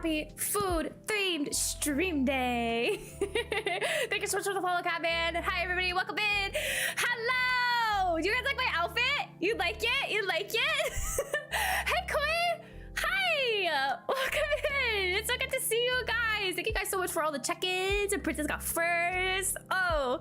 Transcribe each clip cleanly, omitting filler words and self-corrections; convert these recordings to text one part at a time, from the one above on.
happy food themed stream day. Thank you so much for the follow, Catman. Hi everybody, welcome in. Hello. Do you guys like my outfit? You like it? You like it? Hey Quinn. Hi. Welcome in. It's so good to see you guys. Thank you guys so much for all the check-ins. And Princess got first. Oh,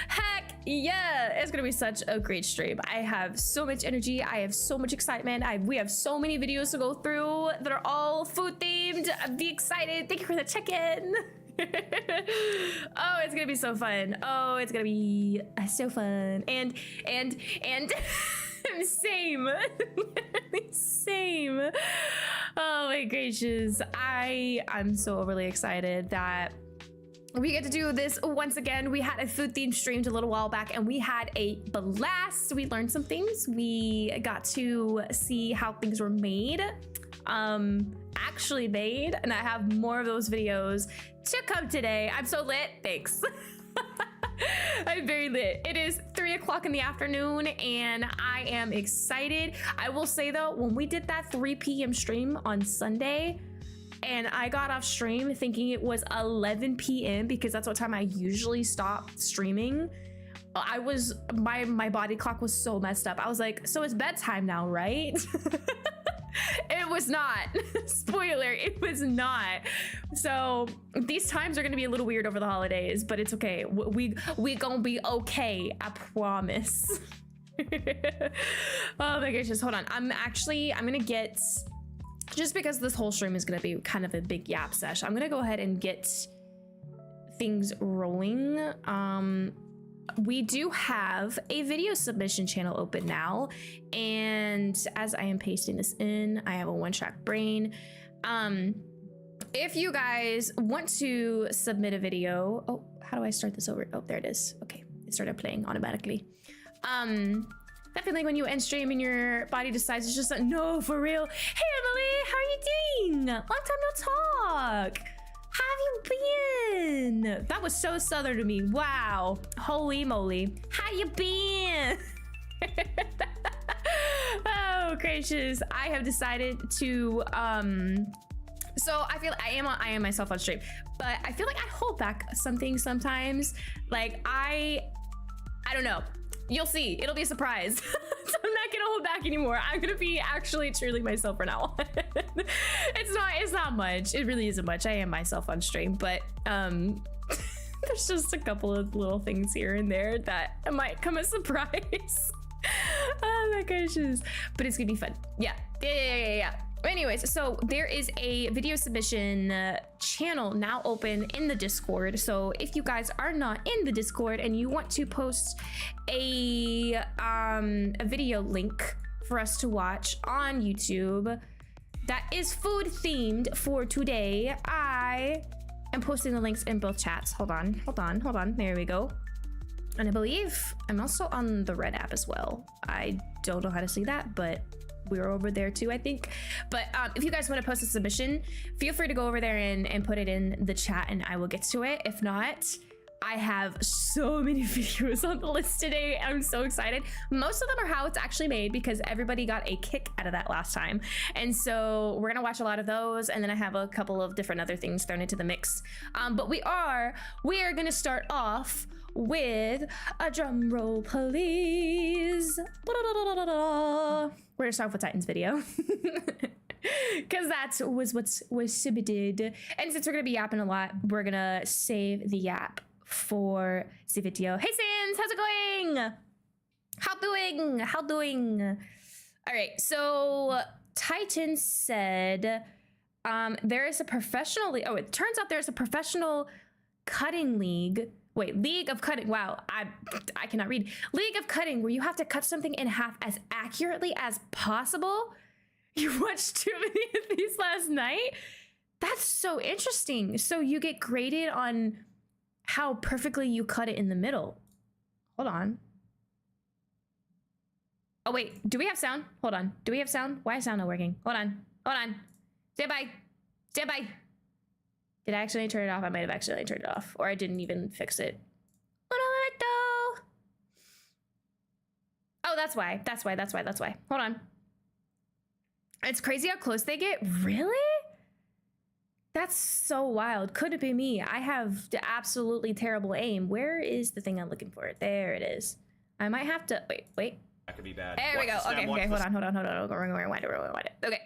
heck yeah. It's gonna be such a great stream. I have so much energy. I have so much excitement. We have so many videos to go through that are all food themed. Be excited. Thank you for the check-in. Oh, it's gonna be so fun. Oh, it's gonna be so fun. And same. Same. Oh my gracious. I'm so overly excited that we get to do this once again. We had a food themed stream a little while back and we had a blast. We learned some things. We got to see how things were made. Actually made, and I have more of those videos to come today. I'm so lit. Thanks. I'm very lit. It is 3 o'clock in the afternoon and I am excited. I will say though, when we did that 3 p.m. stream on Sunday and I got off stream thinking it was 11 p.m. because that's what time I usually stop streaming, my body clock was so messed up. I was like, so it's bedtime now, right? It was not. Spoiler, it was not. So these times are gonna be a little weird over the holidays, but it's okay. We gonna be okay, I promise. Oh my gosh, just hold on. I'm gonna get, just because this whole stream is gonna be kind of a big yap sesh, I'm gonna go ahead and get things rolling. We do have a video submission channel open now, and as I am pasting this in, I have a one-track brain. If you guys want to submit a video, oh, how do I start this over? Oh, there it is. Okay, it started playing automatically. That feeling when you end stream and your body decides it's just like, no, for real. Hey Emily, how are you doing? Long time no talk. How have you been? That was so southern to me. Wow. Holy moly. How you been? Oh, gracious. I have decided to, so I feel I am myself on stream, but I feel like I hold back something sometimes. Like I don't know. You'll see. It'll be a surprise. So I'm not gonna hold back anymore. I'm gonna be actually truly myself from now on. It's not much. It really isn't much. I am myself on stream, but there's just a couple of little things here and there that might come as a surprise. Oh my gosh. But it's gonna be fun. Yeah. Anyways, so there is a video submission channel now open in the Discord. So if you guys are not in the Discord and you want to post a video link for us to watch on YouTube that is food themed for today, I am posting the links in both chats. Hold on. There we go. And I believe I'm also on the Red app as well. I don't know how to see that, but we're over there too, I think. But if you guys want to post a submission, feel free to go over there and put it in the chat and I will get to it. If not, I have so many videos on the list today. I'm so excited. Most of them are how it's actually made because everybody got a kick out of that last time. And so we're gonna watch a lot of those. And then I have a couple of different other things thrown into the mix. But we are gonna start off with a drum roll, please. We're gonna start off with Titan's video. Because that was what was submitted. And since we're gonna be yapping a lot, we're gonna save the yap for the video. Hey Sans, how's it going? How doing? All right, so Titan said there is a professional league. Oh, it turns out there's a professional cutting league. Wait, league of cutting. Wow, I cannot read. League of cutting, where you have to cut something in half as accurately as possible. You watched too many of these last night? That's so interesting. So you get graded on how perfectly you cut it in the middle. Hold on. Oh wait, do we have sound? Hold on. Do we have sound? Why is sound not working? Hold on. Stand by. Did I accidentally turn it off? I might have accidentally turned it off, or I didn't even fix it. Oh, that's why. Hold on. It's crazy how close they get. Really? That's so wild. Could it be me? I have the absolutely terrible aim. Where is the thing I'm looking for? There it is. I might have to wait. That could be bad. There we go. Okay, hold on. Rewind it. Okay.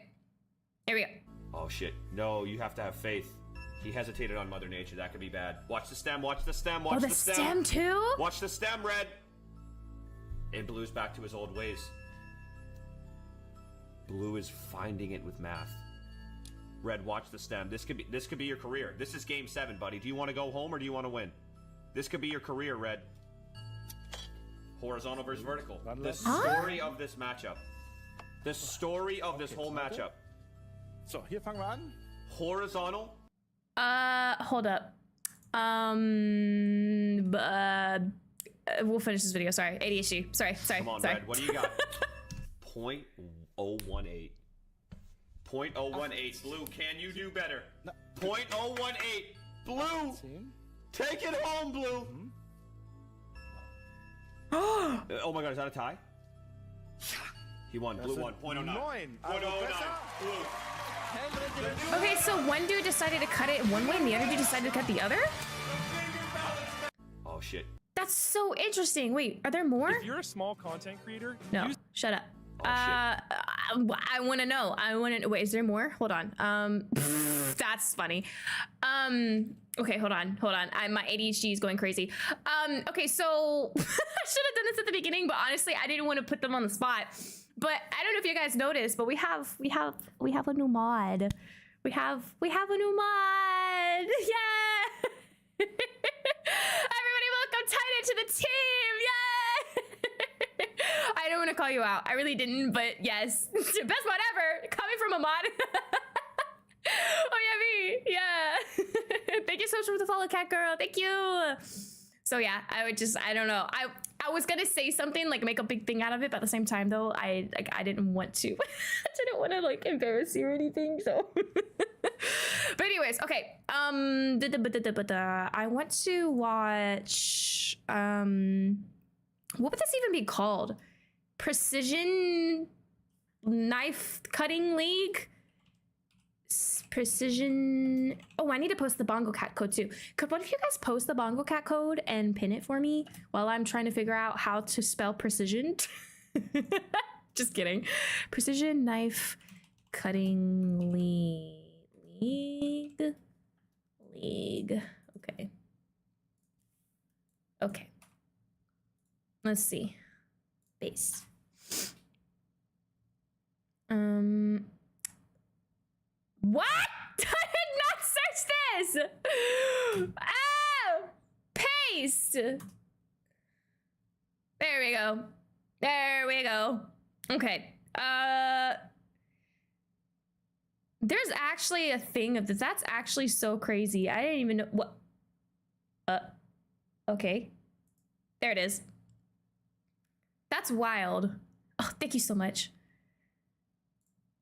Here we go. Oh shit. No, you have to have faith. He hesitated on Mother Nature. That could be bad. Watch the stem, watch the stem, watch the stem. Oh, the stem too? Watch the stem, Red. And Blue's back to his old ways. Blue is finding it with math. Red, watch the stem. This could be your career. This is game 7, buddy. Do you want to go home or do you want to win? This could be your career, Red. Horizontal versus vertical. The story of this matchup. The story of this whole matchup. So, hier fangen wir an. Horizontal. Hold up. We'll finish this video. Sorry, ADHD. Sorry. Come on, Red. What do you got? 0.018. 0.018. Blue, can you do better? 0.018. Blue, take it home, Blue. Oh my God, is that a tie? He won. Blue won. 0.09. 0.09. Blue. Okay, so one dude decided to cut it one way and the other dude decided to cut the other? Oh shit. That's so interesting. Wait, are there more? If you're a small content creator, No, shut up. Oh, shit. I want to know. Wait, is there more? Hold on. That's funny. Okay, hold on. My ADHD is going crazy. Okay, so I should have done this at the beginning, but honestly, I didn't want to put them on the spot. But I don't know if you guys noticed, but we have a new mod. We have a new mod. Yeah. Everybody welcome Titan to the team. Yeah. I don't want to call you out. I really didn't, but yes. Best mod ever. Coming from a mod. Oh yeah, me. Yeah. Thank you so much for the follow, cat girl. Thank you. So yeah, I don't know. I was gonna say something like make a big thing out of it, but at the same time though, I didn't want to. I didn't want to like embarrass you or anything. So, but anyways, okay. I want to watch. What would this even be called? Precision knife cutting league. Precision. Oh, I need to post the Bongo Cat code too. Could one of you guys post the Bongo Cat code and pin it for me while I'm trying to figure out how to spell precision? Just kidding. Precision knife cutting league. Okay. Let's see. Base. What? I did not search this. Oh, paste. There we go. Okay. There's actually a thing of this. That's actually so crazy. I didn't even know what. Okay. There it is. That's wild. Oh, thank you so much.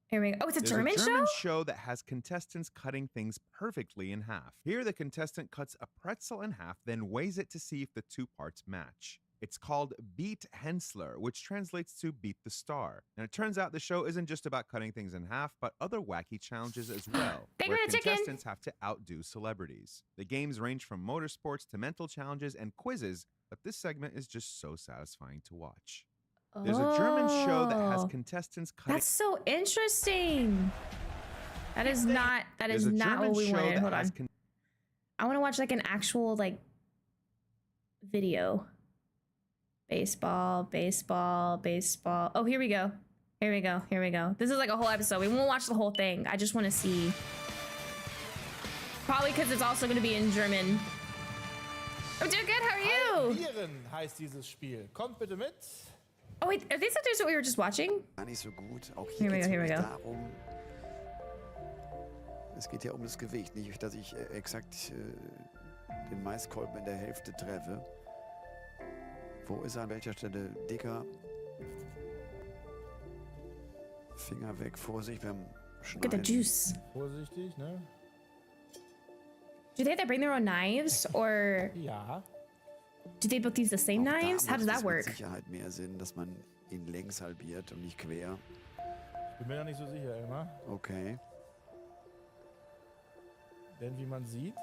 Here we go. Oh, it's a German show? There's a German show that has contestants cutting things perfectly in half. Here, the contestant cuts a pretzel in half, then weighs it to see if the two parts match. It's called Beat Hensler, which translates to Beat the Star. And it turns out the show isn't just about cutting things in half, but other wacky challenges as well, where contestants have to outdo celebrities. The games range from motorsports to mental challenges and quizzes, but this segment is just so satisfying to watch. There's a German show that has contestants cutting. That's so interesting. That is not what we wanted. Hold on. I want to watch like an actual like video. Baseball. Oh, here we go. This is like a whole episode. We won't watch the whole thing. I just want to see. Probably because it's also going to be in German. I'm doing good. How are you? Halbieren heißt dieses Spiel. Kommt bitte mit. Oh wait, are these actors that we were just watching? Nicht so gut. Auch Here we go. Darum, es geht ja um das Gewicht, nicht, dass ich exakt den Maiskolben in der Hälfte treffe. Wo ist er an welcher Stelle dicker? Finger weg, Vorsicht beim Schneiden. Look at the juice. Vorsichtig, ne? Do they have to bring their own knives or? Ja. Do they both use the same knives? How does that work? Mit Sicherheit mehr Sinn, dass man ihn längs halbiert und nicht quer. Ich bin mir da nicht so sicher, Emma. Okay. Denn wie man sieht,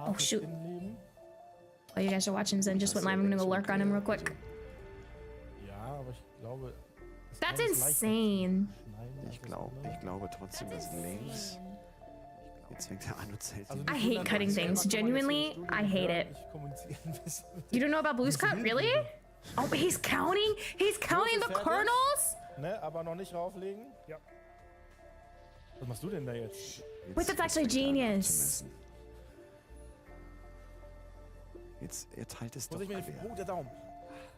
Oh, shoot. Innenleben. While you guys are watching, Zen just went live. I'm gonna go lurk on him real quick. Ja, aber ich glaube... es That's kann es leichter insane. schneiden als Ich das andere. glaube trotzdem, dass links. Jetzt fängt er an und zählt Also die. nicht I hate wundern, cutting selber things. kann man jetzt Genuinely, im Studio I hate it. nicht kommunizieren wissen. You don't know about Blue's Cut? Really? Oh, he's counting? He's counting the fertig. kernels? Ne, aber noch nicht rauflegen. Ja. Was machst du denn da jetzt? Wait, that's actually genius. Jetzt halt es doch Muss ich mir quer. den... Oh, der Daumen.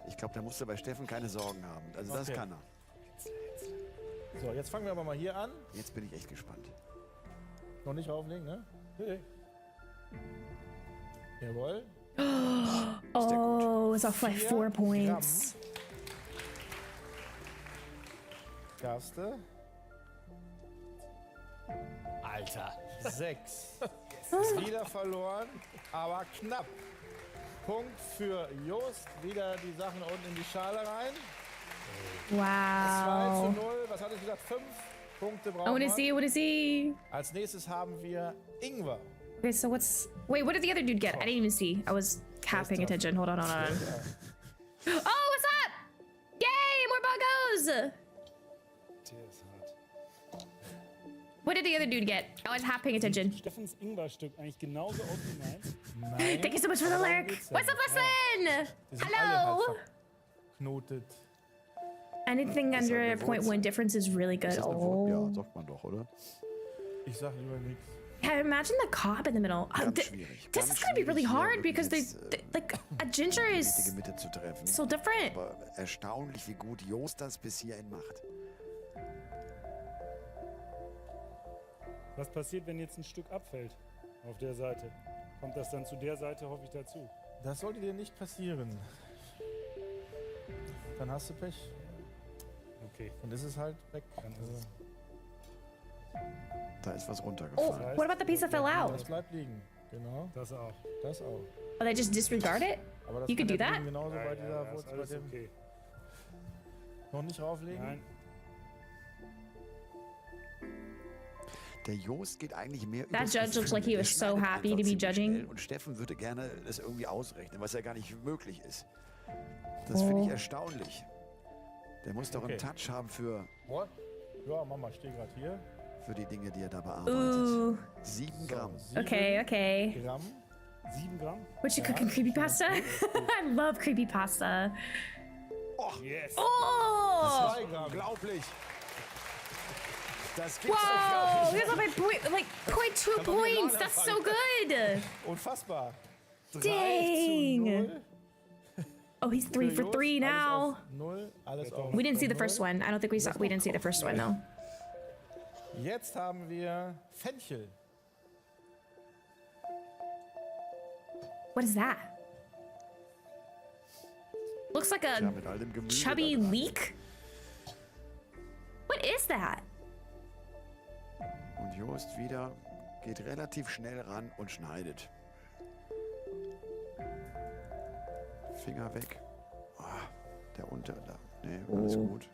Ich glaube, da musst du bei Steffen keine Sorgen haben. Also das Okay. kann er. So, jetzt fangen wir aber mal hier an. Jetzt bin ich echt gespannt. Noch nicht rauflegen, ne? Nee. Jawohl. Oh, it's off like 4 4 points. Erste. Alter. 6. Ist wieder verloren, aber knapp. Punkt für Jost. Wieder die Sachen unten in die Schale rein. 2 Wow. zu 0. Was hatte ich gesagt? 5 Punkte I brauchen wanna wir. see, I wanna see. Als nächstes haben wir Ingwer. Okay, so what's... Wait, what did the other dude get? I didn't even see. I was half paying attention. Hold on, hold on. Oh, what's up? Yay, more buggos! Der ist hart. What did the other dude get? I was half paying attention. Steffens Ingwer-Stück eigentlich genauso aus wie meins. Nein. Thank you so much for the Darum lyric. geht's ja What's up, nicht. Lesson? Die sind alle Hello. halt verknotet. Anything under halt eine 0.1 difference is really good. Ist das eine Wurst? Ja, Oh. sagt man doch, oder? Ich sag lieber nichts. Yeah, imagine the cob in the middle. Ganz schwierig. This Ganz is gonna be really schwierig, hier hard because they, wirklich jetzt, like, a ginger die is richtige Mitte zu treffen. so different. Aber erstaunlich, wie gut Jost das bis hierhin macht. Was passiert, wenn jetzt ein Stück abfällt auf der Seite? Kommt das dann zu der Seite, hoffe ich, dazu? Das sollte dir nicht passieren. Dann hast du Pech. Okay. Dann ist es halt weg. Dann ist es. Da ist was Oh, runtergefallen. what about the piece that fell out? Das bleibt liegen. Genau, Das auch. das auch. Oh, they just disregard it? Aber das You kann could do ja that? liegen genauso bei Ja, dieser ja, ist Wurzel, bei alles dem okay. noch nicht rauflegen. Nein. Der Jost geht eigentlich mehr That übers judge looks Gefühl. like he Der was so schneidet happy einfach to be ziemlich judging. schnell Und Steffen würde gerne das irgendwie ausrechnen, was ja gar nicht möglich ist. Das finde ich Oh. erstaunlich. Der muss doch Okay. einen Touch haben für What? Ja, Mama, ich stehe gerade hier. die Dinge, die er da bearbeitet. Ooh. 7 So, Gramm. 7 Okay, okay. Gramm. 7 Gramm? What you cooking, creepypasta? I love creepypasta. Yes. Oh! 2 Gramm. Unglaublich. Das gibt's doch Whoa! gar nicht. Here's like 0.2 points. That's so good. Unfassbar. 3 Dang. zu 0. Oh, he's 3 Für for Jost. 3 now. Alles auf 0. Alles auf We didn't see the 0. first one. I don't think we saw. We didn't see the first one though. Jetzt haben wir Fenchel. What is that? Looks like Ja, a mit all dem Gemüse chubby da dran. leek. What is that? Und Jost wieder geht relativ schnell ran und schneidet. Finger weg. Ah, der unter da. Nee, alles gut.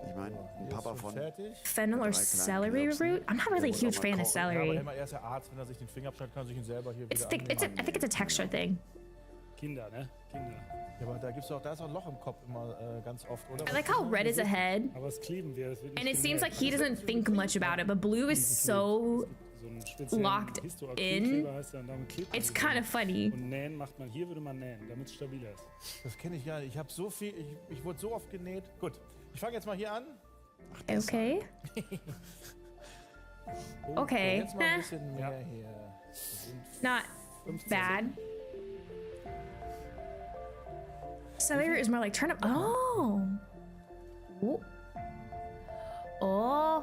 Ich meine, ein Hier Papa ist von fertig. Fennel or Drei kleinen celery Klöpsen. root? I'm not really a Der muss huge auch mal fan of kochen. Ja, aber celery. immer erst der Arzt, wenn er sich den Finger abschneidet, kann er sich ihn selber hier It's wieder thick. I think it's a texture thing. Kinder, ne? Kinder. Ja, aber da gibt's auch, da ist auch ein Loch im Kopf immer ganz oft, oder? I like how red is ahead, Aber es kleben wir. Das wird nicht and it seems like gemerkt. he doesn't think much about it, but blue is so. So einen speziellen locked Histoacrylkleber heißt der, und damit klebt man It's die kind Dinge. of funny. Und nähen macht man, hier würde man nähen, damit es stabiler ist. Das kenne ich ja nicht. Ich habe so viel, ich wurde so oft genäht. Gut, ich fange jetzt mal hier an. Okay. Okay. Jetzt mal ein Eh, bisschen mehr hier. Das sind not 15. bad. Celery root is more like turnip. Oh. Ooh. Oh.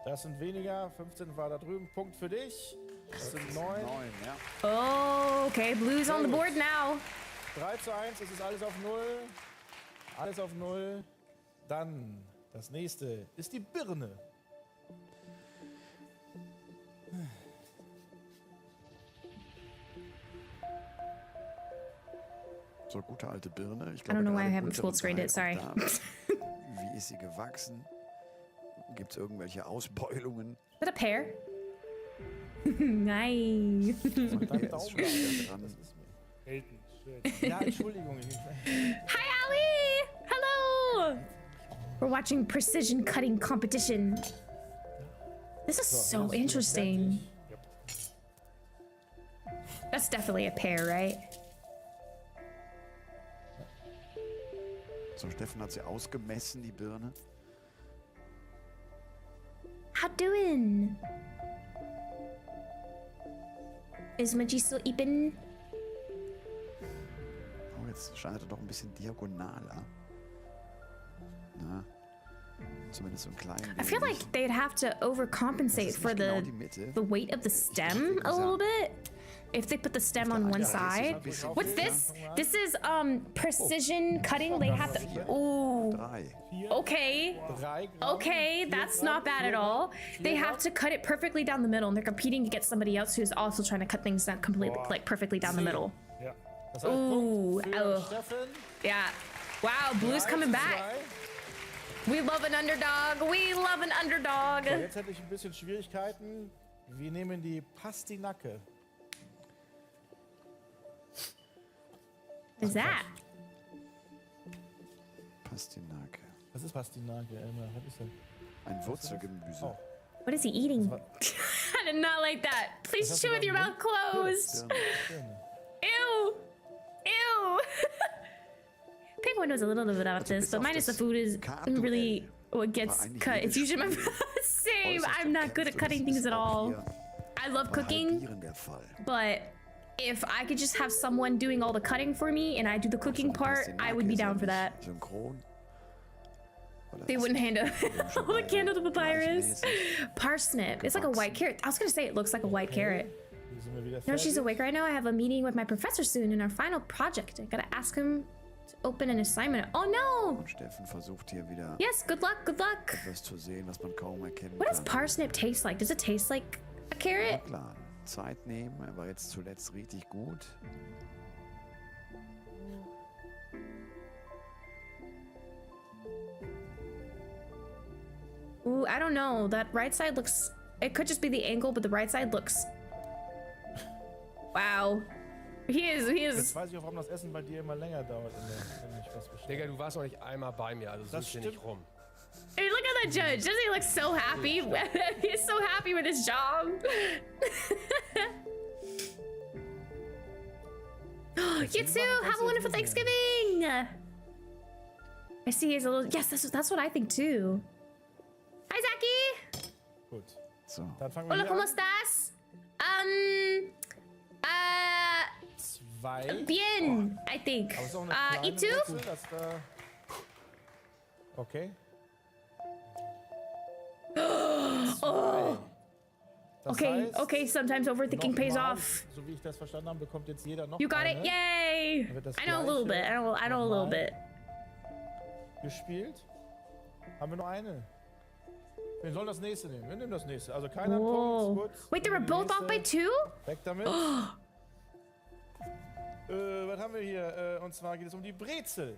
Das sind weniger, 15 war da drüben. Punkt für dich. Das sind 9. 9, ja. Oh. Okay. Blue's on the board now. 3 zu 1, es ist alles auf 0. Alles auf 0. Dann, das nächste ist die Birne. So gute alte Birne. Ich I don't know why I gerade haven't unteren full screened it. Teil Sorry. auch da. Wie ist sie gewachsen? Gibt es irgendwelche Ausbeulungen? Is that a pear? Nein. So, dann Der ist Daumen schon wieder dran. Das ist mir. Elton, schön. Ja, Entschuldigung. Hi, Ali! Hello! We're watching precision cutting competition. This is so interesting. That's definitely a pear, right? So, Steffen hat sie ausgemessen, die Birne. How doing? Is Maji still eating? Oh, jetzt schneidet er doch ein bisschen diagonaler. Na, zumindest so ein klein I feel like wenig. they'd have to overcompensate Das ist for nicht genau die Mitte. the weight of the stem a little bit. If they put the stem on one side. What's this? This is precision cutting. They have to. Ooh. 3. Okay. 3 Gramm. Okay, that's not bad at all. They have to cut it perfectly down the middle, and they're competing against somebody else who's also trying to cut things down completely, like perfectly down the middle. Ja. Das heißt, Ooh, Punkt für oh. Steffen. Yeah. Wow, Blue's 3 coming zu back. 2. We love an underdog. We love an underdog. So, jetzt hätte ich ein bisschen Schwierigkeiten. Wir nehmen die Pastinake. What is that? Pastinake. Was ist Pastinake, Elmar? Was ist das? Ein Wurzelgemüse. Oh. What is he eating? I did not like that. Please hast chew du with da your im mouth closed. Birne. Ew. Ew. Penguin knows a little bit about this, but minus the food is really what gets cut. It's usually my same. I'm not good at cutting things at all. I love cooking, Halbieren der Fall. but if I could just have someone doing all the cutting for me and I do the cooking part, I would be down for that. Synchron. They wouldn't hand all the candle to papyrus. Parsnip. It's like a white carrot. I was gonna say it looks like a white carrot. Hier sind wir wieder No, she's fertig. awake right now. I have a meeting with my professor soon in our final project. I gotta ask him to open an assignment. Oh no! Und Steffen versucht hier wieder Yes, good luck, good luck. etwas zu sehen, was man kaum erkennen What does kann. parsnip taste like? Does it taste like a carrot? Klar, Zeit nehmen, er war jetzt zuletzt richtig gut. Ooh, I don't know. That right side looks... It could just be the angle, but the right side looks... Wow. He is... Jetzt weiß ich auch, warum das Essen bei dir immer länger dauert, wenn ich was bestelle. Digga, du warst noch nicht einmal bei mir, also Das suchst hier nicht stimmt. rum. Hey, look at that judge. Doesn't he look so happy? He's so happy with his job. You too. Have a wonderful Thanksgiving. I see he's a little... Yes, that's what I think too. Hi, Zaki. Gut. So, Dann fangen wir Hola, hier ¿cómo an. estás? 2. Bien, I think. Aber es ist auch eine ¿Y kleine tú? Wurzel, das da... Okay. Oh. Das Okay, heißt, okay, sometimes overthinking pays nochmal, off. So wie ich das verstanden habe, bekommt jetzt jeder noch You got eine it, yay! Dann wird das I know a little bit, Gleiche I know a little nochmal bit. gespielt. Haben wir nur eine? Wir sollen das nächste nehmen. Wir nehmen das nächste. Also keiner hat Whoa. Punkt. Gut. Wait, they were Die both off by nächste. 2? Weg damit. Was haben wir hier? Und zwar geht es um die Brezel.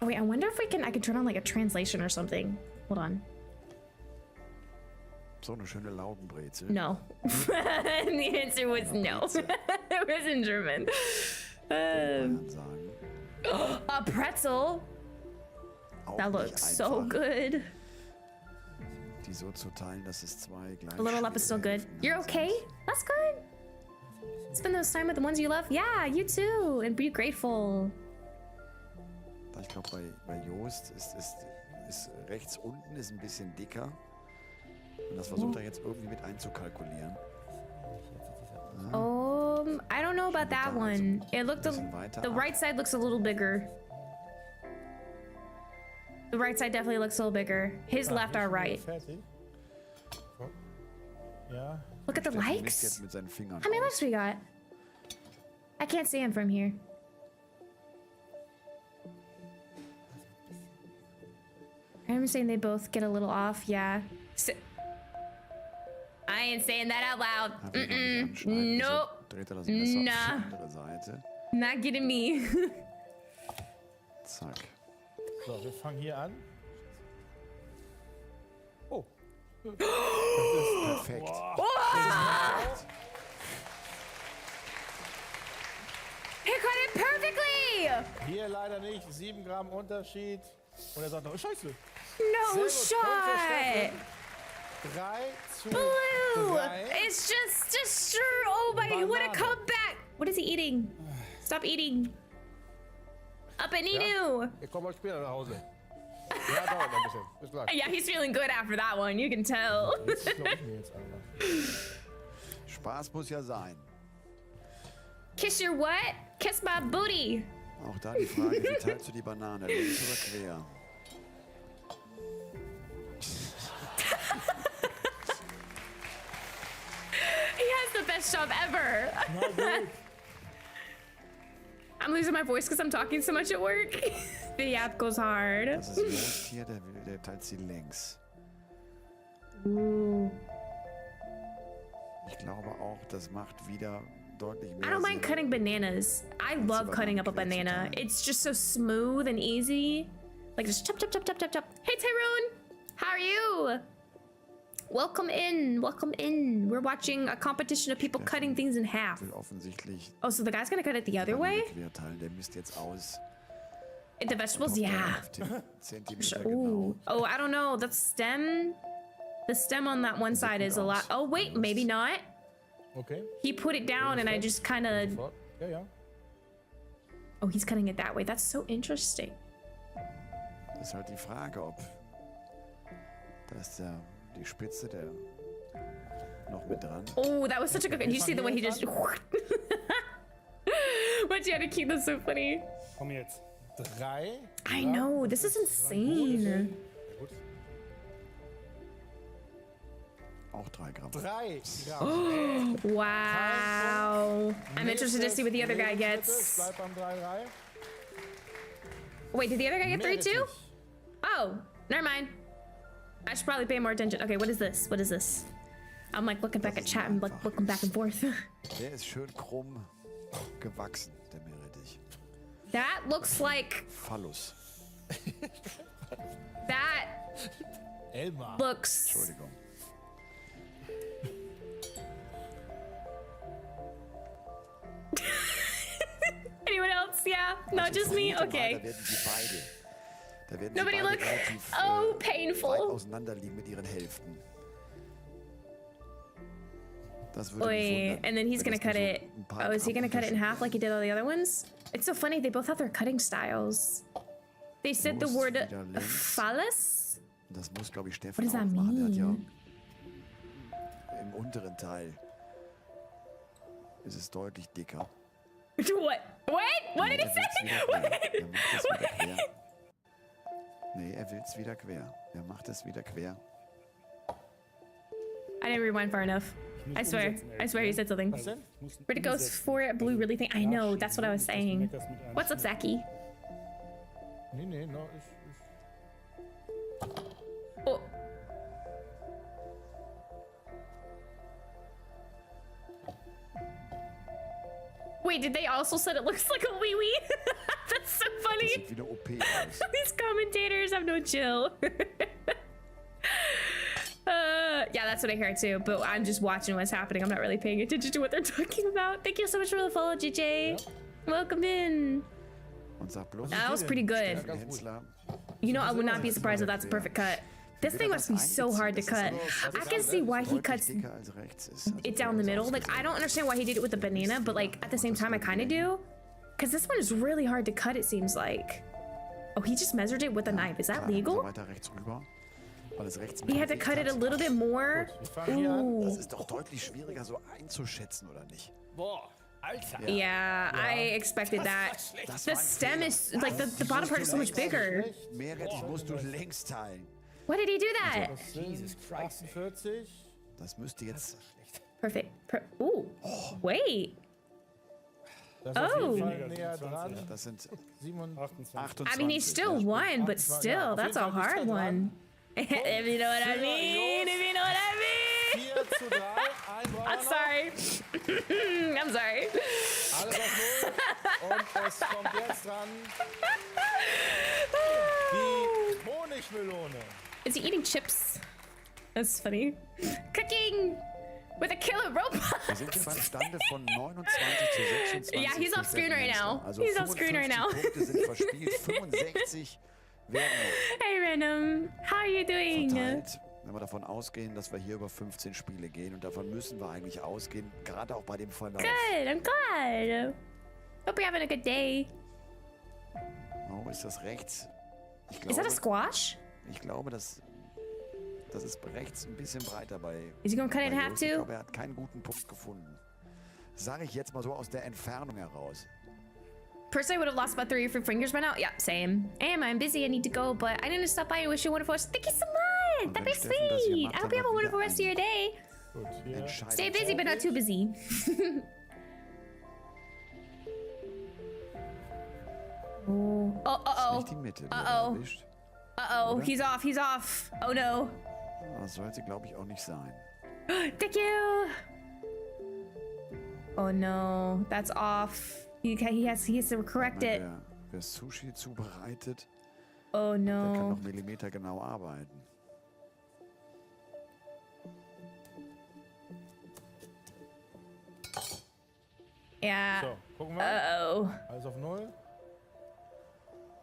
Oh wait, I wonder if I can turn on like a translation or something. Hold on. so eine schöne Laugenbrezel. No. The answer was no. It was in German. Bayern sagen. A pretzel? Auch That nicht looks so einfach, good. die so zu teilen, dass es zwei gleich A little up is still schwere good. Hälften You're sind. okay? That's good. Spend those time with the ones you love. Yeah, you too. And be grateful. Ich glaube, bei Joost ist rechts unten ist ein bisschen dicker. Und das versucht er jetzt irgendwie mit einzukalkulieren. I don't know about that one. It looked the right side looks a little bigger. The right side definitely looks a little bigger. His left, our right. Fertig. So. Ja. Look at the Steffen nickt likes. jetzt mit seinen Fingern How many aus. likes we got? I can't see him from here. I'm saying they both get a little off, yeah. I ain't saying that out loud. Darf ich noch nicht anschneiden, Nope. deshalb dreht er das Messer auf Nah. die andere Seite. Not getting me. Zack. So, wir fangen hier an. Oh. Perfekt. He cut it perfectly! Hier leider nicht. 7 Gramm Unterschied. Und er sagt noch, scheiße. No Sehr gut, Punkt für shot! Steffen. 3 zu Blue! 3. It's just sure. Oh my, what a Banane. comeback! What is he eating? Stop eating. Up and Inu! Ich komme heute später nach Hause. Ja, dauert noch ein bisschen. Bis gleich. Yeah, he's feeling good after that one, you can tell. Jetzt glaub ich mir jetzt einfach. Spaß muss ja sein. Kiss your what? Kiss my booty. Auch da die Frage, wie teilst du die Banane? Links oder quer? He has the best job ever. I'm losing my voice because I'm talking so much at work. The app goes hard. Das ist Jost hier, der teilt sie links. Ich glaube auch, das macht wieder deutlich mehr I don't mind Sinn. cutting bananas. I love cutting up a banana. It's just so smooth and easy. Like just chop, chop, chop, chop, chop, chop. Hey Tyrone, how are you? Welcome in, welcome in. We're watching a competition of people cutting things in half. Will offensichtlich Oh, so the guy's gonna cut it the other Banane way? quer teilen. Der misst jetzt aus. The vegetables, ob der yeah. auf den Zentimeter Ooh. genau. Oh, I don't know. The stem on that one side is a lot. Oh wait, maybe not. Okay. He put it down and I just kind of. Sofort. Ja, ja. Oh, he's cutting it that way. That's so interesting. Das ist halt die Frage, ob da ist die Spitze der noch mit dran. Oh, that was such a good. Did you see the way he just? But yeah, to keep this so funny. Komm jetzt. 3. I know, this is insane. Sehr gut. Auch 3 Gramm. 3 Gramm. Wow. I'm interested to see what the other guy gets. Bleib beim 3-3. Wait, did the other guy get 3 too? Meredith. Oh, never mind. I should probably pay more attention. Okay, what is this? What is this? I'm like looking back at chat and like looking back and forth. Der ist schön krumm gewachsen, der Meerrettich. That looks like Phallus. that Elmar. looks. Entschuldigung. Anyone else? Yeah, not just me. Da Okay. werden die beide. Da werden Nobody die beide look. relativ Oh, weit painful. auseinander liegen mit ihren Hälften. Das würde mich Wait, wundern, and then he's wenn gonna das nur cut so it. ein paar Oh, is he Gramm gonna cut it in half Unterschied like he did all the other ones? It's so funny. They both have their cutting styles. They said the Los, word wieder links. phallus. wäre. Das muss, glaube ich, What Steffen does auch that machen. Der hat ja mean? im unteren Teil ist es deutlich dicker. What? What did he Er will's say? wieder What? quer. Er macht es wieder quer. Nee, er will es wieder quer. Er macht es wieder quer. I didn't rewind far enough. I swear. I swear he said something. Where'd it go for it? Blue really think I know. That's what I was saying. What's up, Zaki? Nee, no, ich. Oh. Wait, did they also said it looks like a wee wee? That's so Das funny. sieht wieder OP aus. These commentators have no chill. Yeah, that's what I hear too, but I'm just watching what's happening. I'm not really paying attention to what they're talking about. Thank you so much for the follow, JJ. Welcome in. Und sag bloß, That was pretty good. Steffen Hensler, You know, I would not be surprised if that's a perfect cut. This thing must be so hard to cut. I can see why he deutlich cuts dicker als rechts ist. Also it down the middle. Like, I don't understand why he did it with the banana, but like, at the same time, I kind of do. Because this one is really hard to cut, it seems like. Oh, he just measured it with a knife. Is that klar, so legal? weiter rechts rüber, weil es rechts He had to mehr cut it a hat. little bit more. Wir fangen hier an. Ooh. Das ist doch deutlich schwieriger so einzuschätzen, oder nicht? Boah, Alter. Yeah, I expected that. Das The war ein stem Fehler. is, like, the bottom part is so much bigger. Meerrettich musst du längs teilen. Why did he do that? Jesus Christ. 48. Das müsste jetzt... Perfect. Ooh. Wait. Das ist auf Oh. jeden Fall näher dran. Das sind 27. 28. I mean, he still ja. won, but still, that's a hard one. If you know what I mean, if you know what I mean. 4 zu 3. Ein brauchen wir I'm noch. sorry. I'm sorry. Alles auf 0. Und es kommt jetzt dran die Honigmelone. Is he eating chips? That's funny. Cooking with a killer robot. Wir sind hier beim Stande von 29:26. Yeah, he's off screen right now. Also He's off screen right now. 55 Punkte sind verspielt, 65 werden Hey Random, how are you doing? verteilt. Wenn wir davon ausgehen, dass wir hier über 15 Spiele gehen und davon müssen wir eigentlich ausgehen, gerade auch bei dem Verlauf. Good, I'm glad. Hope you're having a good day. Oh, ist das rechts? Ich Is that a glaube, squash? ich glaube, das ist rechts ein bisschen breiter bei. Is he gonna cut it in bei half Jost. Ich too? glaube, er hat keinen guten Punkt gefunden. Sage ich jetzt mal so aus der Entfernung heraus. Personally, would have lost about 3 or 4 fingers by now. Yeah, same. I'm busy. I need to go, but I didn't stop by and wish you a wonderful. Thank you so much. Und That'd wenn be Steffen das hier sweet. macht, I hope dann you have a mal wonderful wieder rest of your day. Gut, hier. Entscheidend. Stay busy, but not too busy. Ist nicht die Mitte, die er Uh-oh. erwischt. Uh-oh, Oder? he's off. He's off. Oh no. Das sollte, glaube ich, auch nicht sein. Thank you. Oh no, that's off. He has to correct it. Wer Sushi zubereitet, Oh der kann no. noch millimetergenau arbeiten. Yeah. So, gucken wir. Uh-oh. Alles auf 0.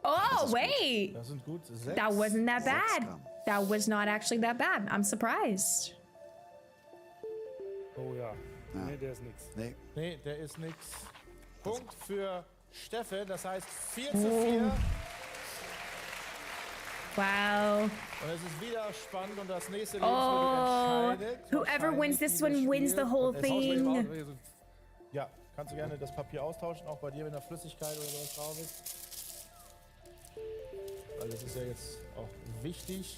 Oh, wait. Das sind gut 6. That wasn't that 6 bad. Gramm. That was not actually that bad. I'm surprised. Oh ja. Ja. Nee, der ist nix. Nee, Nee, der ist nix. Punkt für Steffen, das heißt 4:4. Wow. Und es ist wieder spannend und das nächste Oh, Lebensmittel entscheidet. whoever wins this wahrscheinlich one wins dieses the whole Spiel. Und es haut thing. mich raus. Ja, kannst du gerne das Papier austauschen, auch bei dir, wenn da Flüssigkeit oder sowas drauf ist. Weil das ist ja jetzt auch wichtig.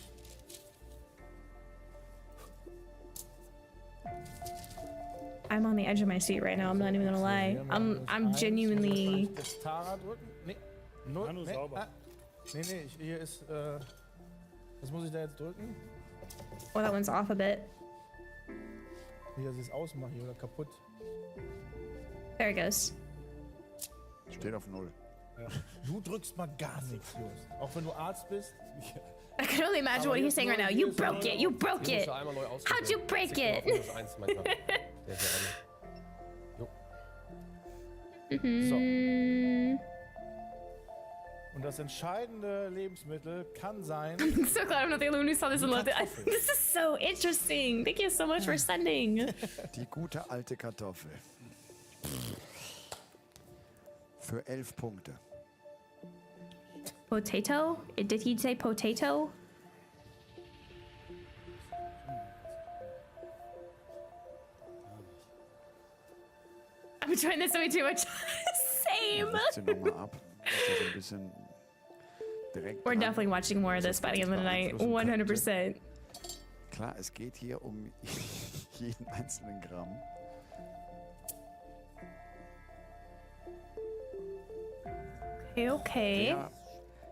I'm on the edge of my seat right now. I'm not even gonna lie. I'm genuinely. Das Tara drücken. Nee, 0. Manu, Nee, sauber. nee, hier ist. Was muss ich da jetzt drücken? Oh, that one's off a bit. Hier, das ist ausmachen hier oder kaputt. There it goes. steht auf 0. Du drückst mal gar nichts, Just. Auch wenn du Arzt bist. I can only imagine what he's saying right now. You broke it. You broke it. How'd you break it? So. Mm. Und das entscheidende Lebensmittel kann sein. I'm so glad I'm not the only one who saw this and loved it. Kartoffel. This is so interesting. Thank you so much for sending. Die gute alte Kartoffel. Für 11 Punkte. Potato? Did he say potato? I'm trying this way too much. Same. Ich sie nochmal ab. Ist ja so ein bisschen direkt We're dran. definitely watching more of this by the end of the night. 100%. Klar, es geht hier um jeden einzelnen Gramm. Okay. Der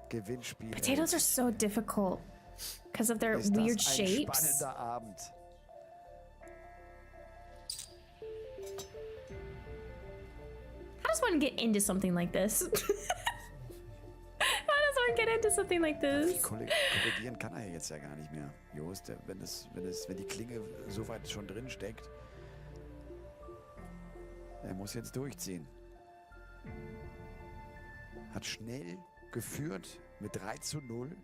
Gewinnspiel. Potatoes are so difficult because of their Ist das weird ein shapes. spannender Abend. How does one get into something like this? How does one get into something like this? Korrigieren kann er jetzt ja gar nicht mehr. Jost, wenn die Klinge so weit schon drin steckt, er muss jetzt durchziehen. Hat schnell geführt mit 3:0. Und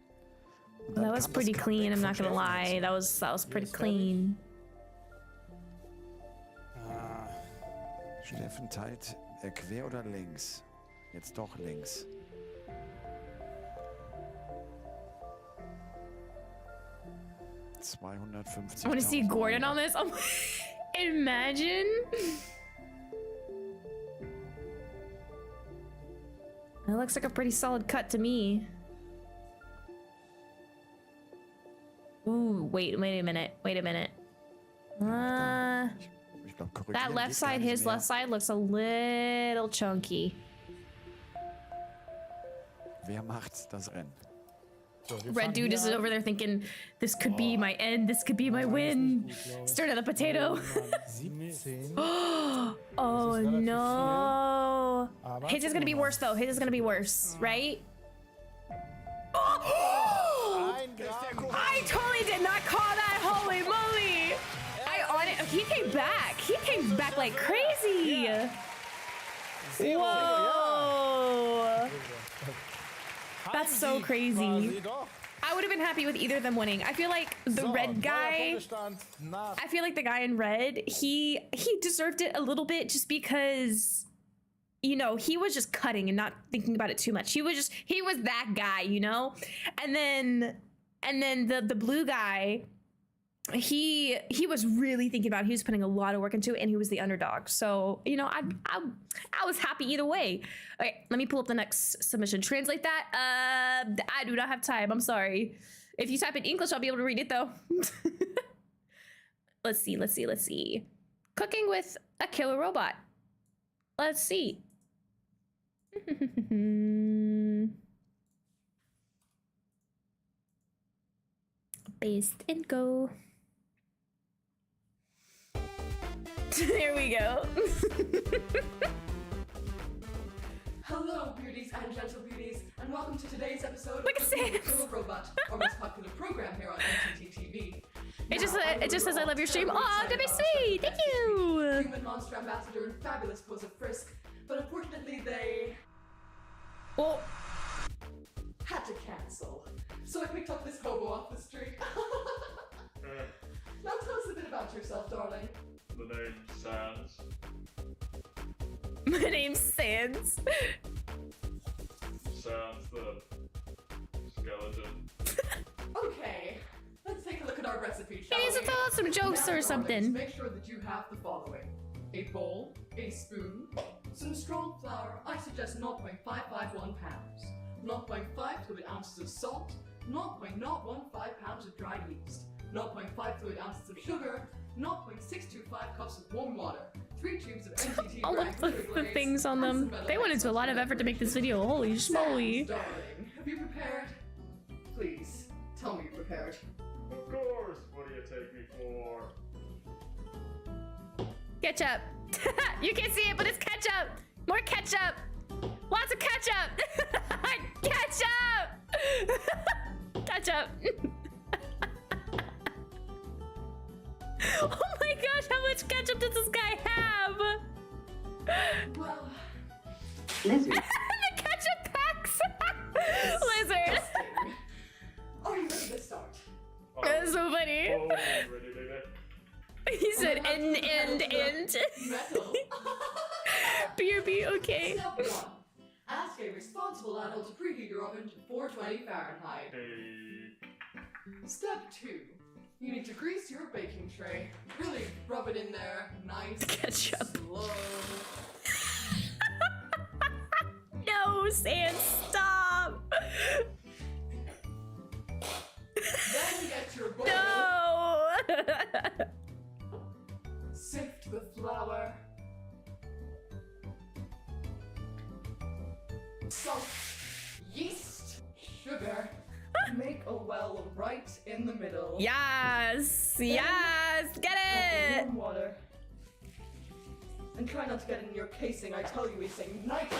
dann That was kam das pretty Comeback clean, I'm von not gonna Steffen lie. dazu. That was pretty clean. Steffen teilt quer oder längs? Jetzt doch längs. I want to see Gordon on this. Oh, imagine. That looks like a pretty solid cut to me. Ooh, wait a minute. Ich glaub, korrigieren That left geht gar side, nicht his mehr. left side looks a little chunky. Wer macht das Rennen? So, wir Red fangen dude hier is an. over there thinking, this could be my end, this could be my win. Start of the potato. 17. Oh relativ no. Aber His is gonna be worse though. His is gonna be worse, right? Ein Gramm. I totally did not call that. Holy like crazy. Whoa. That's so crazy. Quasi doch. I would have been happy with either of them winning. I feel like the So, red neuer guy, Punktestand nach I feel like the guy in red, he deserved it a little bit just because, you know, he was just cutting and not thinking about it too much. He was that guy, you know? And then the blue guy, he was really thinking about it. He was putting a lot of work into it, and he was the underdog. So, you know, I was happy either way. Okay, let me pull up the next submission. Translate that. I do not have time. I'm sorry. If you type in English, I'll be able to read it though. Let's see. Cooking with a killer robot. Let's see. Paste and go. There we go. Hello, beauties and gentle beauties, and welcome to today's episode Look at of Sans. Killer Robot, our most popular program here on MTT TV. It just says I love your stream. Oh, that'd be sweet. Thank you. Human Monster Ambassador and fabulous pose of Frisk, but unfortunately they Well, had to cancel. So I picked up this hobo off the street. Now tell us a bit about yourself, darling. The name Sans. my name's Sans. Sans the skeleton. Okay, let's take a look at our recipe, shall Hey, so we? tell us some jokes Now, or darlings, something. Make sure that you have the following: a bowl, a spoon, some strong flour. I suggest 0.551 pounds, 0.5 fluid ounces of salt, 0.015 pounds of dried yeast, 0.5 fluid ounces of sugar, 0.625 cups of warm water, 3 tubes of MTT All brand of glitter the glaze, things on and them. some metal They went into a lot of effort to make this video. Holy schmoly. Sans, darling, have you prepared? Please, tell me you're prepared. Of course, what do you take me for? Ketchup. You can't see it, but it's ketchup. More ketchup. Lots of ketchup. Ketchup. Ketchup. Oh my gosh, how much ketchup does this guy have? Well, The ketchup packs. Lizard. are you ready to start? That's so funny. Oh, ready, baby. He said end. Metal. BRB, okay. Step 1. Ask a responsible adult to preheat your oven to 420 Fahrenheit. Hey. Step 2. You need to grease your baking tray. Really rub it in there, nice, Ketchup. slow. No, Sans, stop. Then get your bowl. No. Sift the flour. Salt, yeast, sugar. Make a well right in the middle. Yes, get it. Warm water. And try not to get in your casing. I tell you, it's a nightmare.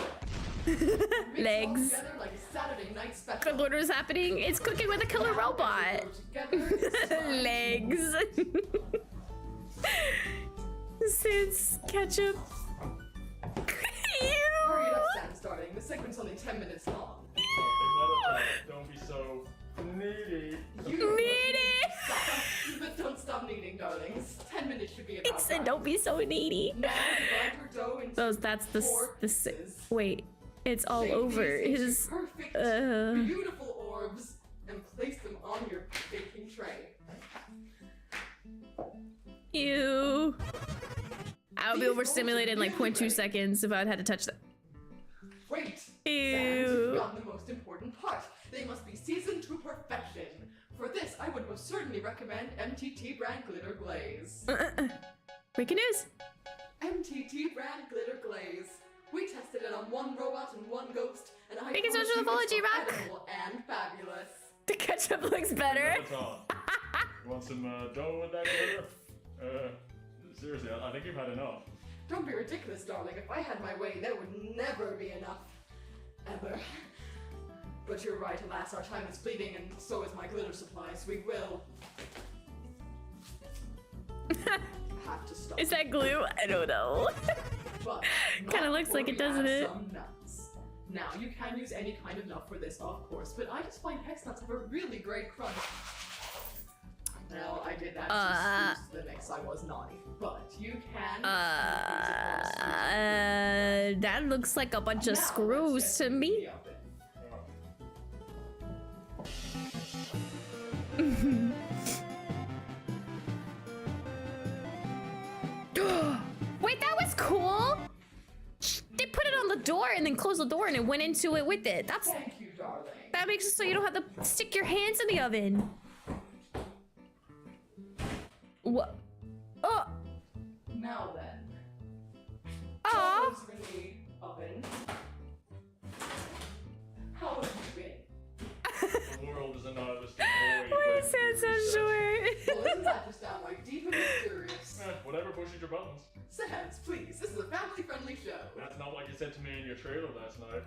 Mix it all Legs. together like a Saturday night special. Good Lord, what is happening? It's cooking with a killer robot. Legs. Sans ketchup. Hurry it up, Sans, darling. The segment's only 10 minutes long. Don't be so needy. You Needy. stop. But don't stop kneading, darlings. 10 minutes should be about It said right. don't be so needy. Now divide your dough into That's the 4 pieces. pieces. Wait, it's all Shape over these into his. perfect, beautiful orbs and place them on your baking tray. Ew. I would be overstimulated in like 0.2 seconds if I'd had to touch that. Wait! Sans, Ew. you've forgotten the most important part. They must be seasoned to perfection. For this, I would most certainly recommend MTT brand glitter glaze. Breaking news. MTT brand glitter glaze. We tested it on 1 robot and 1 ghost, and I Thank you so much promise for the follow, it's G-Rock. edible and fabulous. The ketchup looks better. That's all. You want some dough with that glitter? Seriously, I think you've had enough. Don't be ridiculous, darling. If I had my way, there would never be enough. Ever. But you're right, alas, our time is fleeting, and so is my glitter supplies. We will have to stop. Is that glue? I don't know. But Kinda looks like it, doesn't it? Some nuts. Now, you can use any kind of nut for this, of course, but I just find hex nuts have a really great crunch. Now, I did that to excuse the mix. I was naughty, but you can. That looks like a bunch of screws to me. Wait, that was cool. They put it on the door and then closed the door and it went into it with it. Thank you, darling. That makes it so you don't have to stick your hands in the oven. What? Oh. Now then. Aw. Really oven. How have you been? The world is a nihilistic void. Why is that so short? Well, isn't that just downright deep and mysterious? Whatever pushes your buttons. Sans, please, this is a family-friendly show. That's not what you said to me in your trailer last night.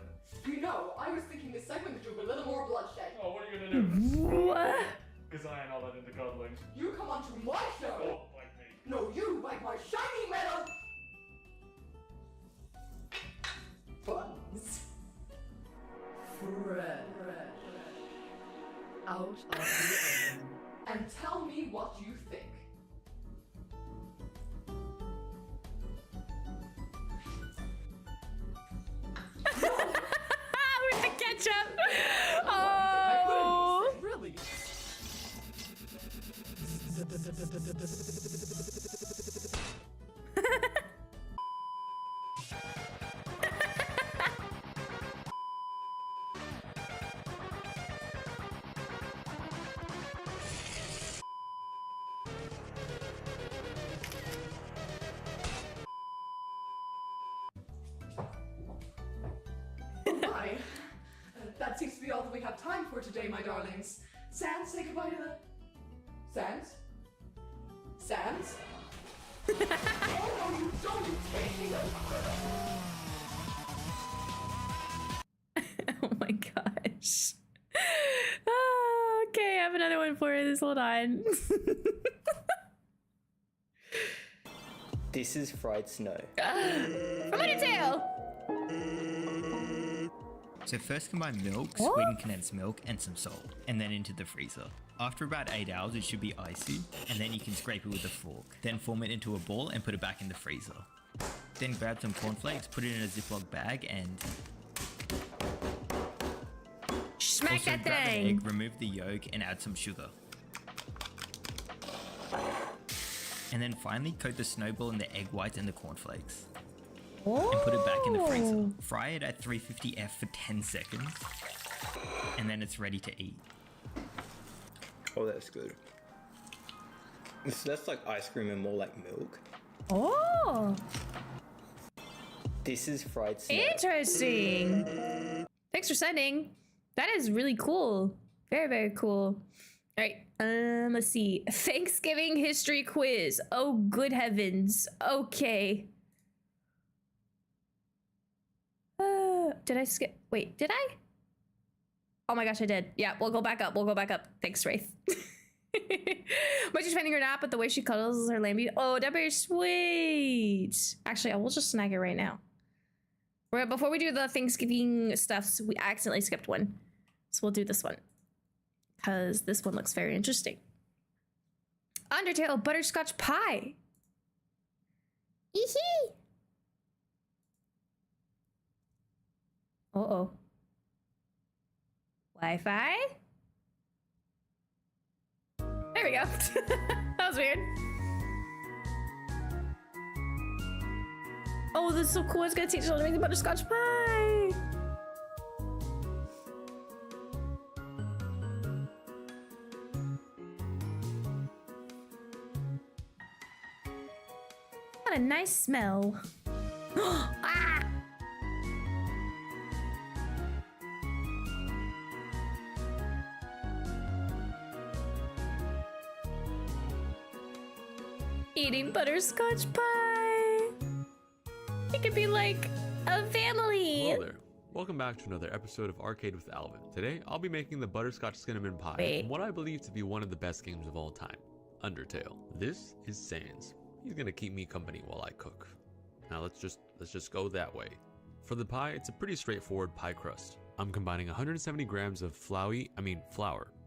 You know, I was thinking this segment could do a little more bloodshed. Oh, what are you gonna do? What? Because I ain't all that into cuddling. You come onto my show. Oh, like me. No, you bite my shiny metal. Buns. Fred. Out of the oven. And tell me what you think. With the ketchup. Oh. Really? Bye. That seems to be all that we have time for today, my darlings. Sans, say goodbye to the... Sans? Sans? Oh no, you don't, you taking it! Oh my gosh. Oh, okay, I have another one for this. Hold on. This is fried snow. From Undertale. So first combine milk, sweetened condensed milk, and some salt, and then into the freezer. After about 8 hours, it should be icy, and then you can scrape it with a fork. Then form it into a ball and put it back in the freezer. Then grab some cornflakes, put it in a Ziploc bag, and smack also that grab thing. an egg, remove the yolk, and add some sugar. And then finally coat the snowball in the egg whites and the cornflakes. And put it back in the freezer. Fry it at 350 F for 10 seconds. And then it's ready to eat. Oh, that's good. It's less like ice cream and more like milk. Oh. This is fried snow. Interesting. Thanks for sending. That is really cool. Very, very cool. All right. Let's see. Thanksgiving history quiz. Oh, good heavens. Okay. Did I skip? Wait, did I? Oh my gosh, I did. Yeah, we'll go back up. We'll go back up. Thanks, Wraith. But she's finding her nap, but the way she cuddles her lamb. Oh, that very sweet. Actually, I will just snag it right now. Before we do the Thanksgiving stuffs, we accidentally skipped one. So we'll do this one. Because this one looks very interesting. Undertale butterscotch pie. Eehee. Uh-oh. Wi-Fi? There we go. That was weird. Oh, this is so cool. It's gonna teach children to make the butterscotch pie. What a nice smell. Ah! Eating butterscotch pie. It could be like a family. Hello there. Welcome back to another episode of Arcade with Alvin. Today, I'll be making the butterscotch cinnamon pie from what I believe to be one of the best games of all time, Undertale. This is Sans. he's gonna keep me company while I cook. Now let's just go that way. For the pie, it's a pretty straightforward pie crust. I'm combining 170 grams of flour,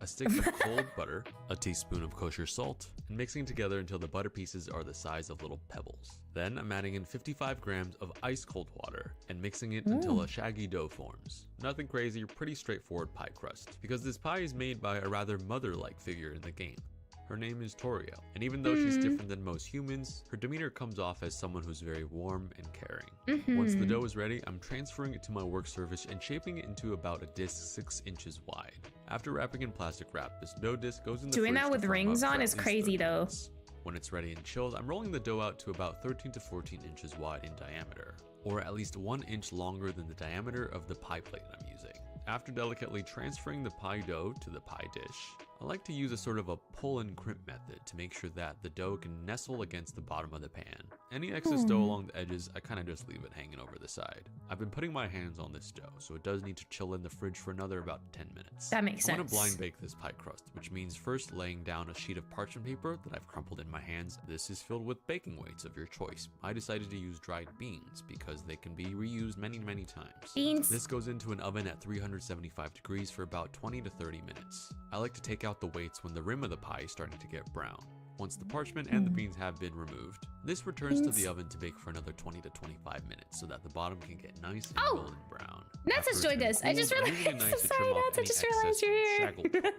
a stick of cold butter, a teaspoon of kosher salt, and mixing together until the butter pieces are the size of little pebbles. Then I'm adding in 55 grams of ice cold water and mixing it until a shaggy dough forms. Nothing crazy, pretty straightforward pie crust, because this pie is made by a rather mother-like figure in the game. Her name is Toriel, and even though she's different than most humans, her demeanor comes off as someone who's very warm and caring. Once the dough is ready, I'm transferring it to my work surface and shaping it into about a disc 6 inches wide. After wrapping in plastic wrap, this dough disc goes in the Doing fridge that to with firm rings up on for is at least crazy 30 though. minutes. When it's ready and chilled, I'm rolling the dough out to about 13 to 14 inches wide in diameter, or at least 1 inch longer than the diameter of the pie plate I'm using. After delicately transferring the pie dough to the pie dish, I like to use a sort of a pull and crimp method to make sure that the dough can nestle against the bottom of the pan. Any excess dough along the edges, I kind of just leave it hanging over the side. I've been putting my hands on this dough, so it does need to chill in the fridge for another about 10 minutes. That makes I want to sense. blind bake this pie crust, which means first laying down a sheet of parchment paper that I've crumpled in my hands. This is filled with baking weights of your choice. I decided to use dried beans because they can be reused many times. Beans. This goes into an oven at 375 degrees for about 20 to 30 minutes. I like to take out the weights when the rim of the pie is starting to get brown. Once the parchment and the beans have been removed, this returns to the oven to bake for another 20 to 25 minutes so that the bottom can get nice and golden brown. Nats has joined us. I just realized. Sorry, Nats. I just realized you're here.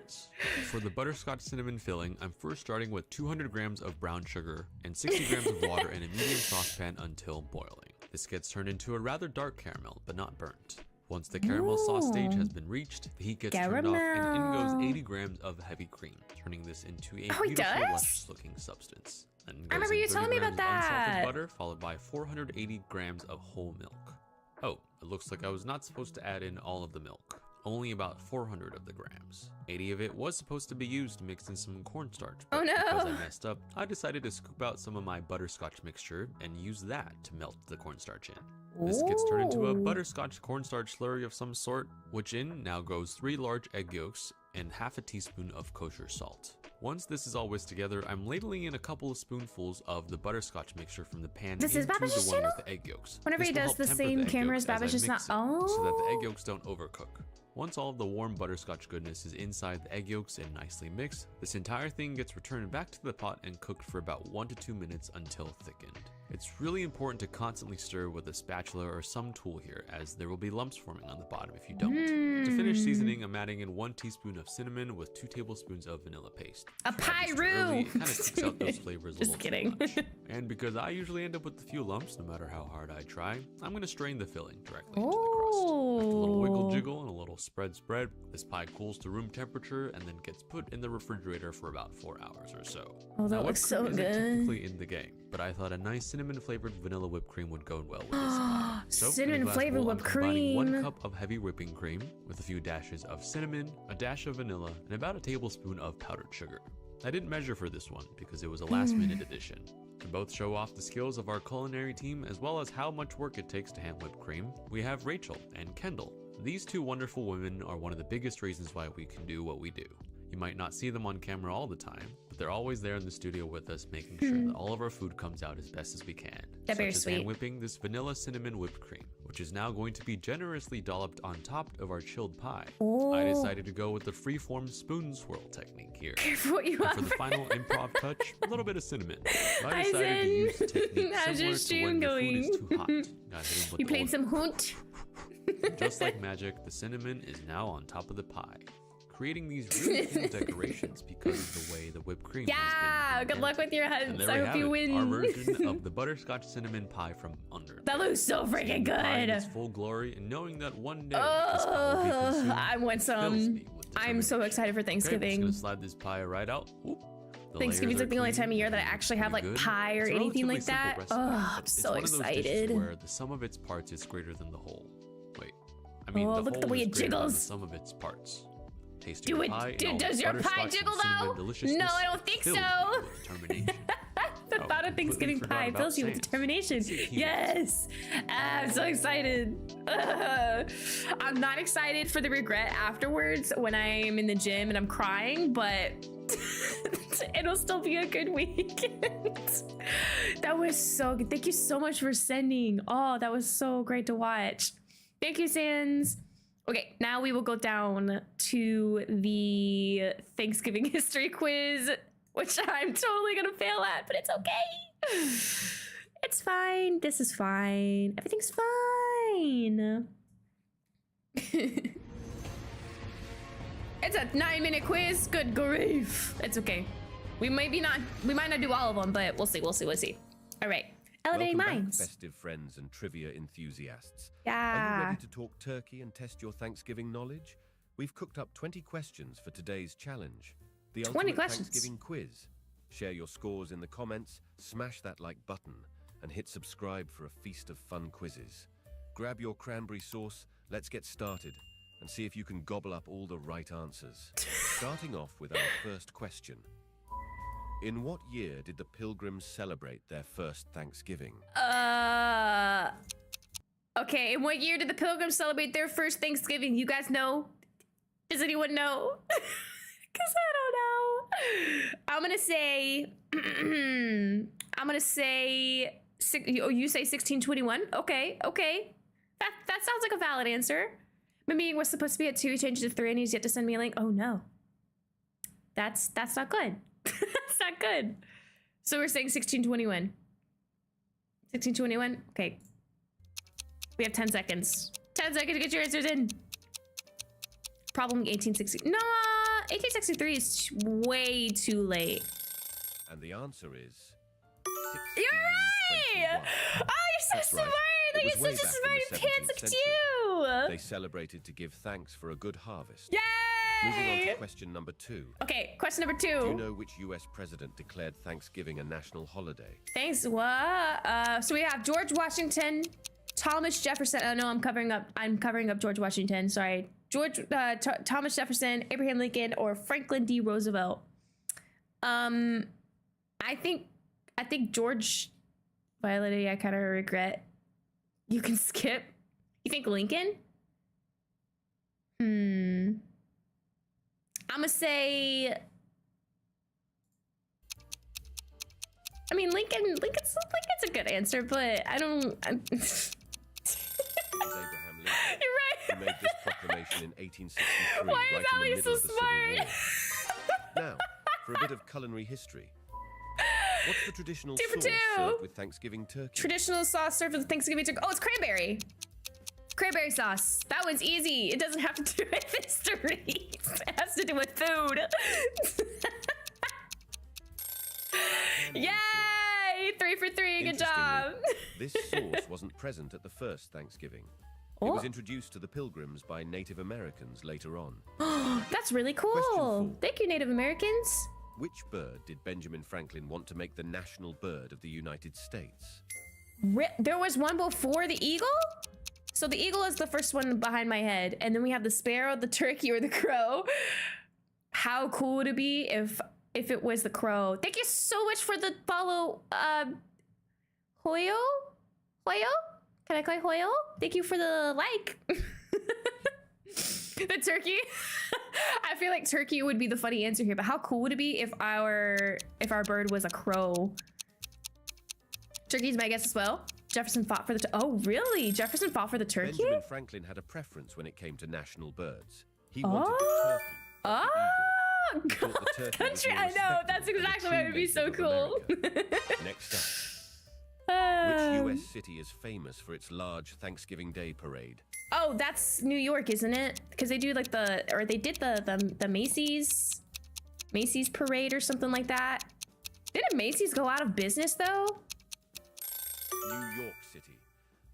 For the butterscotch cinnamon filling, I'm first starting with 200 grams of brown sugar and 60 grams of water in a medium saucepan until boiling. This gets turned into a rather dark caramel, but not burnt. Once the caramel sauce stage has been reached, the heat gets turned off and in goes 80 grams of heavy cream, turning this into a beautiful luscious looking substance. Then I remember you telling me about that. Unsalted butter, followed by 480 grams of whole milk. Oh, it looks like I was not supposed to add in all of the milk. Only about 400 of the grams. 80 of it was supposed to be used to mix in some cornstarch, but because I messed up, I decided to scoop out some of my butterscotch mixture and use that to melt the cornstarch in. This gets turned into a butterscotch cornstarch slurry of some sort, which in now goes 3 large egg yolks and half a teaspoon of kosher salt. Once this is all whisked together, I'm ladling in a couple of spoonfuls of the butterscotch mixture from the pan This into is Babish's the one channel? with the egg yolks. Whenever he does the same camera as Babish, it's not. Oh. So that the egg yolks don't overcook. Once all of the warm butterscotch goodness is inside the egg yolks and nicely mixed, this entire thing gets returned back to the pot and cooked for about 1 to 2 minutes until thickened. It's really important to constantly stir with a spatula or some tool here, as there will be lumps forming on the bottom if you don't. To finish seasoning, I'm adding in 1 teaspoon of cinnamon with 2 tablespoons of vanilla paste. A pyro! It kind of takes out those flavors a Just little kidding. too much. And because I usually end up with a few lumps, no matter how hard I try, I'm going to strain the filling directly into the crust. After a little wiggle jiggle and a little spread, this pie cools to room temperature and then gets put in the refrigerator for about 4 hours or so. Oh, that Now, looks whipped so cream isn't good. typically in the game, but I thought a nice cinnamon flavored vanilla whipped cream would go well with this pie. So, in a Cinnamon glass flavored bowl, I'm whipped combining cream. 1 cup of heavy whipping cream with a few dashes of cinnamon, a dash of vanilla, and about a tablespoon of powdered sugar. I didn't measure for this one because it was a last minute addition. To both show off the skills of our culinary team as well as how much work it takes to hand whipped cream, we have Rachel and Kendall. These 2 wonderful women are one of the biggest reasons why we can do what we do. You might not see them on camera all the time, but they're always there in the studio with us, making sure that all of our food comes out as best as we can. That's very such as sweet. hand whipping this vanilla cinnamon whipped cream, which is now going to be generously dolloped on top of our chilled pie. I decided to go with the freeform spoon swirl technique here. Careful what you And want. for the final improv touch, a little bit of cinnamon. I Hi, decided to use the Zen. technique How's similar your to stream when the food is going? too hot. Gotta hit 'em with You the played oil. some hoot? Just like magic, the cinnamon is now on top of the pie, creating these really cool decorations because of the way the whipped cream Yeah, has been good luck with your and hunts. there I we hope have you it, win. our version of the butterscotch cinnamon pie from under. That looks so freaking Pie in good. its full glory, and knowing that one day this pie will be consumed I want fills some. me with I'm so excited for Okay, I'm just Thanksgiving. gonna slide this pie right out. Oop. The Thanksgiving's layers like the only are time of clean year that I and actually have like pretty good. pie or It's a anything like relatively that. simple recipe, Oh, but I'm it's so one of those dishes excited. where the sum of its parts is greater than the whole. Wait, I mean Oh, the look at the whole way is it greater than the jiggles. sum of its parts. Tasting Do the it. pie in all Does its your pie butterscotch and jiggle cinnamon though? deliciousness No, I don't think fills me so. with determination. That thought of Thanksgiving forgot pie about fills you with Saints. determination. Yes. I'm so excited. I'm not excited for the regret afterwards when I'm in the gym and I'm crying, but it'll still be a good weekend. That was so good. Thank you so much for sending. Oh, that was so great to watch. Thank you, Sans. Okay, now we will go down to the Thanksgiving history quiz, which I'm totally gonna fail at, but it's okay. It's fine. This is fine. Everything's fine. It's a 9-minute quiz. Good grief. It's okay. We might not do all of them, but we'll see. We'll see. All right. Elevating Welcome minds. back, festive friends and trivia enthusiasts. Are Yeah. you ready to talk turkey and test your Thanksgiving knowledge? We've cooked up 20 questions for today's challenge. The 20 ultimate questions. Thanksgiving quiz. Share your scores in the comments, smash that like button, and hit subscribe for a feast of fun quizzes. Grab your cranberry sauce, let's get started, and see if you can gobble up all the right answers. Starting off with our first question. In what year did the Pilgrims celebrate their first Thanksgiving? Okay, in what year did the Pilgrims celebrate their first Thanksgiving? You guys know? Does anyone know? Because I don't know. I'm gonna say, you say 1621? Okay. That sounds like a valid answer. My meeting was supposed to be at 2, changed to 3, and he's yet to send me a link. Oh no. That's not good. That's not good. So we're saying 1621. 1621? Okay. We have 10 seconds. 10 seconds to get your answers in. Probably 1860. No, 1863 is way too late. And the answer is... You're right! 1621. Oh, you're so That's smart! right. Look, It you're was such a way smart back in the pants 17th like you! They celebrated to give thanks for a good harvest. Yay! Moving on to question number 2. Okay, question number 2. Do you know which US president declared Thanksgiving a national holiday? Thanks. What? So we have George Washington, Thomas Jefferson. Oh no, I'm covering up George Washington. Sorry, Thomas Jefferson, Abraham Lincoln, or Franklin D. Roosevelt. I think George. Violet, I kind of regret. You can skip. You think Lincoln? I'm gonna say. I mean, Lincoln's a good answer, but I don't. It was Abraham Lincoln. You're right. He made this proclamation in 1863. Why is right Ali in the middle so of the Civil smart? War. Now, for a bit of culinary history. What's the traditional 2 for sauce 2. served with Thanksgiving turkey? Traditional sauce served with Thanksgiving turkey. Oh, it's cranberry. Cranberry sauce. That one's easy. It doesn't have to do with history. It has to do with food. Yay! 3 for 3. Good job. This sauce wasn't present at the first Thanksgiving. It was introduced to the Pilgrims by Native Americans later on. That's really cool. Question 4. Thank you, Native Americans. Which bird did Benjamin Franklin want to make the national bird of the United States? There was one before the eagle? So the eagle is the first one behind my head. And then we have the sparrow, the turkey, or the crow. How cool would it be if it was the crow? Thank you so much for the follow, Hoyo? Can I call you Hoyo? Thank you for the like. The turkey. I feel like turkey would be the funny answer here, but how cool would it be if our bird was a crow? Turkey's my guess as well. Jefferson fought for the oh really? Jefferson fought for the turkey? Benjamin Franklin had a preference when it came to national birds. He wanted the turkey. Oh, He thought the turkey was country! more I know. respectable That's than the exactly true why it would be so native of cool. America. Next up. Which US city is famous for its large Thanksgiving Day parade? Oh, that's New York, isn't it? Because they do like they did the Macy's parade or something like that. Didn't Macy's go out of business though? New York City.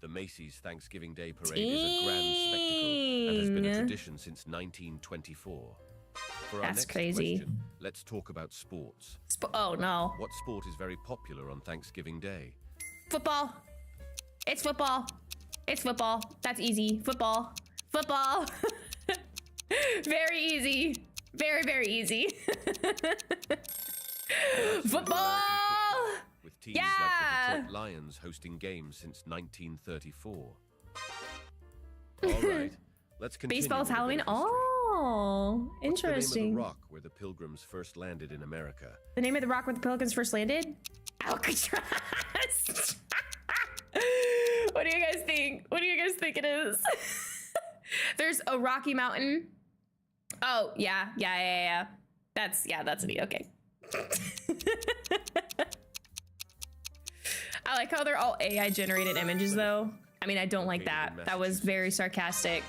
The Macy's Thanksgiving Day parade is a grand spectacle and has been a tradition since 1924. For our That's next crazy. question, let's talk about sports. Oh no. What sport is very popular on Thanksgiving Day? Football. It's football. It's football. That's easy. Football. Football. Very easy. Very, very easy. Football. With teams like the Detroit Lions hosting games since 1934. All right, let's continue. Baseball's with a bit Halloween. of history. Oh, What's the name of interesting. the rock where the Pilgrims first landed in America? The name of the rock where the Pilgrims first landed? Alcatraz. What do you guys think? What do you guys think it is? There's a Rocky Mountain. Oh, yeah. That's an E. Okay. I like how they're all AI generated images though. I mean, I don't like that. That was very sarcastic.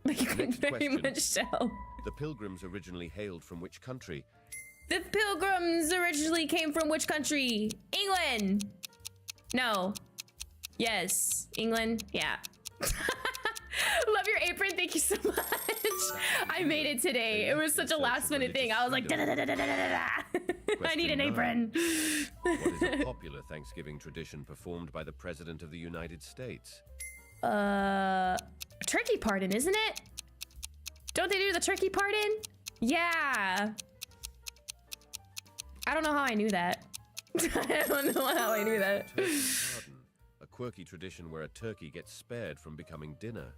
Like you can very much tell. The Pilgrims originally hailed from which country? The Pilgrims originally came from which country? England. No. Yes. England. Yeah. Love your apron. Thank you so much. I made it today. It was such a last minute thing. I was like, I need an apron. What is a popular Thanksgiving tradition performed by the President of the United States? Turkey pardon, isn't it? Don't they do the turkey pardon? Yeah. I don't know how I knew that. I don't know how I knew that. Turkey pardon, a quirky tradition where a turkey gets spared from becoming dinner.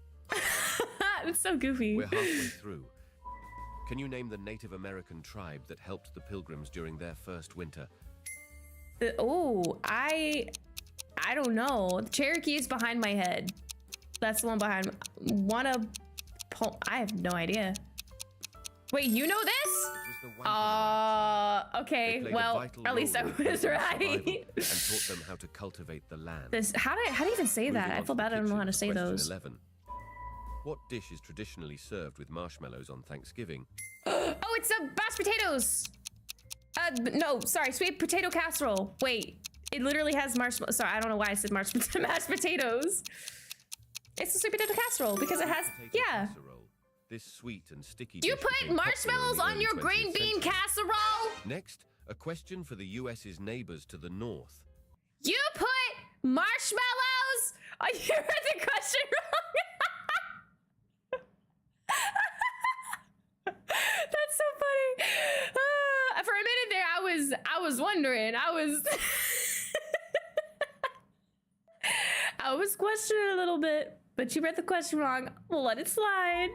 It's so goofy. We're halfway through. Can you name the Native American tribe that helped the Pilgrims during their first winter? I don't know. Cherokee is behind my head. That's the one behind. I have no idea. Wait, you know this? Okay. Well, at least I was right. And taught them how to cultivate the land. How do you even say that? I feel bad. I don't know how to say those. 11. What dish is traditionally served with marshmallows on Thanksgiving? Oh, it's mashed potatoes. No, sorry, sweet potato casserole. Wait, it literally has marshmallows. Sorry, I don't know why I said mashed potatoes. It's a sweet potato casserole because it has, yeah. This sweet and sticky You dish put became popular marshmallows in the on early your 20th green bean century. casserole? Next, a question for the US's neighbors to the north. You put marshmallows? Oh, you heard the question wrong. That's so funny. For a minute there, I was wondering. I was questioning a little bit, but you read the question wrong. We'll let it slide.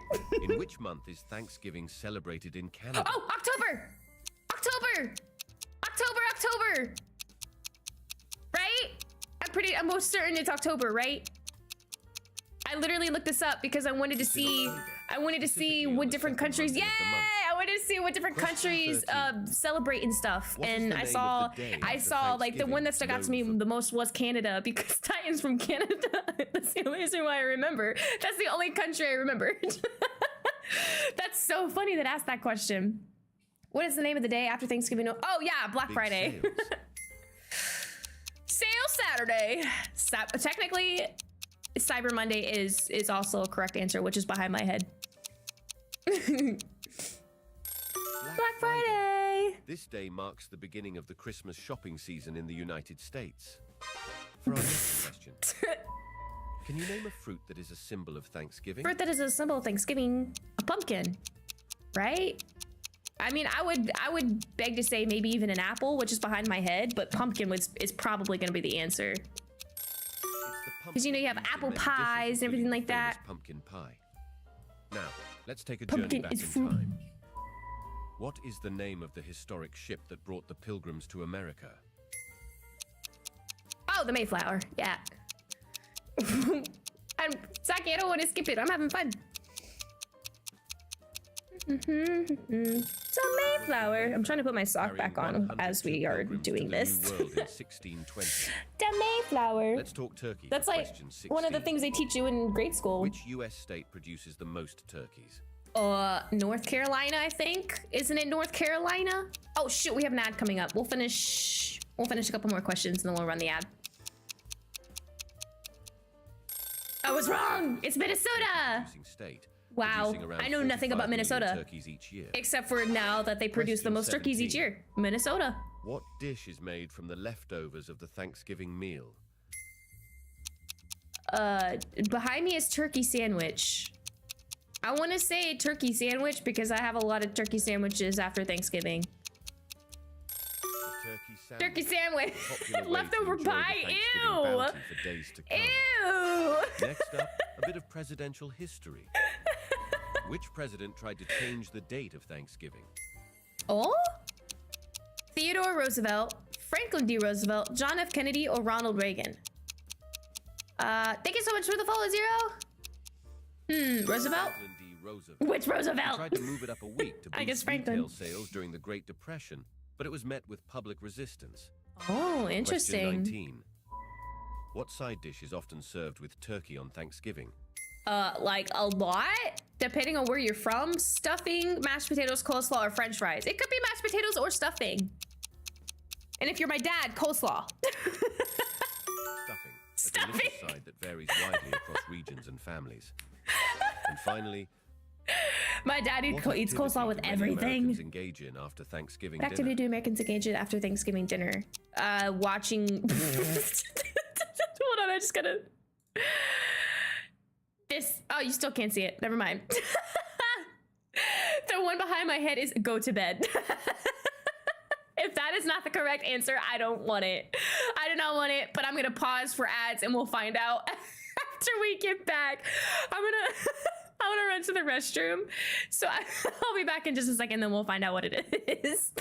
In which month is Thanksgiving celebrated in Canada? Oh, October. Right? I'm most certain it's October, right? I literally looked this up because I wanted to see what different countries, I wanted to see what different countries celebrate and stuff. And I saw like the one that stuck out to me the most was Canada because Titan's from Canada. That's the only reason why I remember. That's the only country I remembered. That's so funny that asked that question. What is the name of the day after Thanksgiving? Oh yeah, Black Friday. Sale Saturday. Technically, Cyber Monday is also a correct answer, which is behind my head. Black Friday. This day marks the beginning of the Christmas shopping season in the United States. For our next question, can you name a fruit that is a symbol of Thanksgiving? Fruit that is a symbol of Thanksgiving. A pumpkin, right? I mean, I would beg to say maybe even an apple, which is behind my head, but pumpkin is probably going to be the answer. Because you have apple pies and everything like that. Pumpkin pie. Now, let's take a journey back in time. What is the name of the historic ship that brought the Pilgrims to America? Oh, the Mayflower. Yeah. Saki, I don't want to skip it. I'm having fun. So Mayflower. I'm trying to put my sock back on as we are doing this. The Mayflower. Let's talk turkey. That's like one of the things they teach you in grade school. Which U.S. state produces the most turkeys? North Carolina, I think. Isn't it North Carolina? Oh shoot, we have an ad coming up. We'll finish a couple more questions and then we'll run the ad. I was wrong. It's Minnesota. State. Wow, I know nothing about Minnesota, Each year. except for now that they produce the most turkeys each year. Minnesota. What dish is made from the leftovers of the Thanksgiving meal? Behind me is turkey sandwich. I want to say turkey sandwich because I have a lot of turkey sandwiches after Thanksgiving. The Turkey sandwich. Popular way to Leftover enjoy the pie. Thanksgiving Ew. bounty for days to come. Ew. Next up, a bit of presidential history. Which president tried to change the date of Thanksgiving? Oh? Theodore Roosevelt, Franklin D. Roosevelt, John F. Kennedy, or Ronald Reagan? Thank you so much for the follow, Zero. Roosevelt? Franklin D. Roosevelt. Which Roosevelt? He tried to move it up a week to I guess boost Franklin. retail sales during the Great Depression, but it was met with public resistance. Oh, interesting. Question 19. What side dish is often served with turkey on Thanksgiving? Like a lot, depending on where you're from. Stuffing, mashed potatoes, coleslaw, or French fries. It could be mashed potatoes or stuffing. And if you're my dad, coleslaw. Stuffing. A delicious side that varies widely across regions and families. And finally, my dad what eats coleslaw with activity do many everything. Americans engage in after Thanksgiving What activity dinner? do Americans engage in after Thanksgiving dinner? Watching. Hold on, I just gotta. This. Oh, you still can't see it. Never mind. The one behind my head is go to bed. If that is not the correct answer, I don't want it. I do not want it, but I'm gonna pause for ads and we'll find out after we get back. I'm gonna run to the restroom. So I'll be back in just a second, then we'll find out what it is.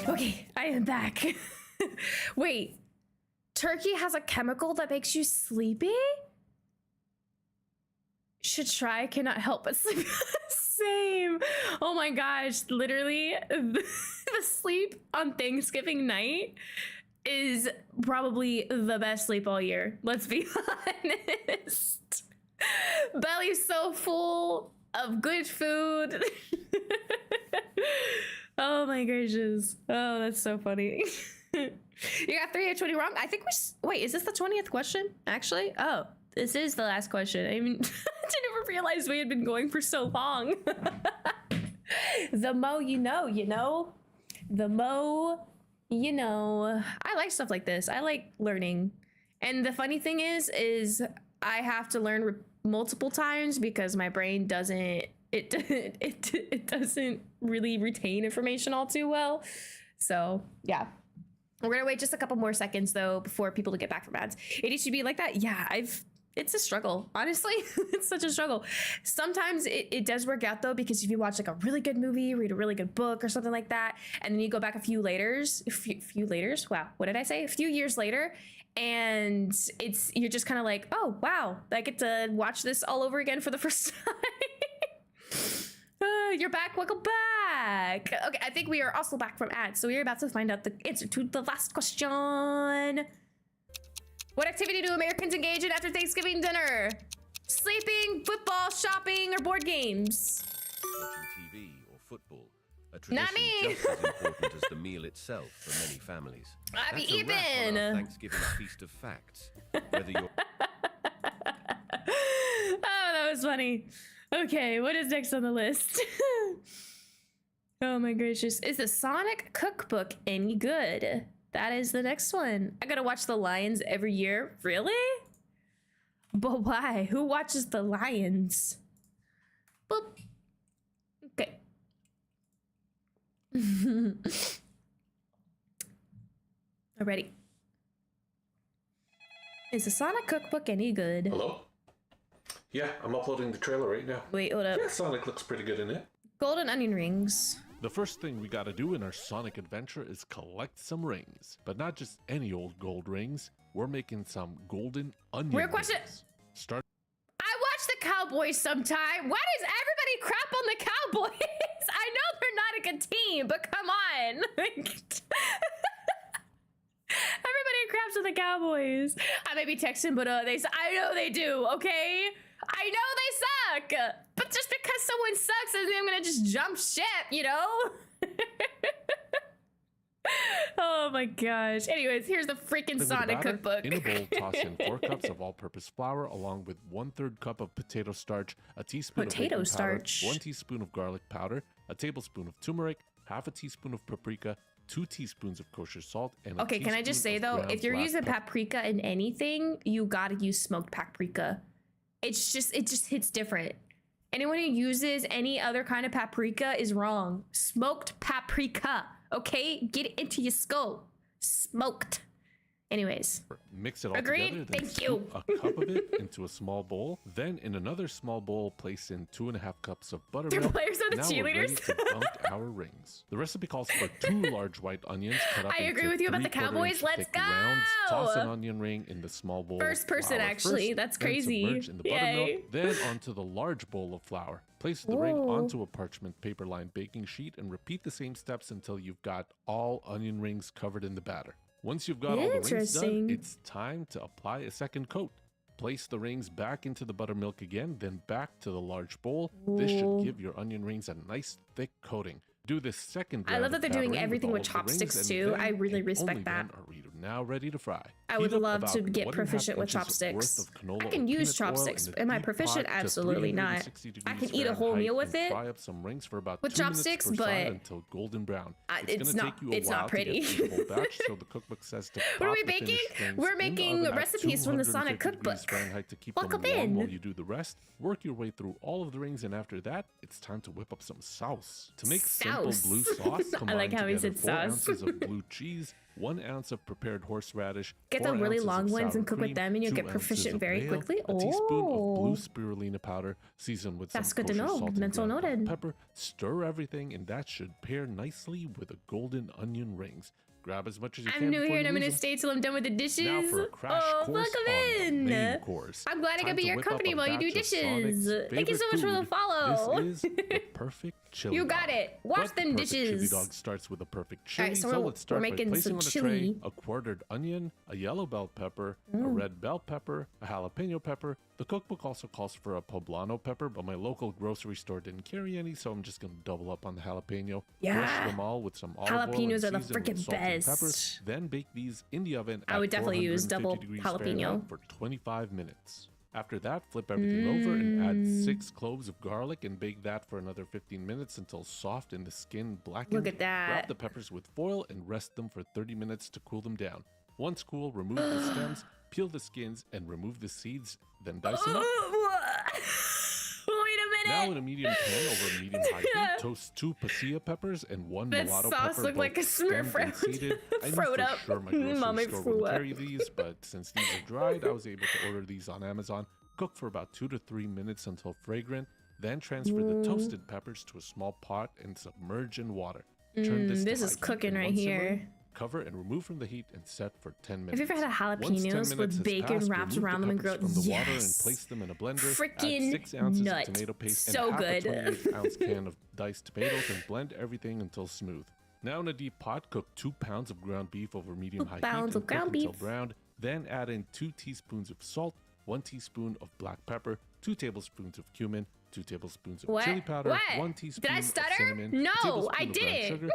Okay, I am back. Wait, turkey has a chemical that makes you sleepy? Should try, cannot help but sleep. Same. Oh my gosh, literally, the sleep on Thanksgiving night is probably the best sleep all year. Let's be honest. Belly's so full of good food. Oh my gracious. Oh, that's so funny. You got 3 out of 20 wrong? I think wait, is this the 20th question? Actually? Oh, this is the last question. I mean, I didn't realize we had been going for so long. The mo you know. The mo you know. I like stuff like this. I like learning. And the funny thing is I have to learn multiple times because my brain doesn't it doesn't really retain information all too well. So yeah, we're gonna wait just a couple more seconds though before people to get back from ads. It used to be like that. Yeah, it's a struggle, honestly. It's such a struggle. Sometimes it does work out though, because if you watch like a really good movie, read a really good book or something like that, and then you go back a few years later, and you're just kind of like, oh wow, I get to watch this all over again for the first time. You're back. Welcome back. Okay, I think we are also back from ads, so we're about to find out the answer to the last question. What activity do Americans engage in after Thanksgiving dinner? Sleeping, football, shopping, or board games? Watching TV or football. A tradition Not me. just as important as the meal itself for many families. I be That's a wrap on even. our Thanksgiving feast of facts. Whether you're That was funny. Okay, what is next on the list? Oh my gracious. Is the Sonic cookbook any good? That is the next one. I gotta watch the Lions every year. Really? But why? Who watches the Lions? Boop. Okay. Alrighty. Is the Sonic cookbook any good? Hello? Yeah, I'm uploading the trailer right now. Wait, hold up. Yeah, Sonic looks pretty good in it. Golden onion rings. The first thing we gotta do in our Sonic adventure is collect some rings. But not just any old gold rings. We're making some golden onion Real question. rings. Start. I watch the Cowboys sometime. Why does everybody crap on the Cowboys? I know they're not a good team, but come on. Everybody craps on the Cowboys. I may be texting, but I know they do, okay? I know they suck. But just because someone sucks doesn't mean I'm gonna just jump ship, you know? Oh my gosh. Anyways, here's the freaking Sonic cookbook. In a bowl, toss in 4 cups of all-purpose flour along with 1/3 cup of potato starch, a teaspoon of baking starch, powder, 1 teaspoon of garlic powder, a tablespoon of turmeric, half a teaspoon of paprika, 2 teaspoons of kosher salt, and Okay, can I just say though, if you're using paprika in anything, you gotta use smoked paprika. It just hits different. Anyone who uses any other kind of paprika is wrong. Smoked paprika, okay? Get it into your skull. Smoked. Anyways. Mix it all Agreed? together, then Thank you. scoop a cup of it into a small bowl. Then in another small bowl, place in 2.5 cups of buttermilk. The players are the now we're ready cheerleaders? to dunk our rings. The recipe calls for 2 large white onions cut up I agree into with you about the 3/4 Cowboys. inch Let's thick go! rounds. Toss an onion ring in the small bowl. First person, Flour actually. first, That's then crazy. submerge in the Yay. buttermilk, then onto the large bowl of flour. Place the ring Ooh. onto a parchment paper-lined baking sheet and repeat the same steps until you've got all onion rings covered in the batter. Once you've got all the rings done, Interesting. it's time to apply a second coat. Place the rings back into the buttermilk again, then back to the large bowl. This should Ooh. give your onion rings a nice thick coating. Do this second I round love that of they're doing battering everything all with of the rings, chopsticks and too. then I really and respect only that. then are we now ready to fry. I would Heat up love to about get 1.5 proficient with inches worth chopsticks. of canola I or can use peanut oil chopsticks. in a Am I deep proficient? pot to Absolutely not. 360 I can degrees eat a whole Fahrenheit meal and with it fry up some rings for about with 2 minutes chopsticks, per side but until golden brown. it's gonna not- take you a it's not while to pretty. get through the whole batch, so the cookbook says to What are pop we the finished baking? rings We're in the making oven at recipes from the Sonic 250 degrees cookbook. Fahrenheit to keep Welcome them warm in. while you do the rest. Work your way through all of the rings, and after that, it's time to whip up some sauce. To make simple Sauce. blue sauce, I combine like how he together said 4 sauce. ounces of blue cheese, 1 ounce of prepared horseradish, Get 4 the really ounces of long ones sour and cook with cream, them, and you'll 2 get ounces proficient of very mayo, quickly. a teaspoon of blue Oh. spirulina powder, seasoned with That's some good to kosher know. salt and Mental ground black noted. pepper. Stir everything, and that should pair nicely with the golden onion rings. Grab as much as you can. I'm new before here and you I'm gonna lose 'em. stay till I'm done with the dishes. Now for a crash Oh, course welcome on the in. main course. I'm glad I Time could be to your whip up company a while you do batch of dishes. Sonic's Thank you so favorite much for the food. follow. This is the perfect chili You got dog. it. Wash But them the perfect chili dishes. dog starts with a perfect chili. Alright, so so we're- let's start we're by making placing some on a chili. tray a quartered onion, a yellow bell pepper, a Mm. red bell pepper, a jalapeno pepper. The cookbook also calls for a poblano pepper, but my local grocery store didn't carry any, so I'm just gonna double up on the jalapeno. Yeah. Brush them all with some olive oil and Jalapenos are the season with freaking salt and pepper. best. Then bake these in the oven I at would definitely use 450 double degrees jalapeno. Fahrenheit for 25 minutes. After that, flip everything over and add Mm. 6 cloves of garlic and bake that for another 15 minutes until soft and the skin blackened. Look at that. Wrap the peppers with foil and rest them for 30 minutes to cool them down. Once cool, remove the stems, peel the skins, and remove the seeds, then dice them up. Wait a Now minute. in a medium pan over medium-high heat, toast 2 pasilla peppers and 1 That mulatto sauce pepper, looked like both a Smurf stemmed and seeded. I knew Froed for up. sure my grocery Mommy store flew wouldn't up. carry these, but since these are dried, I was able to order these on Amazon. Cook for about 2 to 3 minutes until fragrant. Then transfer the toasted peppers to a small pot and submerge in water. Turn this to This high is heat cooking and right once here. simmering, cover and remove from the heat and set for 10 minutes. Have you ever had Once 10 jalapenos minutes with has bacon passed, wrapped remove around the them and peppers grilled? from the water and Yes. place them in a blender. Freaking Add 6 ounces nut. of tomato paste So and half good. a 28-ounce can of diced tomatoes and blend everything until smooth. Now in a deep pot, cook 2 pounds of ground beef over medium-high heat pounds and of ground cook until beef. brown. Then add in 2 teaspoons of salt, 1 teaspoon of black pepper, 2 tablespoons of cumin, 2 tablespoons of What? chili powder, What? 1 Did teaspoon I of stutter? cinnamon, No, a tablespoon I of brown didn't. sugar,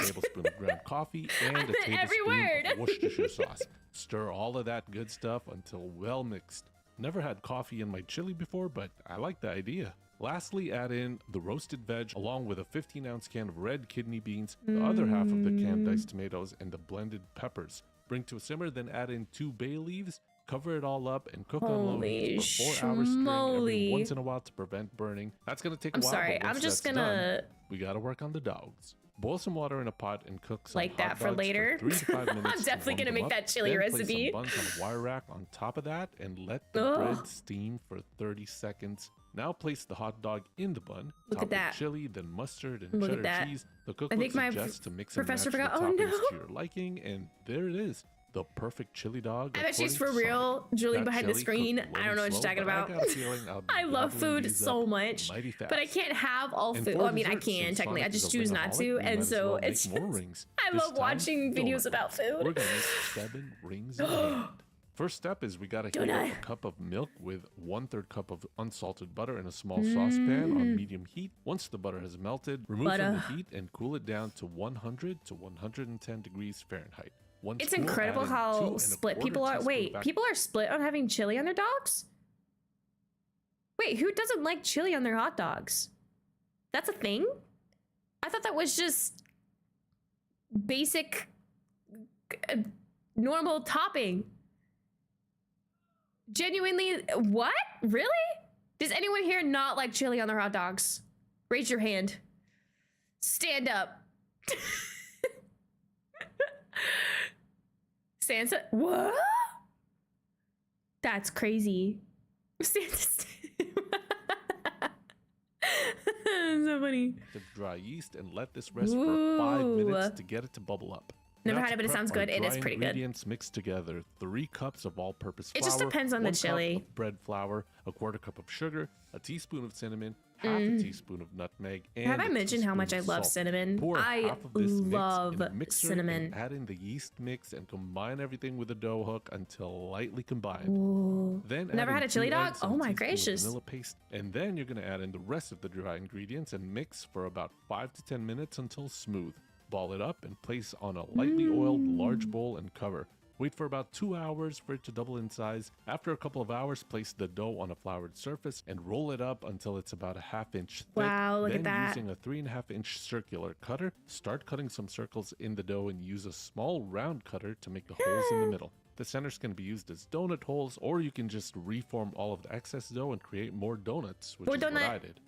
a tablespoon of ground coffee, and a meant every tablespoon word. of Worcestershire sauce. Stir all of that good stuff until well mixed. Never had coffee in my chili before, but I like the idea. Lastly, add in the roasted veg along with a 15-ounce can of red kidney beans, the other half of the canned diced tomatoes, and the blended peppers. Bring to a simmer, then add in 2 bay leaves, cover it all up, and cook on low heat for 4 hours, stirring every once in a while to prevent burning. That's gonna take a while. Sorry, but once I'm just that's gonna done, we gotta work on the dogs. Boil some water in a pot and cook some like that hot for dogs later. 3 to 5 minutes. I'm definitely to gonna warm make them that up. chili Then recipe. Place some buns on a wire rack on top of that and let the bread steam for 30 seconds. Now place the hot dog in the bun. Look top at that. With chili, then mustard and Look at cheddar that. cheese. The I cookbook think my suggests to mix and professor match the forgot. Oh, toppings no. to your liking, and there it is. The perfect chili dog. I bet she's according for to real, Sonic. Julie That behind the chili screen. cooked I don't know what you're slow, talking but about. I got a feeling I'll be I love gobbling food these so up much, mighty but I fast. can't have all And food. for Well, I mean, I dessert, can since technically. I Sonic is just a choose not ringaholic, to, we might and as so well make it's more just. rings. I This love time, watching videos donut about rings. We're food. gonna make 7 rings in hand. First step is we gotta heat up Donut. a cup of milk with 1/3 cup of unsalted butter in a small saucepan on medium heat. Once the butter has melted, remove from the heat and cool it down to 100 to 110 degrees Fahrenheit. Once It's cool, incredible add in how 2 split 1/4 people are. teaspoon Wait, back- people are split on having chili on their dogs? Wait, who doesn't like chili on their hot dogs? That's a thing? I thought that was just basic, normal topping. Genuinely, what? Really? Does anyone here not like chili on their hot dogs? Raise your hand. Stand up. Sansa, what? That's crazy. Sansa, so funny. To dry yeast and let this rest for 5 minutes to get it to bubble up. Never Now had to it, but it prep sounds our good. It is dry pretty good. Ingredients mixed together: 3 cups of all-purpose flour. It just depends on the 1 cup chili. of bread flour, a 1/4 cup of sugar, a teaspoon of cinnamon, half a teaspoon of nutmeg, and Have I a mentioned how teaspoon much I of love salt. cinnamon? Pour I half of this mix love in a mixer cinnamon. And add in the yeast mix and combine everything with a dough hook until lightly combined. Ooh. Then Never add had in a chili 2 dog? eggs and Oh a my teaspoon of gracious. vanilla paste, and then you're gonna add in the rest of the dry ingredients and mix for about 5 to 10 minutes until smooth. Ball it up and place on a lightly oiled large bowl and cover. Wait for about 2 hours for it to double in size. After a couple of hours, place the dough on a floured surface and roll it up until it's about a 1/2 inch thick. Wow, look Then at that. using a 3.5 inch circular cutter, start cutting some circles in the dough and use a small round cutter to make the holes in the middle. The centers can be used as donut holes, or you can just reform all of the excess dough and create more donuts, which More is what donut. I did.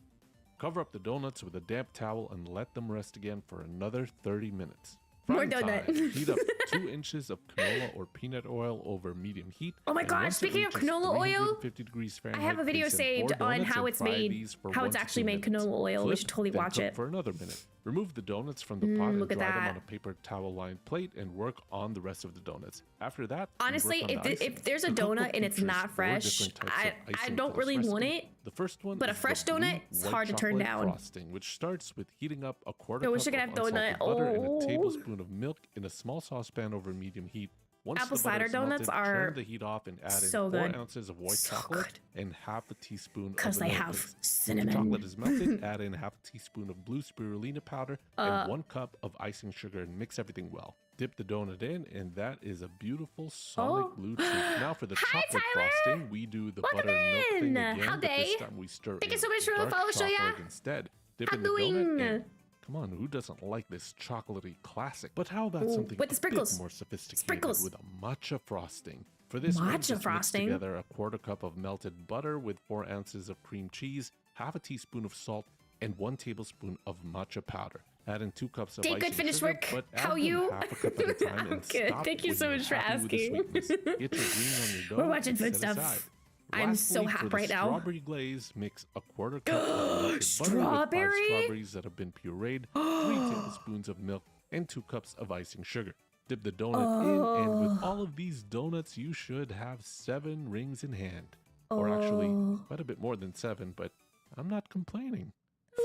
Cover up the donuts with a damp towel and let them rest again for another 30 minutes. More Frying donut. time. Heat up 2 inches of canola or peanut oil over medium heat. Oh my and gosh, once it speaking of reaches canola oil, 350 degrees I Fahrenheit, have a video place in saved 4 on donuts how and it's fry made, these for how 1 it's to actually 2 made minutes. canola oil. We Flip, should totally then watch cook it. for another minute. Remove the donuts from the pot and look at dry them that. on a paper towel-lined plate and work on the rest of the donuts. After that, we Honestly, work on the icing. if there's a The cookbook donut and it's features not 4 fresh, different types I of icing don't for really this want recipe. it. The first one But a is the fresh blue donut, it's white hard to turn chocolate down. frosting, which starts with heating up a 1/4 I wish I cup could of have donut. unsalted butter and Oh. a tablespoon of milk in a small saucepan over medium heat. Once Apple the butter cider is donuts melted, are turn the heat off and add in so 4 good. ounces of white So chocolate and half a teaspoon of 'Cause they vanilla have paste. cinnamon. Once chocolate is melted, add in half a teaspoon of blue spirulina powder and 1 cup of icing sugar and mix everything well. Dip the donut in, and that is a beautiful Sonic blue treat. Now for the Hi, chocolate Tyler. frosting, we do the Welcome butter and milk thing in. again, How but this day? time we stir Thank you in so much for the dark follow, chocolate Shoya. instead. Dip How in the donut doing? and come on, who doesn't like this chocolatey classic? But how about Ooh, something with the a sprinkles. bit more sophisticated Sprinkles. with a matcha frosting? For this, we Matcha just mix frosting? together a 1/4 cup of melted butter with 4 ounces of cream cheese, half a teaspoon of salt, and 1 tablespoon of matcha powder. Add in 2 cups of Did icing good finish sugar, work? but add How them you? half a cup at a time I'm and good. stop Thank you when so you're much for happy with the asking. sweetness. Get your green on your dough. We're watching and food set stuff. aside. I'm so Lastly, happy for the right now. strawberry glaze, mix a 1/4 cup of melted butter with 5 Strawberry? strawberries that have been pureed, 3 tablespoons of milk, and 2 cups of icing sugar. Dip the donut in, and with all of these donuts, you should have 7 rings in hand. Or actually, quite a bit more than 7, but I'm not complaining.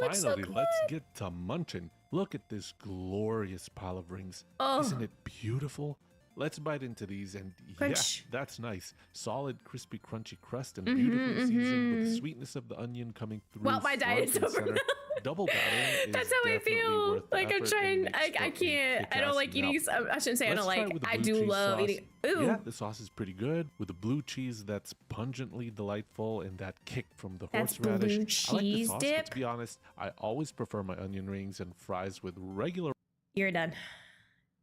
looks so Finally, let's get to munching. Look at this glorious pile of rings. Oh. Isn't it beautiful? Let's bite into these, and Crunch. yeah, that's nice. Solid, crispy, crunchy crust and beautifully seasoned with the sweetness of the onion coming through. Well, my diet front is and over center. Double battering is That's how I definitely feel. worth the Like I'm effort and trying. makes I for a can't. I don't kick-ass like eating. meal. I shouldn't say I Let's don't try like. with the I blue do cheese love sauce. eating. Ooh. Yeah, the sauce is pretty good with the blue cheese that's pungently delightful and that kick from the That's horseradish. blue I like the cheese sauce, dip. but to be honest, I always prefer my onion rings and fries with regular. You're done.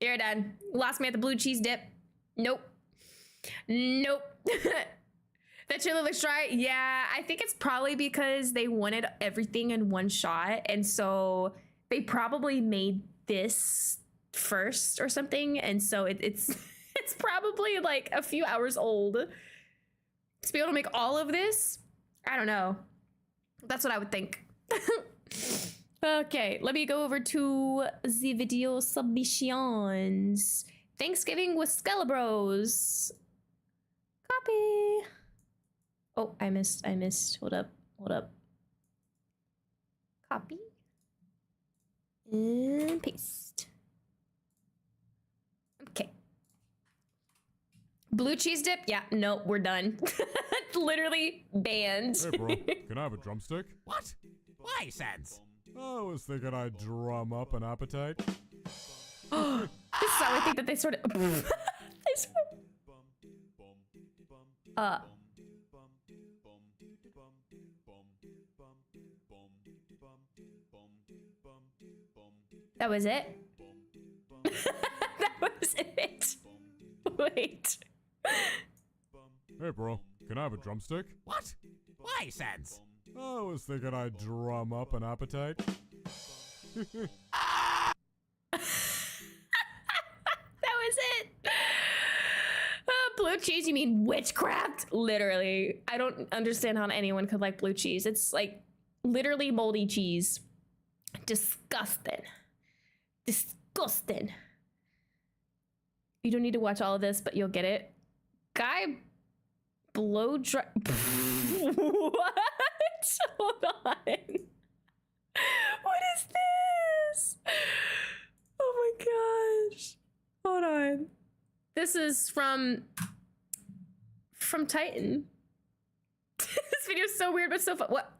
You're done. Lost me at the blue cheese dip. Nope. Nope. That chili looks dry. Yeah, I think it's probably because they wanted everything in one shot, and so they probably made this first or something, and so it's it's probably like a few hours old. To be able to make all of this, I don't know. That's what I would think. Okay, let me go over to the video submissions. Thanksgiving with Skelebros. Copy. Oh, I missed. Hold up. Copy. And paste. Okay. Blue cheese dip? Yeah, no, we're done. Literally banned. Hey, bro, can I have a drumstick? What? Why, Sans? I was thinking I'd drum up an appetite. This is how I think that they sort of. That was it? That was it. Wait. Hey, bro, can I have a drumstick? What? Why, Sans? I was thinking I'd drum up an appetite. That was it. Blue cheese, you mean witchcraft? Literally. I don't understand how anyone could like blue cheese. It's like literally moldy cheese. Disgusting. Disgusting. You don't need to watch all of this, but you'll get it. Guy blow dry. What? Hold on. What is this? Oh my gosh. Hold on. This is from Titan. This video is so weird, but so fun. What?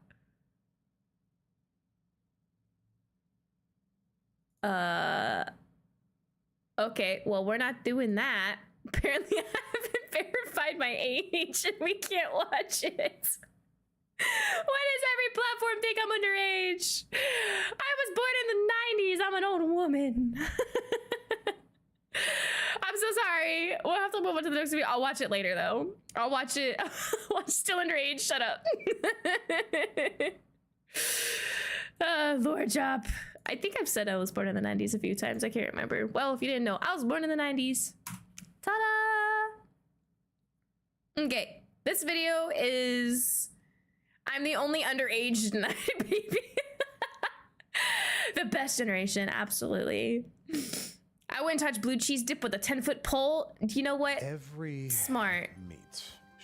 Okay, well, we're not doing that. Apparently, I haven't verified my age and we can't watch it. Why does every platform think I'm underage? I was born in the 90s. I'm an old woman. I'm so sorry. We'll have to move on to the next video. I'll watch it later, though. I'll watch it. Still underage. Shut up. Lord Job. I think I've said I was born in the 90s a few times. I can't remember. Well, if you didn't know, I was born in the 90s. Ta-da! Okay. This video is... I'm the only underage baby. The best generation, absolutely. I wouldn't touch blue cheese dip with a 10-foot pole. Do you know what? Every smart meat.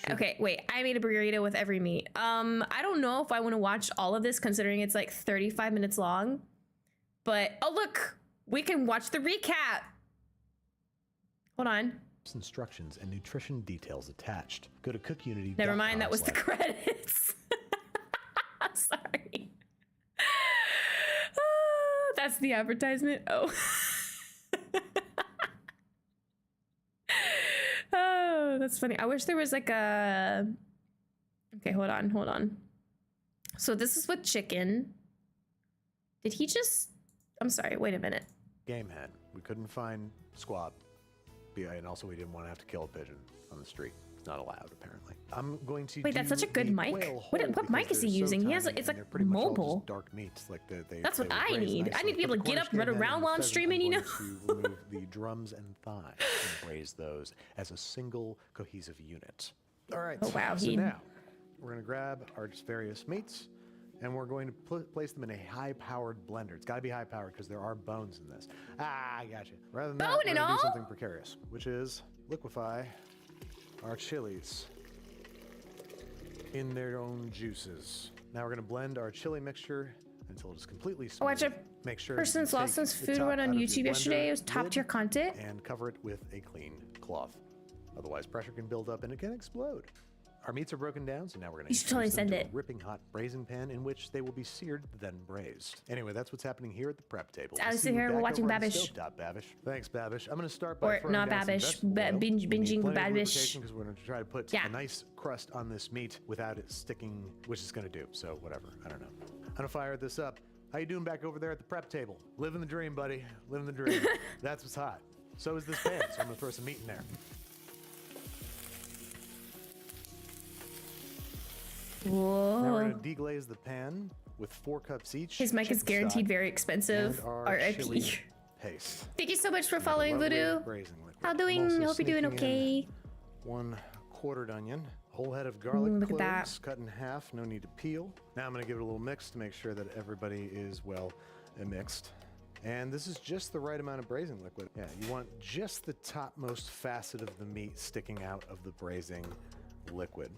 Okay, wait. I made a burrito with every meat. I don't know if I want to watch all of this, considering it's like 35 minutes long. But oh look, we can watch the recap. Hold on. Instructions and nutrition details attached. Go to CookUnity. Never mind, that was the credits. I'm sorry. That's the advertisement. Oh. Oh, that's funny. I wish there was like a... Okay, hold on. So this is with chicken. Did he just... I'm sorry, wait a minute. Game head. We couldn't find squab. And also we didn't want to have to kill a pigeon on the street. It's not allowed, apparently. I'm going to Wait, that's such a good mic. What mic is he using? He has it's like mobile. Dark meats, like that's what I need. I need to be able to get up, run around while I'm streaming, you know? To remove the drums and thighs and braise those as a single cohesive unit. All right. Oh wow, so now we're going to grab our various meats and we're going to place them in a high-powered blender. It's got to be high-powered because there are bones in this. Ah, I got you. Rather than that, we're going to do something precarious, which is liquefy our chilies in their own juices. Now we're going to blend our chili mixture until it is completely smooth. Watch a Make sure person's Lawson's food run on YouTube yesterday. It was top-tier content. And cover it with a clean cloth. Otherwise, pressure can build up and it can explode. Our meats are broken down, so now we're going You should totally send a it. ripping hot braising pan in which they will be seared, then braised. Anyway, that's what's happening here at the prep table. Alice See you here, we're back watching over on the Babish. stovetop, Babish. Thanks, Babish. I'm going to start by Or throwing not down some Babish, vegetable but oil. binging Babish. Babish. Because we're going to try to put a nice crust on this meat without it sticking, which is going to do. So whatever. I don't know. I'm going to fire this up. How you doing back over there at the prep table? Living the dream, buddy. Living the dream. That's what's hot. So is this pan, so I'm going to throw some meat in there. Whoa. Now we're going to deglaze the pan with 4 cups each. His mic is chicken guaranteed stock, very expensive. and our R.I.P. chili paste. Thank you so much for And a following, lovely Voodoo. braising liquid. How I'm doing? also Hope you're doing sneaking in okay. 1 quartered onion, whole head of garlic look at that. cloves cut in half, no need to peel. Now I'm going to give it a little mix to make sure that everybody is well mixed. And this is just the right amount of braising liquid. Yeah, you want just the topmost facet of the meat sticking out of the braising liquid.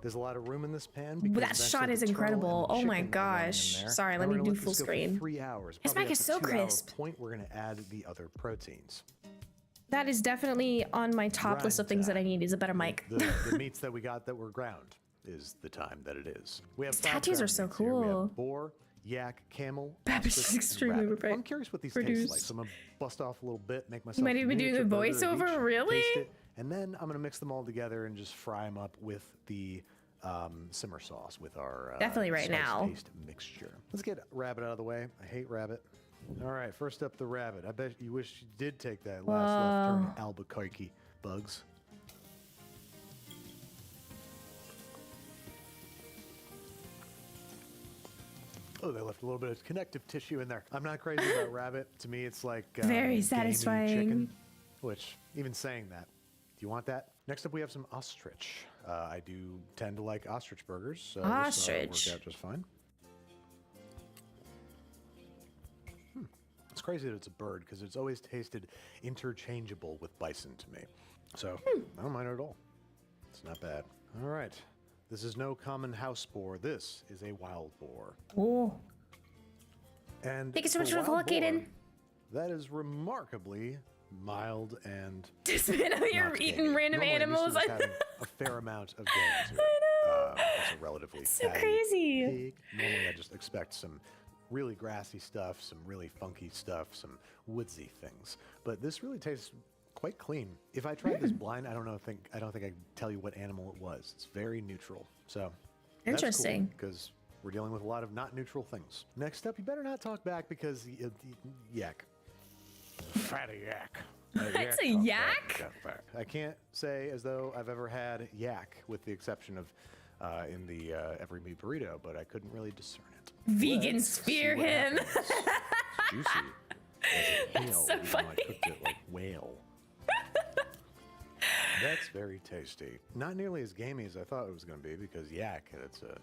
There's a lot of room in this pan. Because That shot is incredible. Oh my gosh. Sorry, let me do full screen. 3 hours. This mic is so crisp. Point, we're going to add the other proteins. That is definitely on my top list of things that I need is a better mic. The meats that we got that were ground is the time that it is. We have These tattoos are so cool. We have boar, yak, camel, Babish is ostrich, and extremely rabbit. bright. I'm curious what these Produce. taste like, so I'm gonna bust off a little bit, make myself. You might a even be doing a miniature burger of voiceover, each, really? taste it, and then I'm gonna mix them all together and just fry them up with the simmer sauce with our Definitely right spice now. paste mixture. Let's get rabbit out of the way. I hate rabbit. All right, first up the rabbit. I bet you wish you did take that last left turn to Albuquerque, Bugs. Oh, they left a little bit of connective tissue in there. I'm not crazy about rabbit. To me, it's like Very gamey satisfying. chicken, which, even saying that, do you want that? Next up, we have some ostrich. I do tend to like ostrich burgers, so Ostrich. this worked out just fine. It's crazy that it's a bird because it's always tasted interchangeable with bison to me. So I don't mind it at all. It's not bad. All right. This is no common house boar. This is a wild boar. Oh. And Thank you so much for the wild follow, boar, Kaden. that is remarkably mild and. Just man out here not eating gamey. random Normally, I'm used animals. to I this having a fair amount of game to it. It's a relatively It's so fatty crazy. pig. Normally, I just expect some really grassy stuff, some really funky stuff, some woodsy things. But this really tastes quite clean. If I tried this blind, I don't think I could tell you what animal it was. It's very neutral. So Interesting. because we're dealing with a lot of not neutral things. Next up, you better not talk back because yak, fatty yak. It's a talk yak? back. I can't say as though I've ever had yak, with the exception of in the every meat burrito, but I couldn't really discern it. Vegans Let's fear see what him. happens. It's juicy. That's Hell, so even though funny. I cooked it like whale. That's very tasty. Not nearly as gamey as I thought it was going to be because yak, it's a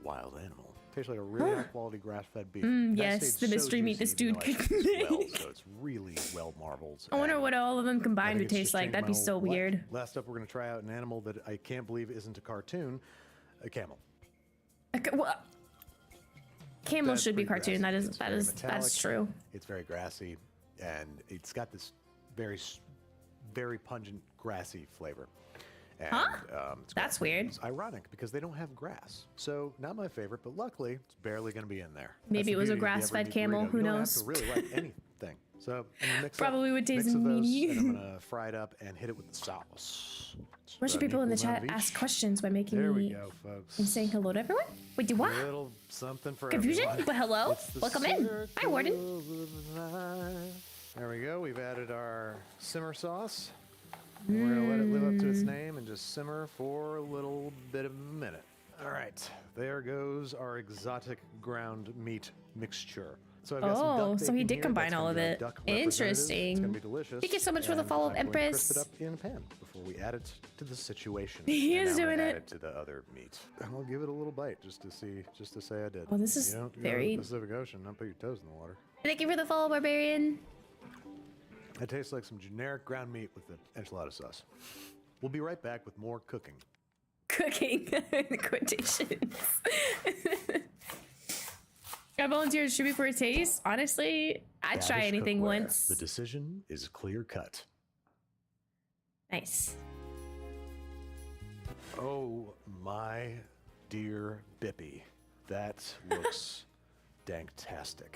wild animal. Tastes like a really high quality grass-fed beef. That yes, stayed the mystery meat this juicy, dude even though I could cooked it well, make. so it's really well marbled. I wonder what all of them I combined think would it's taste just like. changed That'd my be so whole life. weird. Last up, we're going to try out an animal that I can't believe isn't a cartoon, a camel. Well, camel That's should be pretty cartoon. grassy. That is It's that's very true. It's very grassy, and it's got this very pungent grassy flavor. And, it's That's great. weird. It's ironic because they don't have grass, so not my favorite. But luckily, it's barely going to be in there. Maybe That's it was the a beauty of the grass-fed every meat camel, burrito. who You don't knows? have to really like anything. So I'm gonna mix Probably up, would taste mix of those, meaty. and I'm gonna fry it up and hit it with the sauce. Why should people in the chat ask questions by making me and saying hello to everyone? Wait, do what? A little something for Confusion? everyone. But hello? It's the Welcome in. Hi, Warden. circle of life. There we go. We've added our simmer sauce. And we're gonna let it live up to its name and just simmer for a little bit of a minute. All right, there goes our exotic ground meat mixture. So I've got some Oh, duck so he bacon did here. combine That's all gonna of be our it. duck representative. It's Interesting. gonna be delicious. Thank you so much for the And follow-up, I'm going to Empress. crisp it up in a pan before we add it to the situation. He And is now I'm doing gonna it. add to the other meat. And I'll give it a little bite just to say I did. Oh, this is you don't go very- to the Pacific Ocean, not put your toes in the water. Thank you for the follow, Barbarian. It tastes like some generic ground meat with the enchilada sauce. We'll be right back with more cooking. Cooking. Quotations. I volunteered should be for a taste. Honestly, I'd try Babish anything cookware. once. The decision is clear cut. Nice. Oh my dear Bippy, that looks danktastic.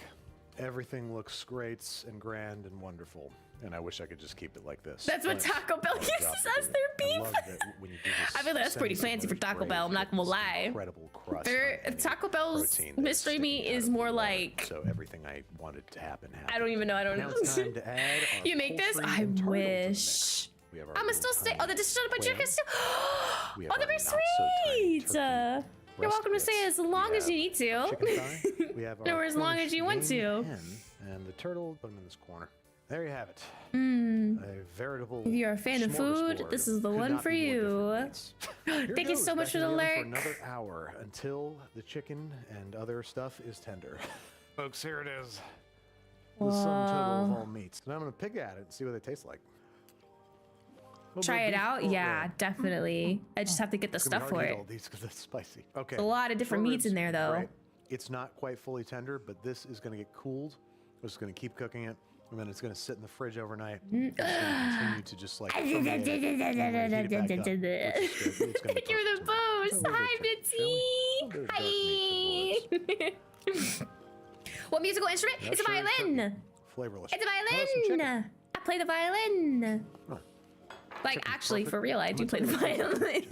Everything looks great and grand and wonderful, and I wish I could just keep it like this. That's what But Taco Bell I'll uses drop it as here. their I beef. love that when you do this I feel that's pretty fancy for semi-submerged Taco Bell. I'm not gonna braised, lie. incredible crust Their underneath, Taco Bell's protein that's mystery meat sticking out is of the more water. like. So everything I wanted to happen happened. I don't even know. I don't Now know. it's time to add our You make this? poultry I and turtle to the mix. wish. We have our I'ma little still stay. Oh, the dish is done by quail. Jericho still. We have Oh, they're our very not so tiny sweet. turkey You're welcome to breast stay bits. as long We as you need to. have chicken thigh. We have No, our as long Cornish as you want game to. hen, and the turtle. Put them in this corner. There you have it. Mm. A veritable. If you're a fan of food, smorgasbord. this is the Could one not for be more you. different meats. Here Thank you goes, so much back for in the oven lurk. another hour until the chicken and other stuff is tender. Folks, here it is. The sum total of all meats. And I'm gonna pick at it and see what they taste like. Try it out? Yeah, definitely. I just have to get the It's gonna be stuff for hard to eat it. all these because it's spicy. Okay. A lot of different short meats in ribs, there, though. great. It's not quite fully tender, but this is going to get cooled. We're just going to keep cooking it, and then it's going to sit in the fridge overnight. It's going to continue to just like. ferment it, and then we heat it back up, which is good. It's gonna be Thank you for the boost. Hi, Bitsy. Hi. What musical instrument? Yep, It's a sure is violin. Flavorless. It's a Oh, some violin. I play the violin. Like, actually, for real, I do play the violin.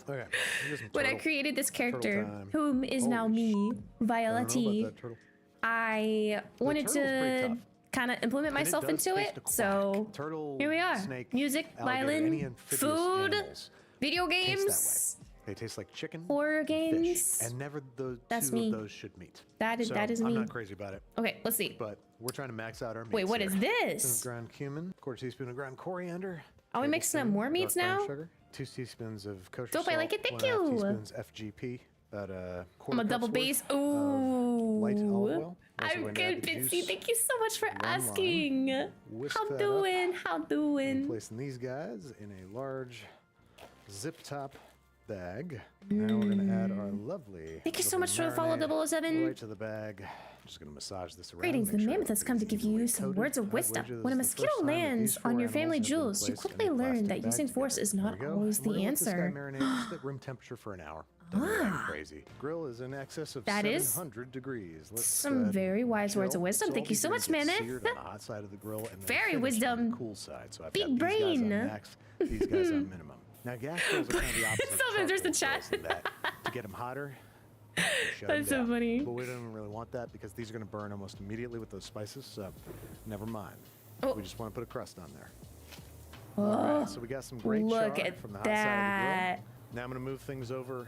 Okay. here's some When I turtle. created this character, time. whom is now me, I don't know Violetti, about that turtle. I wanted turtle's pretty to tough. kind of implement And it myself does into taste it. a quack. So Turtle, here we are. snake, Music, alligator, any violin, amphibious food, animals video taste that games, way. They taste like chicken, horror fish, games. and never the That's two me. of those should meet. That is So that is I'm me. not crazy about it, Okay, let's see. but we're trying to max out our meats. Wait, what here. is this? Some ground cumin, quarter teaspoon of ground coriander. Are we mixing up tablespoon more meats dark brown now? Sugar, 2 teaspoons of kosher Dope, I salt, like it, thank 1.5 you. teaspoons FGP, about a I'm quarter a double cup's base. worth of light olive Ooh. oil. Also I'm going to add good, the Bitsy. juice, Thank you so much for one lime, asking. whisk How that up, doing? How and doing? placing these guys in a large zip top bag. Now we're going to add our lovely. Thank you so little much for the follow, marinade 007. Right to the bag. I'm just going to massage this around. Greetings, the make sure mammoth has come to give you some coated. words of I'd wisdom. wager When a this is the mosquito first time that lands these four on your family animals have been jewels, you placed in quickly a learn plastic that bag using force together. is not There we go. always And we're the gonna let this guy answer. marinate just at room temperature for an hour. Don't go crazy. Grill is in excess of That is 700 degrees. Let's some go ahead very and wise words of chill. wisdom. So Thank all you these so are much, gonna get Mammoth. seared on the hot side of the grill and then Very finished on wisdom. the cool side. So I've Big got these guys brain. on max, these guys on minimum. Now gas grills are kind of the opposite. of Someone there's the charcoal chat. grills in that to get them hotter. you shut 'em That's so down. funny. But we don't really want that because these are going to burn almost immediately with those spices. So never mind. Oh. We just want to put a crust on there. Oh, All right, so we got some great look char at from the hot side of the that. grill. Now I'm going to move things over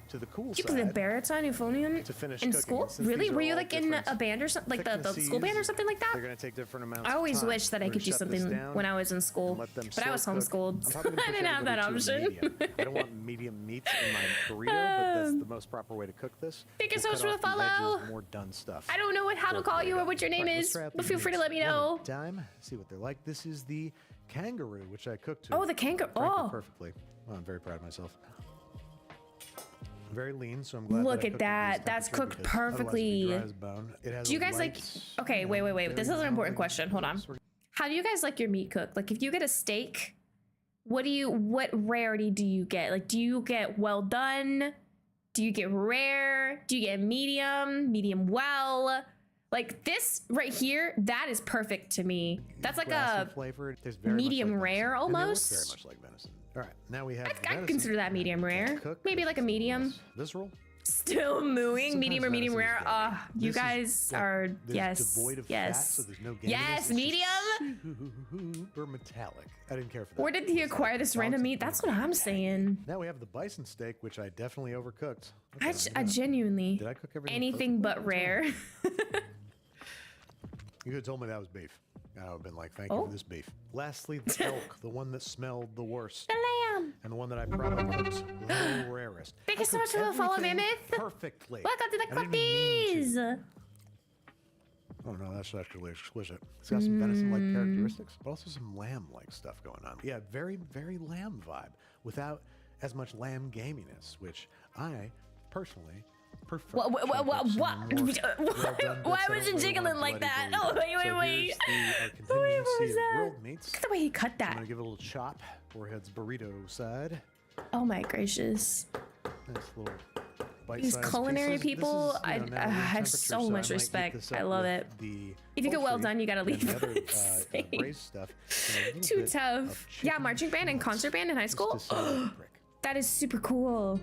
to the cool Did you side. play the baritone euphonium to finish in cooking. school? Since Really? these are Were you all like in different a band or something, like the school band or thicknesses, something like that? They're going to take different amounts. I always of time. wish that I We're could do gonna shut this something down when I was in and school, let them but I was slow cook. homeschooled. I'm probably gonna I push didn't have that everybody to a option. medium. I don't want medium meats in my burrito, but that's the most proper way to cook this. Thank you We'll so much cut for the off edges, follow. more done stuff. I don't know how to for call you or burrito. what your name All right, let's is, try out but these feel free to meats let me one at a know. Time. See what they're like. This is the kangaroo, which I cooked to. Oh, the kangaroo. frankly, Oh. perfectly. Well, I'm very proud of myself. Very lean, so I'm glad. Look that I at cooked it that. this That's temperature cooked because otherwise it'd be perfectly. dry as bone. It has Do you a guys like? light, Okay, wait. This is an important question. Hold on. We're How do you guys like your meat cooked? Like, if you get a steak, what rarity do you get? Like, do you get well done? Do you get rare? Do you get medium well? Like this right here, that is perfect to me. That's like grassy a flavor. It tastes very medium much like rare venison. And they look almost. very much like venison. All right, now we have. the I'd venison. consider that medium rare. Cook. Maybe like a medium. Visceral. Still mooing, Sometimes medium or medium venison is rare. better. You This is, guys like, are there's devoid of fat, so there's no gaminess. Yes, It's medium. super metallic. I didn't care for that. Where did he acquire this random meat? That's what I'm saying. Now we have the bison steak, which I definitely overcooked. I genuinely. Did I cook everything anything but rare? You could have told me that was beef. I would have been like, thank Oh. you for this beef. Lastly, the elk, the one that smelled the worst. The lamb. And the one that I probably cooked the rarest. Thank you so I much for cooked the follow, everything Mammoth. perfectly. Welcome to the I didn't even mean to. Clefties. Oh no, that's actually exquisite. It's got some venison-like characteristics, but also some lamb-like stuff going on. Yeah, very, very lamb vibe, without as much lamb gaminess, which I personally prefer. What? Why Why was it jiggling like that? Oh, wait. Wait, what was that? Grilled meats. Look at the way he cut I'm that. gonna give it a little chop. Forehead's burrito side. Oh my gracious. Nice little These bite-sized culinary pieces. people, This is, I now room have temperature, so I much might heat respect. this I up love with it. the If you get well poultry done, you gotta and leave. the other, braised stuff, and a little Too bit tough. of Yeah, chicken marching band and concert band in high school. to save the prick. That is super cool.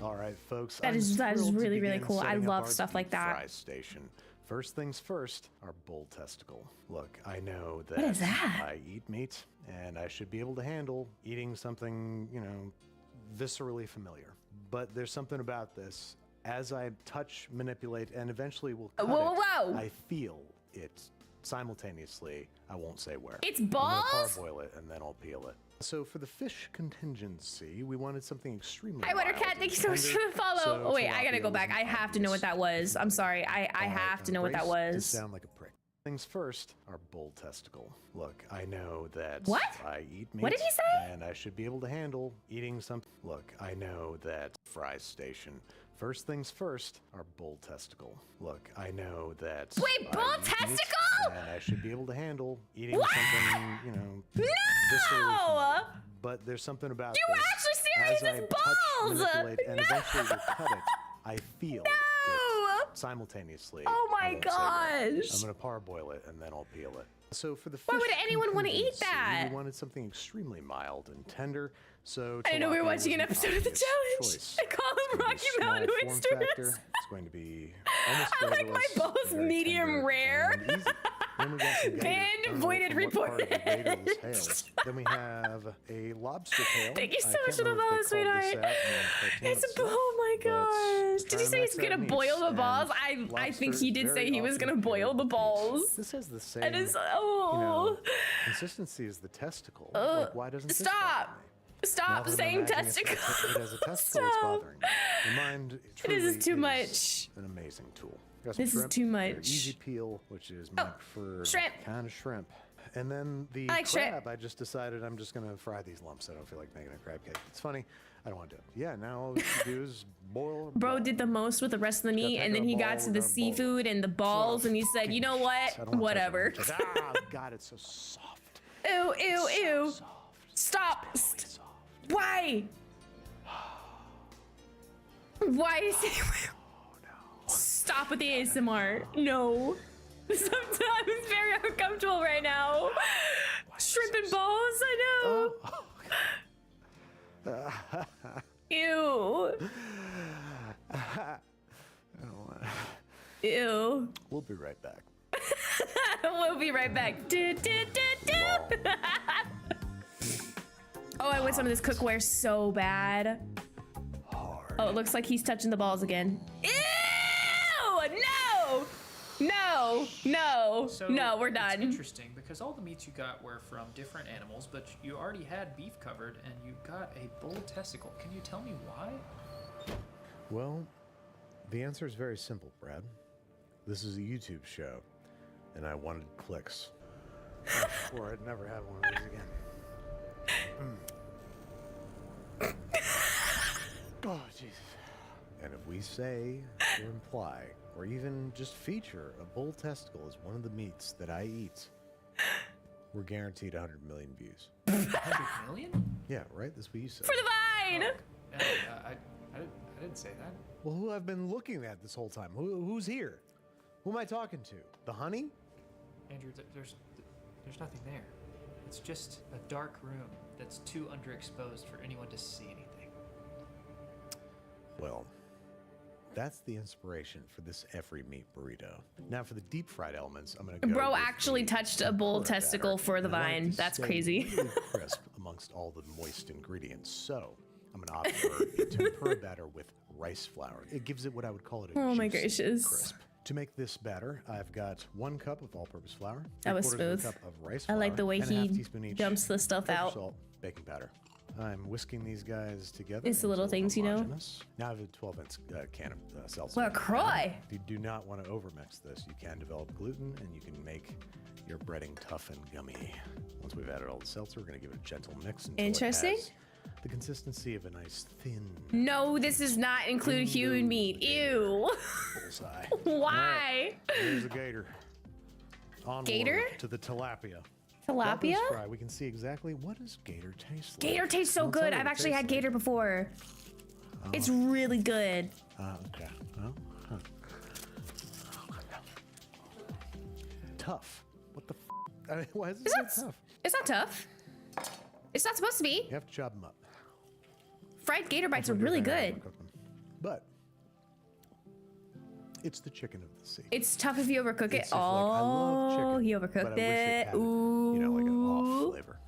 All right, folks. That I'm is thrilled to really, really begin cool. I setting up love our stuff like deep that. fry station. First things first, our bull testicle. Look, I know that What is that? I eat meat, and I should be able to handle eating something, you know, viscerally familiar. But there's something about this. As I touch, manipulate, and eventually will cut Whoa, it, whoa, whoa. I feel it simultaneously. I won't say where. It's I'm balls? gonna parboil it, and then I'll peel it. So for the fish contingency, we wanted something extremely Hi, mild Wettercat. Thank you so and much for tender. the follow. So Oh, wait, I gotta tilapia go was back. an I have to know what that was. I'm sorry. I have to know what that brace to was. sound like a prick. Things first, our bull testicle. Look, I know that What? I eat meat. What did he say? And I should be able to handle eating something. Look, I know that fry station. First things first, our bull testicle. Look, I know that. Wait, I bull eat meat, testicle? And I should be able to handle eating What? something, you know. No! But there's something about You were this. actually serious. As I It's touch, balls! manipulate, and No! eventually will cut it, I feel No! it simultaneously. Oh my I won't say where. gosh. I'm gonna parboil it and then I'll peel it. So for the Why fish would anyone want to eat contingency, that? We wanted something extremely mild and tender. So I didn't know we were tilapia watching an was episode of the obvious challenge. choice. I call them Rocky Small Mountain form oysters. factor. It's going to be almost I like my flavorless, balls very medium tender rare. and easy. Then we got some gator. Banned, I don't know voided, from what part of the gator reported. was hailed. Then we have a lobster tail. Thank you I so much can't for the remember follow, if they called this sweetheart. out in the cartoon It's a itself, oh my but gosh. Did he trying say to he's max gonna out boil the meats, balls? and I think lobster he is did say very he was often gonna boil paired the with balls. meats. This has the same, It is you oh know, consistency as the testicle. Like, why doesn't this bother stop. me? Stop Now that I'm saying imagining testicle. It as a testicle, it's Stop. bothering me. Your mind It truly is too is much. an amazing tool. Got some This is shrimp. too They're much. Easy peel, which is my preferred shrimp. kind of shrimp. And then the I like shrimp. crab, I just decided I'm just gonna fry these lumps. I don't feel like making a crab cake. It's funny. I don't want to do it. Yeah, now all we should do is boil. Bro did the most with the rest of the meat, and then he got to the seafood and the balls, and he said, "You know what? Whatever." Ah, God, it's so soft. Ew, ew, ew. Stop. Why? Why is he? Stop with the ASMR. No. Sometimes it's very uncomfortable right now. Shrimp and balls, I know. Ew. Ew. We'll be right back. We'll be right back. Do, do, do, do. Oh, I want some of this cookware so bad. Oh, it looks like he's touching the balls again. Ew! No! No! No! So No, we're It's done. interesting because all the meats you got were from different animals, but you already had beef covered and you got a bull testicle. Can you tell me why? Well, the answer is very simple, Brad. This is a YouTube show, and I wanted clicks. I swore I'd never have one of these again. Oh, Jesus. And if we say, or imply, or even just feature a bull testicle as one of the meats that I eat, we're guaranteed 100 million views. 100 million? Yeah, right? That's what you said. For the vine! I didn't say that. Well, who I've been looking at this whole time? Who's here? Who am I talking to? The honey? Andrew, there's nothing there. It's just a dark room that's too underexposed for anyone to see anything. Well, that's the inspiration for this every meat burrito. Now for the deep fried elements, I'm gonna go Bro with actually the touched a bull tempura testicle batter. for the And I like vine. to That's stay crazy. really crisp amongst all the moist ingredients. So I'm gonna opt for a tempura batter with rice flour. It gives it what I would call it a Oh my juicy gracious. crisp. To make this batter, I've got 1 cup of all-purpose flour, That was 3/4 of a smooth. cup of rice I flour, like the way and a he half teaspoon each dumps the stuff kosher out. salt, baking powder. I'm whisking these guys together. It's the little until things, you know? homogeneous. Now I have a 12-ounce can of seltzer. Well, cry. If you do not want to overmix this, you can develop gluten and you can make your breading tough and gummy. Once we've added all the seltzer, we're going to give it a gentle mix until Interesting. it has the consistency of a nice thin No, this does not include human meat. Ew. bullseye. Why? Here's the gator. Onward Gator? to the tilapia. While those Tilapia? fry, we can see exactly what does gator taste like. Gator tastes so I'll tell good. you I've what it actually tastes had like. gator before. It's Oh. really good. Okay. Well, huh. Tough. What the f? I mean, why is it so tough? It's not tough. It's not supposed to be. You have to chop them up. Fried gator bites That's are what really you're gonna have good. to cook them. But it's the chicken of the sea. It's tough if you overcook it. It's just like, I love Oh, chicken, he but I overcooked wish it. had, Ooh. You know, like an off flavor.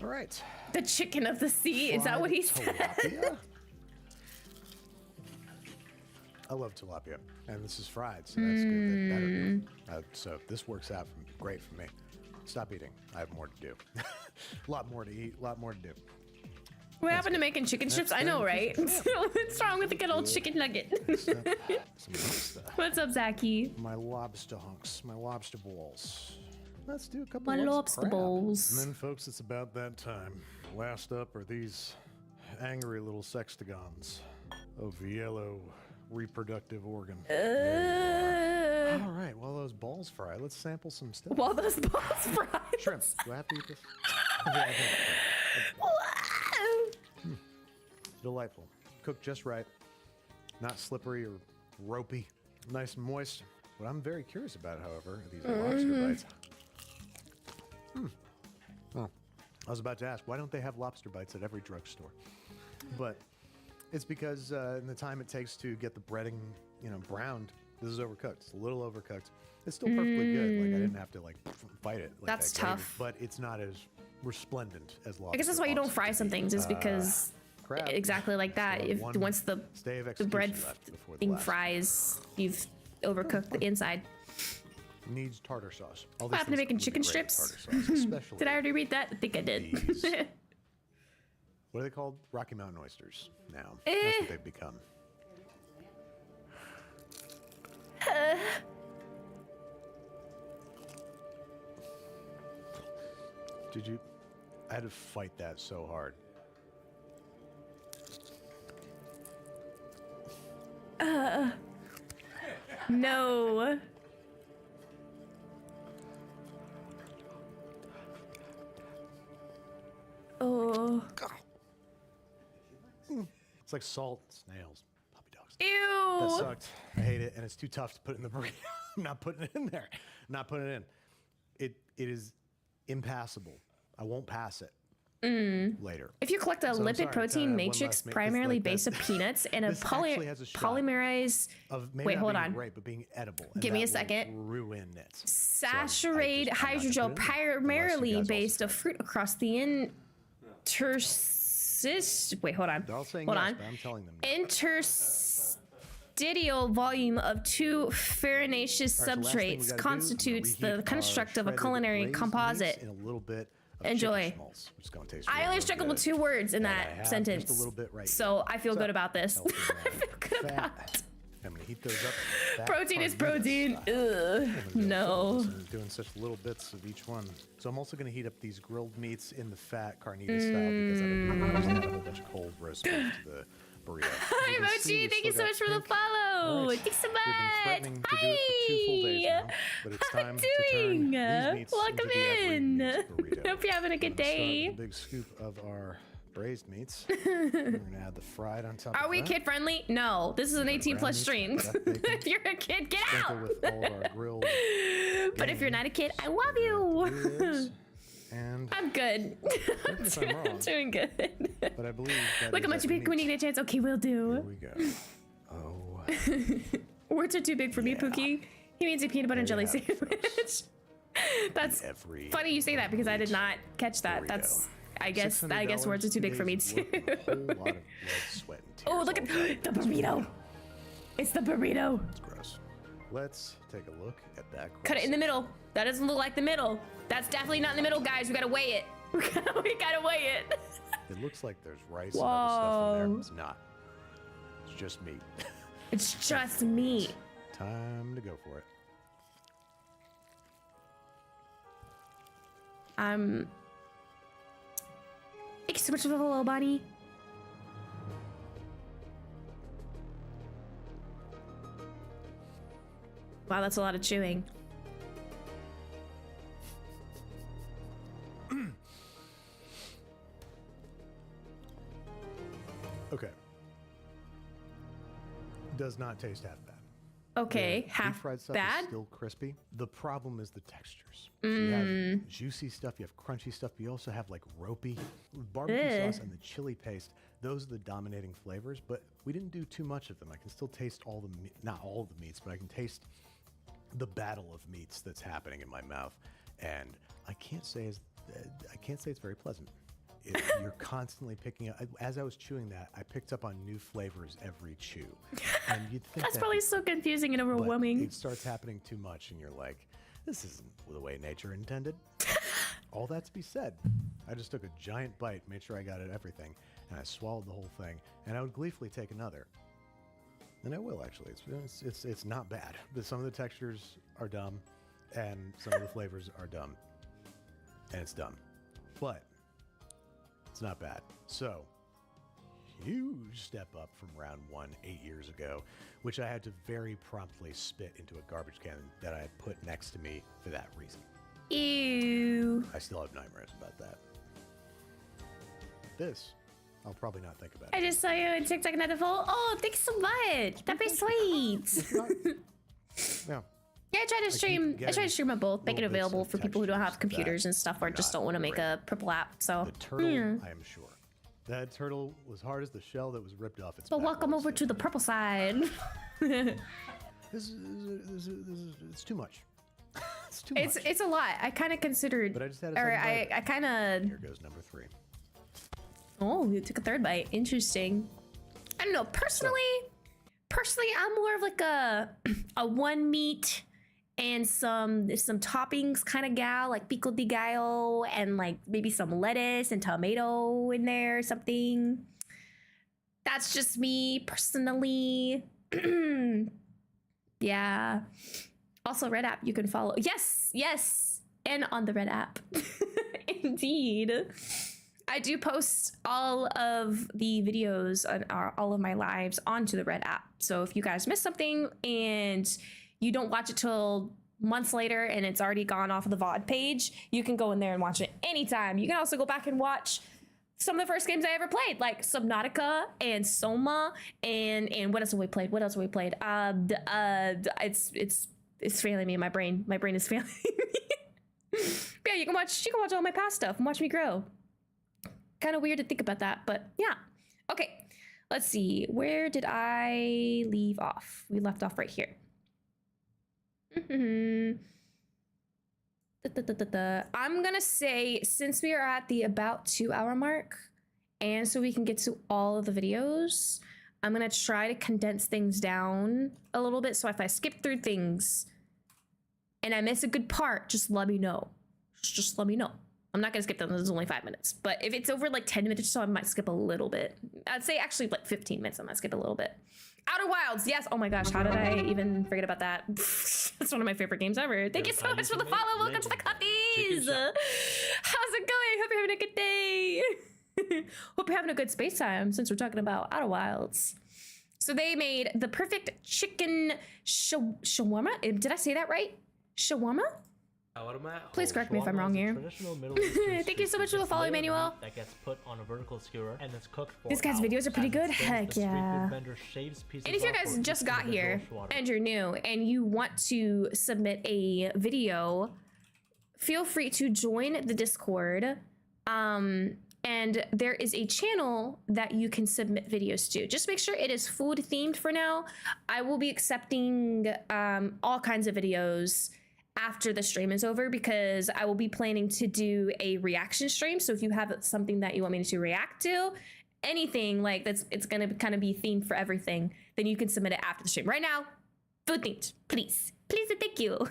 All right. The chicken of the sea. Is that what he said? Tilapia. I love tilapia, and this is fried, so that's good. That's better. So this works out great for me. Stop eating. I have more to do. A lot more to eat. A lot more to do. What happened to making chicken strips? I know, right? What's wrong with the good old chicken nugget? What's up, Zachy? My lobster hunks, my lobster balls. Let's do a couple My of lobster balls. And then, folks, it's about that time. Last up are these angry little sextagons of yellow reproductive organ. All right, while those balls fry, let's sample some stuff. While those balls fry. Shrimp. Do I have to eat this? Yeah, I think. Delightful. Cooked just right. Not slippery or ropey. Nice and moist. What I'm very curious about, however, are these lobster bites. Oh, I was about to ask, why don't they have lobster bites at every drugstore? But it's because in the time it takes to get the breading, browned, this is overcooked. It's a little overcooked. It's still perfectly good. Like I didn't have to fight it. Like That's that gravy, tough. But it's not as resplendent as lobster. I guess that's why you don't fry some things, is because crab. exactly like that. Still If one once the stay of bread execution left before the thing last. fries, you've overcooked the inside. Needs tartar sauce. All What happened to these making things chicken would be great with strips? tartar sauce, especially Did I already read that? I think I did. these. What are they called? Rocky Mountain oysters now. That's what they've become. Did you? I had to fight that so hard. No. Oh. It's like salt snails. Puppy dogs. Ew. That sucked. I hate it, and it's too tough to put in the burrito. I'm not putting it in there. Not putting it in. It is impassable. I won't pass it later. If you collect a So I'm lipid sorry, protein one matrix last make this primarily like that. based of peanuts and a This actually has a shot polymerized. Of maybe Wait, not hold being on. great, but being edible. and Give me a that will second. Ruin it. Saturate I'm not gonna hydrogel put it in there, primarily unless you guys based of fruit across the interstice. Wait, hold on. They're all saying Hold yes, on. but I'm telling them. No. Interstitial volume of two farinaceous All right, so last thing we substrates gotta do, constitutes reheat the our construct of a shredded culinary braised composite. meats in a little bit of Enjoy. chicken schmaltz, which is gonna taste I really, only really struggled with good. 2 words in And I that have sentence. just a little bit right so I feel So, good about this. healthy I feel good about fat. I'm gonna heat those up. fat Protein is carnitas protein. style. Ugh, I'm gonna go no. focus on doing such little bits of each one. So I'm also gonna heat up these grilled meats in the fat carnita style because I didn't want to add a whole bunch of cold roast beef to the burrito. Hi, Mochi. Thank you so much for the follow. Thanks so We've been much. threatening to do it for 2 full days now, but it's time to turn these meats Welcome into the every in. meat burrito. Hope you're having a good Start with day. a big scoop of our braised meats. We're gonna add the fried on top. Are of we that. kid friendly? No. This is an 18 plus stream. If you're a kid, get Sprinkle out. with all of our grilled. But if you're not a kid, I love you. And I'm good. correct me if I'm wrong, I'm doing good. but I believe that Look is how much you every pick when you meat. get a chance. Okay, we'll do. Here we go. Oh. Words are too big for me, Pookie. He means a peanut butter and jelly There you have it, sandwich. That's Every funny you say that because I did not catch that. That's I guess $600, words are too big for me days too. worth of a whole lot of blood, sweat, and tears. Oh, look at the burrito. It's the burrito. It's gross. Let's take a look at that. Cut it in the middle. That doesn't look like the middle. That's definitely not in the middle, guys. We gotta weigh it. We gotta weigh it. It looks like there's rice and other stuff in there. Whoa. It's not. It's just meat. It's just meat. Time to go for it. Thank you so much for the hello, Bonnie. Wow, that's a lot of chewing. Does not taste half bad. Okay, The half deep-fried stuff bad. is still crispy. The problem is the textures. So you have juicy stuff, you have crunchy stuff, but you also have like ropey. Barbecue sauce and the chili paste, those are the dominating flavors, but we didn't do too much of them. I can still taste all the not all the meats, but I can taste the battle of meats that's happening in my mouth. And I can't say it's very pleasant. You're constantly picking up. As I was chewing that, I picked up on new flavors every chew. And you'd think That's probably so confusing and overwhelming. But it starts happening too much, and you're like, this isn't the way nature intended. All that to be said, I just took a giant bite, made sure I got everything, and I swallowed the whole thing. And I would gleefully take another. And I will, actually. It's not bad. But some of the textures are dumb, and some of the flavors are dumb. And it's dumb. But it's not bad. So, huge step up from round 1 8 years ago, which I had to very promptly spit into a garbage can that I had put next to me for that reason. Ew. I still have nightmares about that. This, I'll probably not think about I it. just saw you in TikTok and I thought, oh, thanks so much. That'd be sweet. Yeah. Yeah, I try to stream on both, make it available for people who don't have computers and stuff, or just don't want to make a purple app. So The turtle, I am sure. That turtle was hard as the shell that was ripped off its but back. welcome over to the purple side. It's too much. It's too much. It's a lot. I kind of considered, But I just had a or second bite. I kind of. Here goes number 3. Oh, you took a third bite. Interesting. I don't know. Personally, I'm more of like a one meat and some toppings kind of gal, like pico de gallo and like maybe some lettuce and tomato in there or something. That's just me personally. Yeah. Also, Red app you can follow. Yes, and on the Red app. Indeed. I do post all of the videos on all of my lives onto the Red app. So if you guys miss something and you don't watch it till months later and it's already gone off of the VOD page, you can go in there and watch it anytime. You can also go back and watch some of the first games I ever played, like Subnautica and Soma and what else have we played? It's failing me. My brain is failing me. Yeah, you can watch all my past stuff and watch me grow. Kind of weird to think about that, but yeah. Okay, let's see. Where did I leave off? We left off right here. I'm gonna say, since we are at the about 2 hour mark, and so we can get to all of the videos, I'm gonna try to condense things down a little bit. So if I skip through things and I miss a good part, just let me know. Just let me know. I'm not gonna skip them, this is only 5 minutes. But if it's over like 10 minutes or so, I might skip a little bit. I'd say actually like 15 minutes, I might skip a little bit. Outer Wilds, yes. Oh my gosh, how did I even forget about that? That's one of my favorite games ever. Thank you so much for the follow. Welcome to the Clefties. How's it going? Hope you're having a good day. Hope you're having a good space time since we're talking about Outer Wilds. So they made the perfect chicken shawarma. Did I say that right? Shawarma? Please correct me if I'm wrong here. Thank you so much for the follow, Emmanuel. That gets put on a vertical skewer and it's cooked for These guys' videos are pretty good. Heck yeah. And if you guys just got here and you're new and you want to submit a video, feel free to join the Discord. And there is a channel that you can submit videos to. Just make sure it is food themed for now. I will be accepting all kinds of videos after the stream is over, because I will be planning to do a reaction stream. So if you have something that you want me to react to, anything like that's, it's gonna kind of be themed for everything, then you can submit it after the stream. Right now, food themed, please and thank you.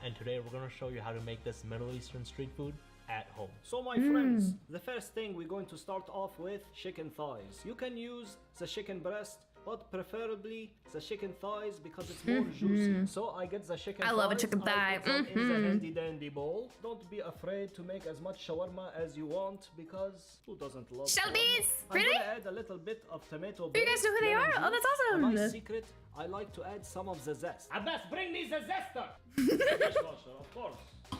And today we're gonna show you how to make this Middle Eastern street food at home. So my friends, the first thing we're going to start off with chicken thighs. You can use the chicken breast, but preferably the chicken thighs because it's more juicy. So I get the chicken thighs. I love a chicken thigh. I put them in the handy dandy bowl. Don't be afraid to make as much shawarma as you want, because who doesn't love Shelby's? shawarma? Really? I'm gonna add a little bit of tomato You guys know who they are? Oh, that's awesome. My secret, I like to add some of the zest. Abbas, bring me the zester! Dishwasher, of course.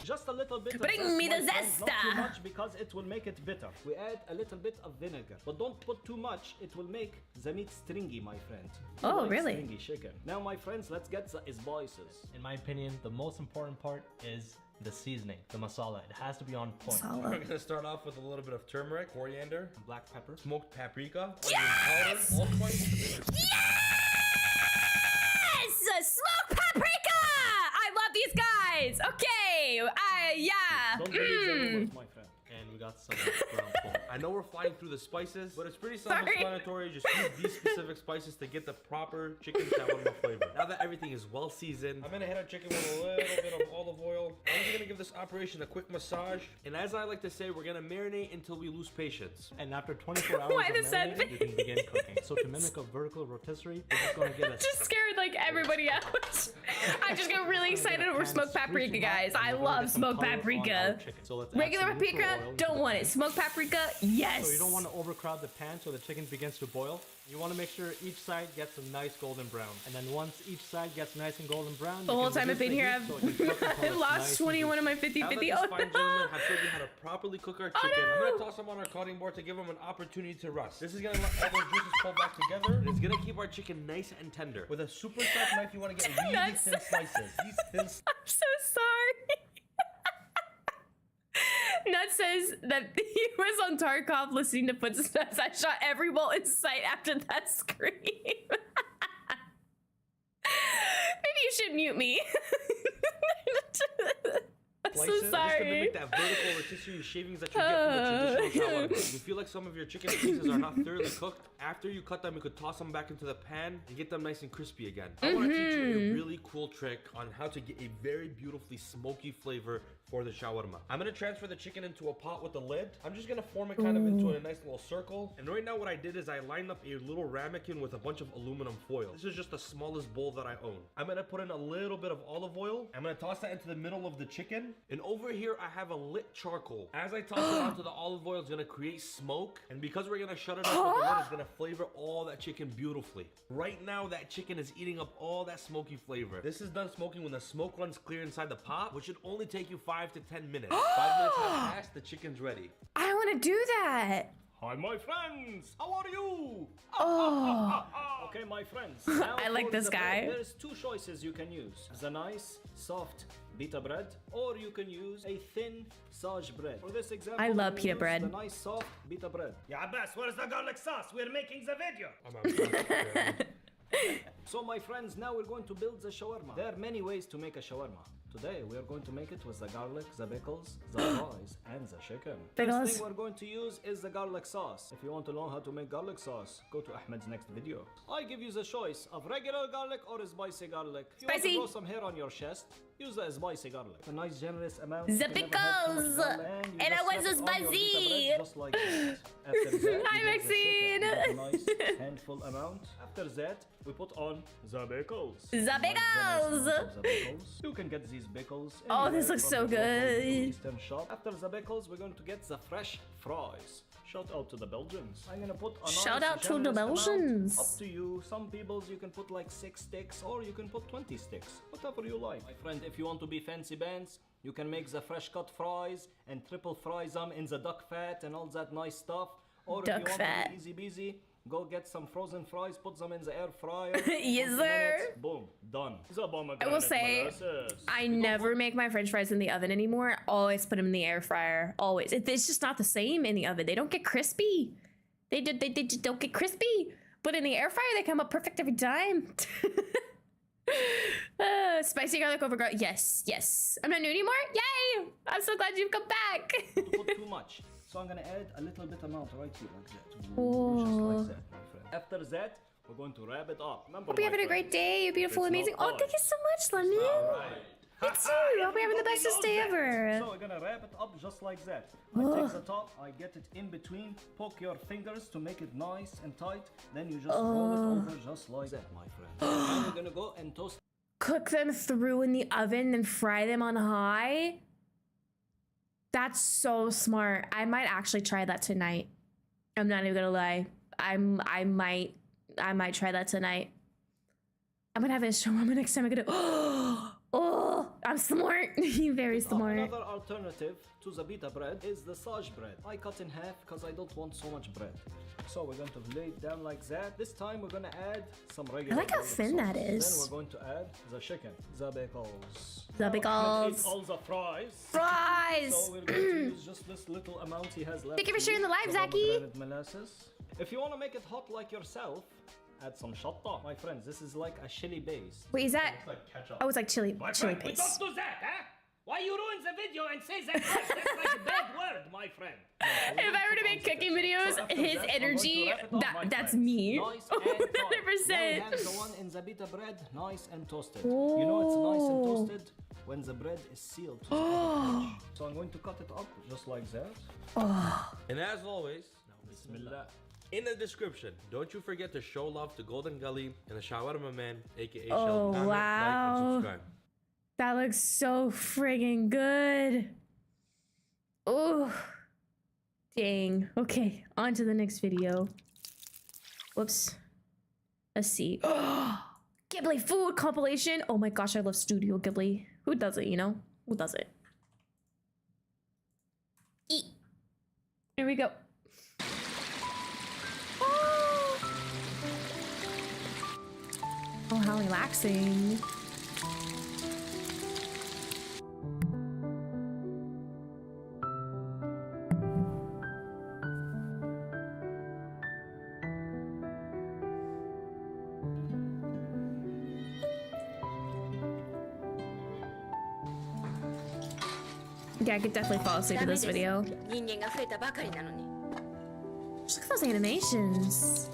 Just a little bit Bring of zest, me the my friends, not too zesta. much because it will make it bitter. We add a little bit of vinegar, but don't put too much. It will make the meat stringy, my friend. You Oh, like really? Stringy chicken. Now, my friends, let's get the spices. In my opinion, the most important part is the seasoning, the masala. It has to be on point. We're gonna start off with a little bit of turmeric, coriander, black pepper, smoked paprika, Yes! onion powder, allspice. Yes! Smoked paprika! I love these guys! Okay! Yeah! Don't believe the rumors, my friend. And we got some ground pork. I know we're flying through the spices, but it's pretty self-explanatory. Just use these specific spices to get the proper chicken shawarma flavor. Now that everything is well seasoned, I'm gonna hit our chicken with a little bit of olive oil. I'm just gonna give this operation a quick massage. And as I like to say, we're gonna marinate until we lose patience. And after 24 hours Why of the sad marinating, you can begin cooking. So to mimic a vertical rotisserie, we're just gonna get a Just scared like everybody else. I'm just getting really excited over smoked paprika, guys. I love smoked paprika. So let's add Regular some neutral paprika, oil into don't the want it. pan. Smoked paprika, yes. So you don't want to overcrowd the pan so the chicken begins to boil. You want to make sure each side gets a nice golden brown. And then once each side gets nice and golden brown, The whole time I've been here, I've lost 21 of my 50-50. Now that these Oh fine gentlemen no! have showed you how to properly cook our chicken, I'm gonna toss them on our cutting board to give them an opportunity to rust. This is gonna let all those juices pull back together, and it's gonna keep our chicken nice and tender. With a super sharp knife, you want to get really That's- thin slices. These thin I'm so sorry. Nut says that he was on Tarkov listening to footsteps. I shot every bolt in sight after that scream. Maybe you should mute me. I'm so slices, just to sorry. mimic that vertical rotisserie shavings that you get from the traditional shawarma. If you feel like some of your chicken pieces are not thoroughly cooked, after you cut them, you could toss them back into the pan and get them nice and crispy again. I want to teach you a really cool trick on how to get a very beautifully smoky flavor for the shawarma. I'm gonna transfer the chicken into a pot with a lid. I'm just gonna form it kind of into a nice little circle. And right now what I did is I lined up a little ramekin with a bunch of aluminum foil. This is just the smallest bowl that I own. I'm gonna put in a little bit of olive oil. I'm gonna toss that into the middle of the chicken. And over here I have a lit charcoal. As I toss it onto the olive oil, it's gonna create smoke. And because we're gonna shut it up with the lid, it's gonna flavor all that chicken beautifully. Right now that chicken is eating up all that smoky flavor. This is done smoking when the smoke runs clear inside the pot, which should only take you 5 to 10 minutes. 5 minutes have passed, the chicken's ready. I want to do that. Hi, my friends. How are you? Oh. Okay, my friends. Now I like for this the guy. bread, there's two choices you can use. The nice, soft pita bread, or you can use a thin sage bread. For this example, I love I'm gonna pita use bread. The nice, soft pita bread. Yeah, Abbas, where's the garlic sauce? We're making the video. So, my friends, now we're going to build the shawarma. There are many ways to make a shawarma. Today, we are going to make it with the garlic, the pickles, the fries, and the chicken. Pickles. First thing we're going to use is the garlic sauce. If you want to know how to make garlic sauce, go to Ahmed's next video. I give you the choice of regular garlic or spicy garlic. If you want Spicy. to grow some hair on your chest, use the spicy garlic. A nice generous amount. The You can never have too much pickles. garlic, you And I just want slap the it on your pita spicy. bread just like that. After that, Hi, you get the chicken Maxine. in a nice handful amount. After that, we put on the pickles. The Nice generous pickles. amount of the pickles. You can get these pickles. Oh, this anywhere looks from so the local good. Middle Eastern shop. After the pickles, we're going to get the fresh fries. Shout out to the Belgians. I'm gonna put a Shout nice out to the generous amount. Belgians. Up to you. Some peoples you can put like 6 sticks, or you can put 20 sticks. Whatever you like. My friend, if you want to be fancy bands, you can make the fresh cut fries and triple fry them in the duck fat and all that nice stuff. Or if Duck you want fat. to be easy busy, go get some frozen fries, put them in the air fryer. Yes, 20 sir. minutes, boom, done. I will say, I never make my french fries in the oven anymore. I always put them in the air fryer. Always. It's just not the same in the oven. They don't get crispy. They just don't get crispy. But in the air fryer, they come up perfect every time. Spicy garlic over garlic. Yes, yes. I'm not new anymore. Yay! I'm so glad you've come back. Put too much. So I'm gonna add a little bit amount right here, like that. Oh. Just like that, my friend. After that, we're going to wrap it up. Remember, Hope you're my having a friend, great day. You're beautiful, it's amazing. not Oh, thank you so much, Lemon. Me too. Hope you're having the bestest day ever. So we're gonna wrap it up just like that. I Oh. take the top, I get it in between, poke your fingers to make it nice and tight, then you just roll it Oh. over just like that, my friend. Now we're gonna go and toast. Cook them through in the oven and fry them on high. That's so smart. I might actually try that tonight. I'm not even gonna lie. I might try that tonight. I'm gonna have it as shawarma next time I go to. Oh, I'm smart. You're very smart. Another alternative to the pita bread is the sage bread. I cut in half because I don't want so much bread. So we're going to lay it down like that. This time we're going to add some regular I like how garlic thin sauce. that is. Then we're going to add the chicken, the pickles. The pickles. All the fries. Fries. So we're going to use just this little amount he has left. Thank you for sharing the live, The Zaki. pomegranate molasses. If you want to make it hot like yourself, add some shatta. My friends, this is like a chili base. Wait, is that? It's like ketchup. Oh, it's like chili My chili friend, paste. Don't do that, huh? Why you ruin the video and say that? That's like a bad word, my friend. If I were to make cooking videos, his energy, that's me. 100%. Now we have the one in the pita bread, nice and toasted. You know it's nice and toasted when the bread is sealed to the edge. So I'm going to cut it up just like that. And as always, Bismillah. In the description, don't you forget to show love to Golden Gully and the Shawarma Man, aka Oh, Sheldon. Comment, like, and wow. subscribe. That looks so friggin' good. Oh, dang. Okay, on to the next video. Whoops. Let's see. Ghibli food compilation. Oh my gosh, I love Studio Ghibli. Who does it, you know? Who does it? Eat. Here we go. Oh, how relaxing. Yeah, I could definitely fall asleep to this video. Just look at those animations.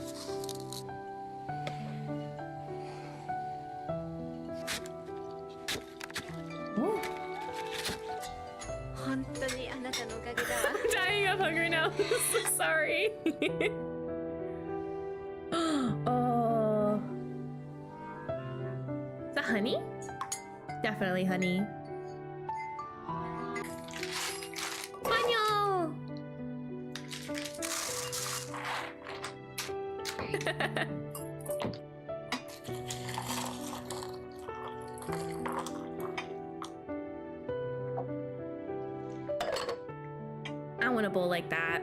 Ooh. I'm dying of hunger now. So sorry. Oh. Is that honey? Definitely honey. Manyo! I want a bowl like that.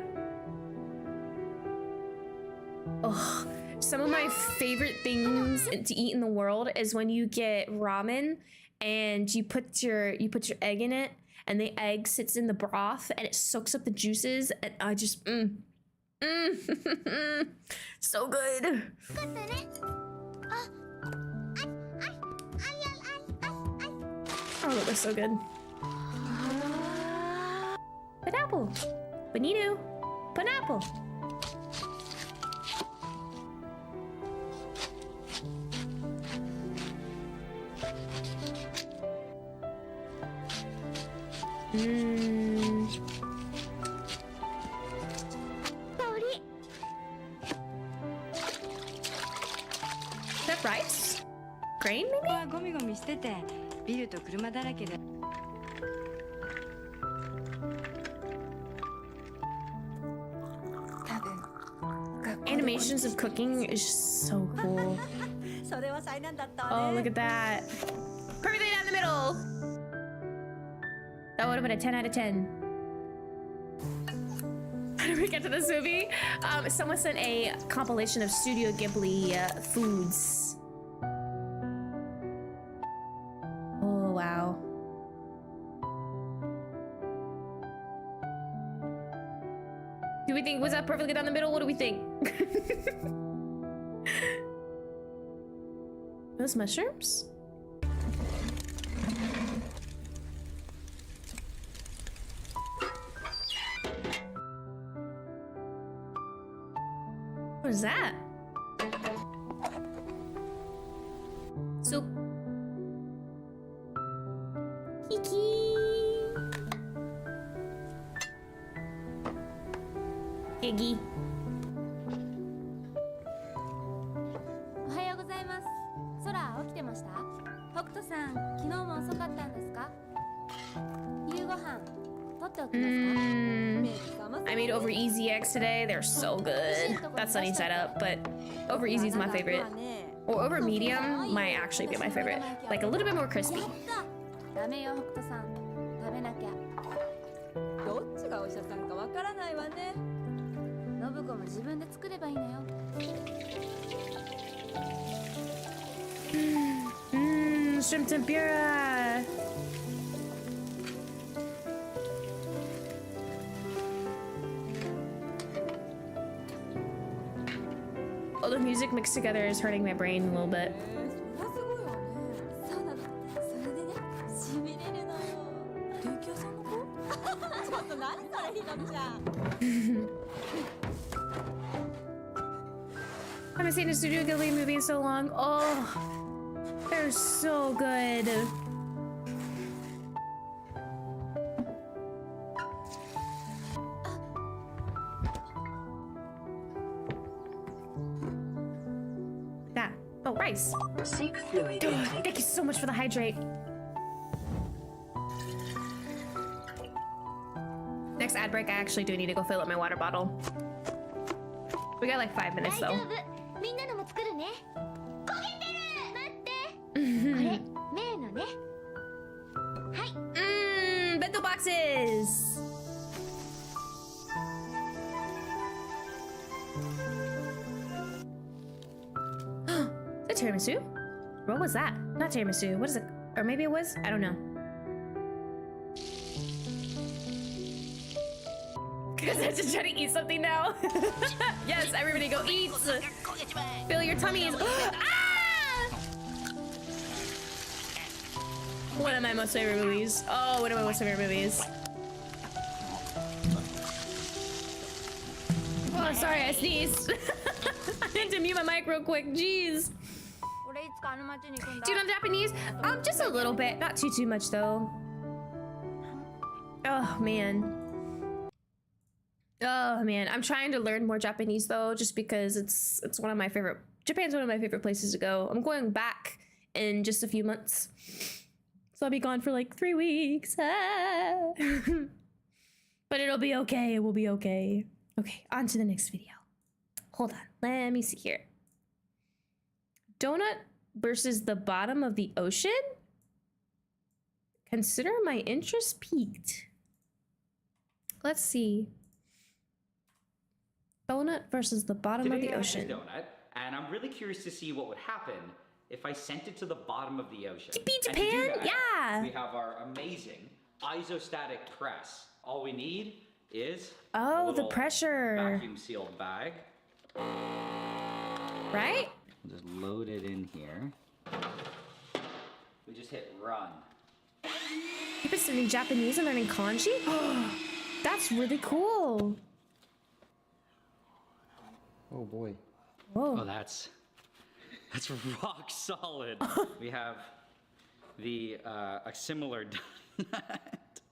Oh, some of my favorite things to eat in the world is when you get ramen and you put your egg in it and the egg sits in the broth and it soaks up the juices and I just so good. Oh, that looks so good. Pineapple. Bonito. Pineapple. Is that rice? Grain, maybe? ゴミゴミしててビルと車だらけで Animations of cooking is just so cool. それは災難だった Oh, look at that. Perfectly down the middle. That would have been a 10 out of 10. How did we get to this movie? Someone sent a compilation of Studio Ghibli foods. Oh, wow. Do we think, was that perfectly down the middle? What do we think? Those mushrooms? What is that? Soup. Kiki. Iggy. おはようございます空起きてました北斗さん昨日も遅かったんですか夕ご飯取っておきますか I made over easy eggs today. They're so good. That's Sunny side up, but over easy is my favorite. or over medium might actually be my favorite. Like a little bit more crispy. ダメよ北斗さん食べなきゃどっちがお医者さんかわからないわね信子も自分で作ればいいのよShrimp tempura. All the music mixed together is hurting my brain a little bit. そうなのそれでねしびれるのよ電気屋さんの子ちょっと何それひのちゃん I haven't seen a Studio Ghibli movie in so long. Oh, they're so good. That. Oh, rice. Thank you so much for the hydrate. Next ad break, I actually do need to go fill up my water bottle. We got like 5 minutes though. みんなのも作るね焦げてる待ってこれメイのねはい bento boxes. Is that tiramisu? What was that? Not tiramisu. What is it? Or maybe it was? I don't know. Because I'm just trying to eat something now. Yes, everybody go eat. Fill your tummies. Ah! One of my most favorite movies. Oh, one of my most favorite movies. Oh, sorry, I sneezed. I had to mute my mic real quick. Jeez. Do you know Japanese? Just a little bit. Not too much though. Oh man. Oh man, I'm trying to learn more Japanese though, just because it's one of my favorite. Japan's one of my favorite places to go. I'm going back in just a few months, so I'll be gone for like 3 weeks. Ah. But it'll be okay. It will be okay. Okay, on to the next video. Hold on, let me see here. Donut versus the bottom of the ocean. Consider my interest piqued. Let's see. Donut versus the bottom of the ocean. Donut, and I'm really curious to see what would happen if I sent it to the bottom of the ocean. Be Japan? Yeah. We have our amazing isostatic press. All we need is the pressure vacuum sealed bag. Right? We'll just load it in here. We just hit run. You've been studying Japanese and learning kanji? That's really cool. Oh boy. Whoa. Oh, that's rock solid. We have a similar donut.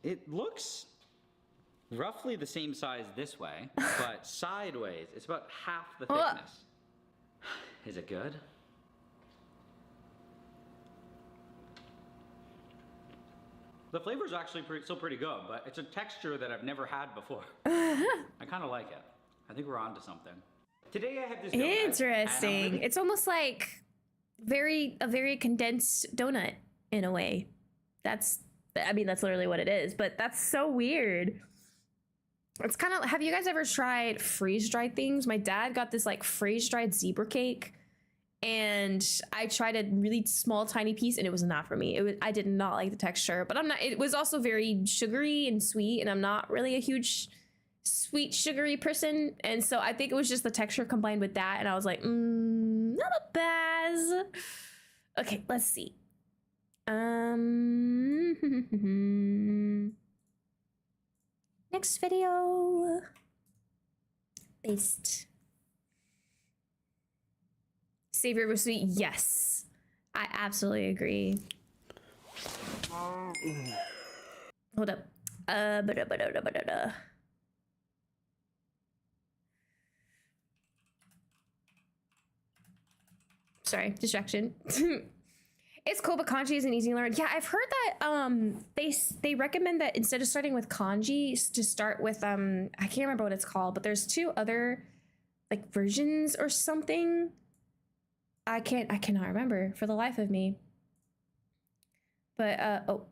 It looks roughly the same size this way, but sideways, it's about half the thickness. Is it good? The flavor's actually still pretty good, but it's a texture that I've never had before. I kind of like it. I think we're onto something. Today I have this donut. Interesting. It's almost like a very condensed donut in a way. That's literally what it is, but that's so weird. It's kind of, have you guys ever tried freeze-dried things? My dad got this like freeze-dried zebra cake, and I tried a really small tiny piece and it was not for me. I did not like the texture, but it was also very sugary and sweet, and I'm not really a huge sweet sugary person, and so I think it was just the texture combined with that, and I was like, not a bad. Okay, let's see. Next video. Based. Savory over sweet, yes. I absolutely agree. Hold up. Sorry, distraction. It's cool, but kanji isn't easy to learn. Yeah, I've heard that they recommend that instead of starting with kanji, to start with I can't remember what it's called, but there's 2 other like versions or something. I cannot remember for the life of me. But oh.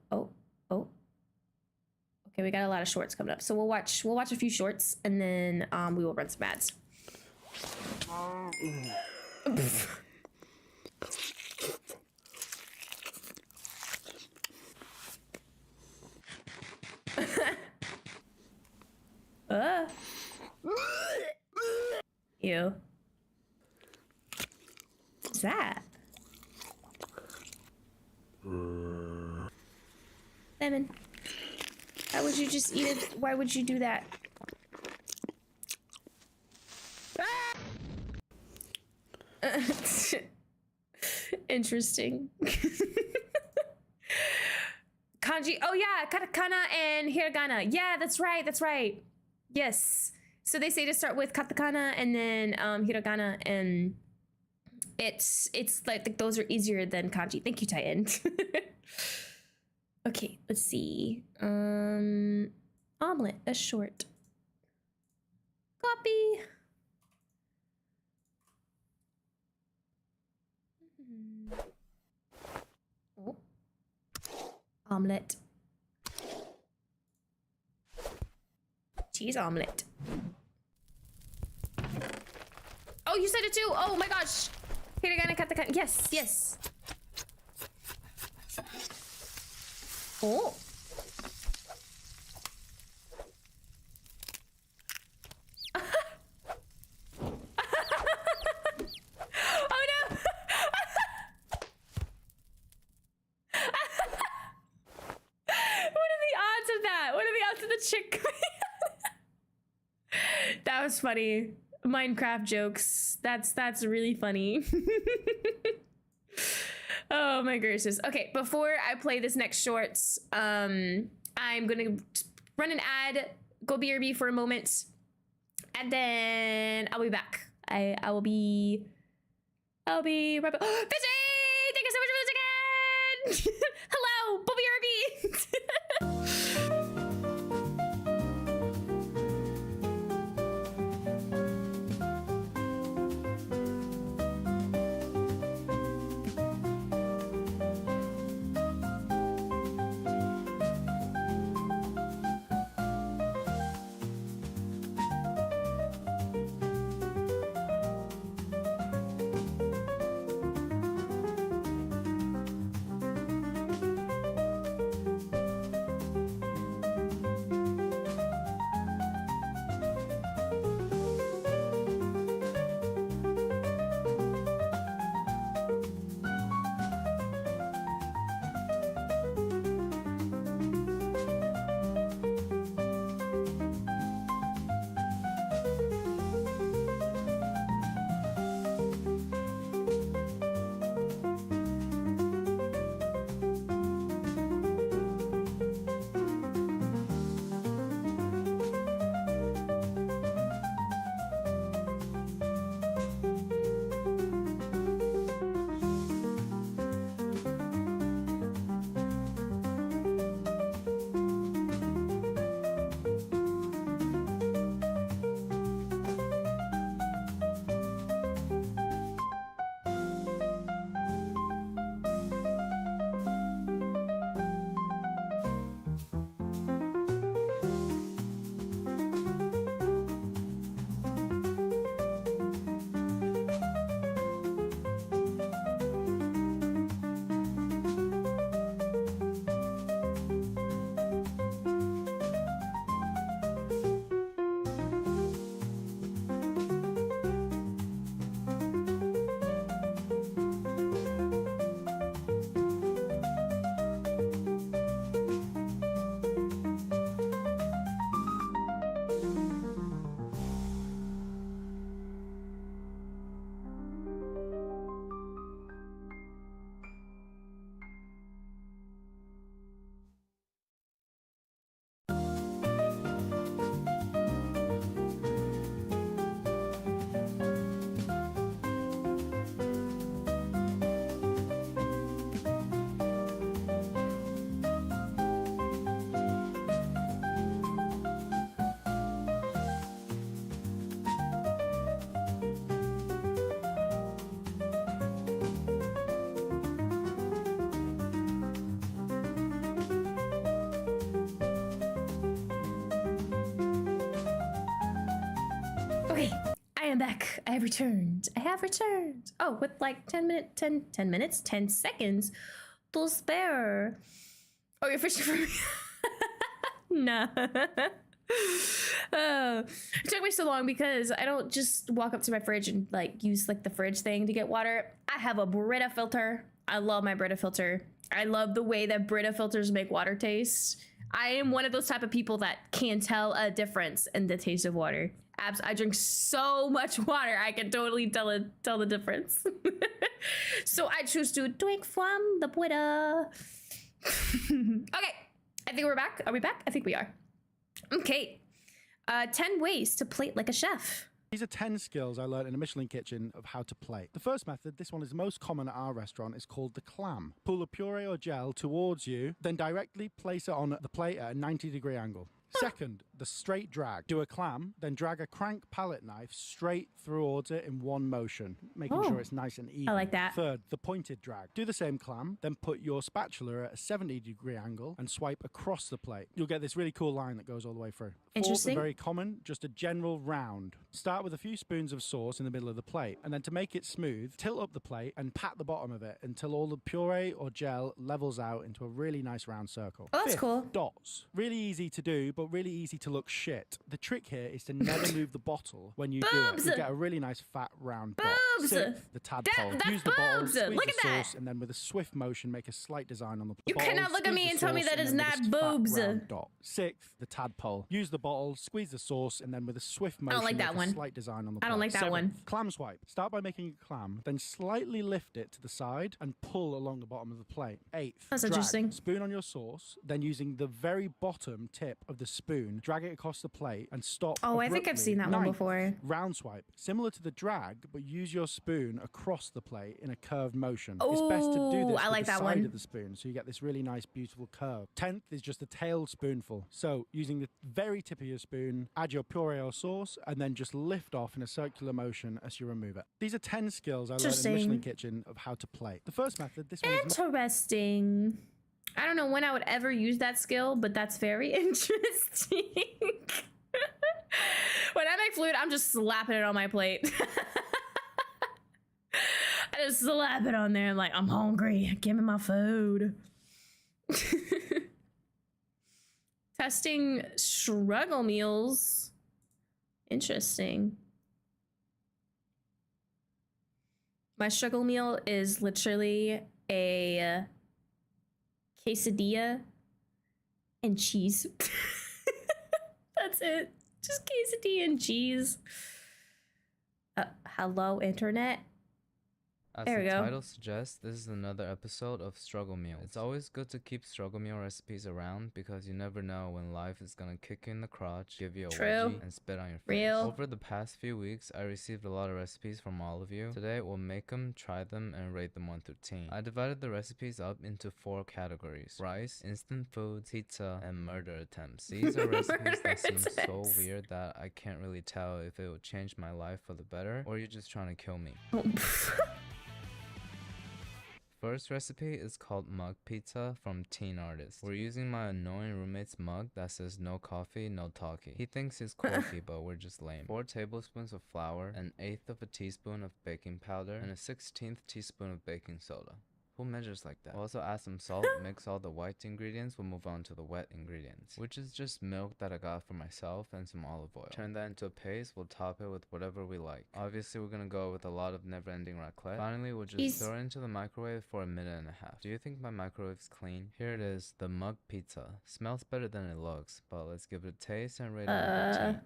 Okay, we got a lot of shorts coming up. So we'll watch a few shorts and then we will run some ads. Ew. What's that? Lemon. Why would you just eat it? Why would you do that? Interesting. Kanji. Oh yeah, katakana and hiragana. Yeah, that's right. That's right. Yes. So they say to start with katakana and then hiragana, and it's like those are easier than kanji. Thank you, Titan. Okay, let's see. Omelet, a short. Copy. Oh. Omelet. Cheese omelet. Oh, you said it too. Oh my gosh. Hiragana katakana. Yes, yes. Oh. Oh no. What are the odds of that? What are the odds of the chick coming out? That was funny. Minecraft jokes. That's really funny. Oh my gracious. Okay, before I play this next shorts, I'm gonna run an ad, go BRB for a moment, and then I'll be back. I'll be right back. Fishy! Thank you so much for the chicken! Hello, BRB! Okay, I am back. I have returned. I have returned. Oh, with like 10 minutes, 10 seconds to spare. Oh, you're fishing for me? Nah. It took me so long because I don't just walk up to my fridge and like use like the fridge thing to get water. I have a Brita filter. I love my Brita filter. I love the way that Brita filters make water taste. I am one of those type of people that can tell a difference in the taste of water. I drink so much water, I can totally tell the difference. So I choose to drink from the Brita. Okay, I think we're back. Are we back? I think we are. Okay, 10 ways to plate like a chef. These are 10 skills I learned in a Michelin kitchen of how to plate. The first method, this one is most common at our restaurant, is called the clam. Pull a puree or gel towards you, then directly place it on the plate at a 90-degree angle. Second, the straight drag. Do a clam, then drag a crank palette knife straight towards it in one motion, making sure it's nice and even. I like that. Third, the pointed drag. Do the same clam, then put your spatula at a 70-degree angle and swipe across the plate. You'll get this really cool line that goes all the way through. Interesting. Fourth, and very common, just a general round. Start with a few spoons of sauce in the middle of the plate, and then to make it smooth, tilt up the plate and pat the bottom of it until all the puree or gel levels out into a really nice round circle. Oh, that's Fifth, cool. Dots. Really easy to do, but really easy to look shit. The trick here is to never move the bottle when you do it. You get a really nice fat round dot. Sixth, the tadpole. That's Use the bottle, boobs. squeeze Look the at that. sauce, and then with a swift motion, make a slight design on the You bottle. cannot look at Squeeze me the and tell me sauce, that is then with not this fat boobs. round dot. Sixth, the tadpole. Use the bottle, squeeze the sauce, and then with a swift motion, I don't like that make one. a slight design on the I don't plate. like that one. Seventh, clam swipe. Start by making a clam, then slightly lift it to the side and pull along the bottom of the plate. Eighth, That's drag. interesting. Spoon on your sauce, then using the very bottom tip of the spoon, drag it across the plate and stop. Oh, I think I've seen that one Ninth, before. round swipe. Similar to the drag, but use your spoon across the plate in a curved motion. It's best to do Ooh, this I with like the that side one. of the spoon, so you get this really nice, beautiful curve. 10th is just a tablespoonful. So using the very tip of your spoon, add your puree or sauce, and then just lift off in a circular motion as you remove it. These are 10 skills I learned in the Michelin Interesting. kitchen of how to plate. The first method, this one is Interesting. I don't know when I would ever use that skill, but that's very interesting. When I make food, I'm just slapping it on my plate. I just slap it on there. I'm like, I'm hungry. Give me my food. Testing struggle meals. Interesting. My struggle meal is literally a quesadilla and cheese. That's it. Just quesadilla and cheese. Hello, internet. As There we the go. title suggests, this is another episode of Struggle Meal. It's always good to keep struggle meal recipes around because you never know when life is gonna kick you in the crotch, give you a True. wedgie, and spit on your face. Real. Over the past few weeks, I received a lot of recipes from all of you. Today, we'll make them, try them, and rate them 1 through 10. I divided the recipes up into 4 categories: rice, instant foods, pizza, and murder attempts. These are recipes that seem so weird that I can't really tell if it will change my life for the better or you're just trying to kill me. First recipe is called mug pizza from Teen Artist. We're using my annoying roommate's mug that says no coffee, no talkie. He thinks he's quirky, but we're just lame. 4 tablespoons of flour, 1/8 of a teaspoon of baking powder, and a 1/16 teaspoon of baking soda. Who measures like that? We'll also add some salt, mix all the white ingredients, we'll move on to the wet ingredients, which is just milk that I got for myself and some olive oil. Turn that into a paste, we'll top it with whatever we like. Obviously, we're gonna go with a lot of never-ending raclette. Finally, we'll just throw it into the microwave for 1.5 minutes. Do you think my microwave's clean? Here it is, the mug pizza. Smells better than it looks, but let's give it a taste and rate it out of 10.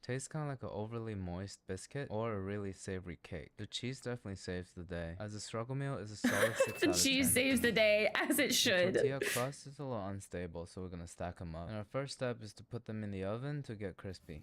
Tastes kind of like an overly moist biscuit or a really savory cake. The cheese definitely saves the day. As a struggle meal, it's a solid 6 The out of 10. cheese saves the day, as it The should. tortilla crust is a little unstable, so we're gonna stack them up. And our first step is to put them in the oven to get crispy.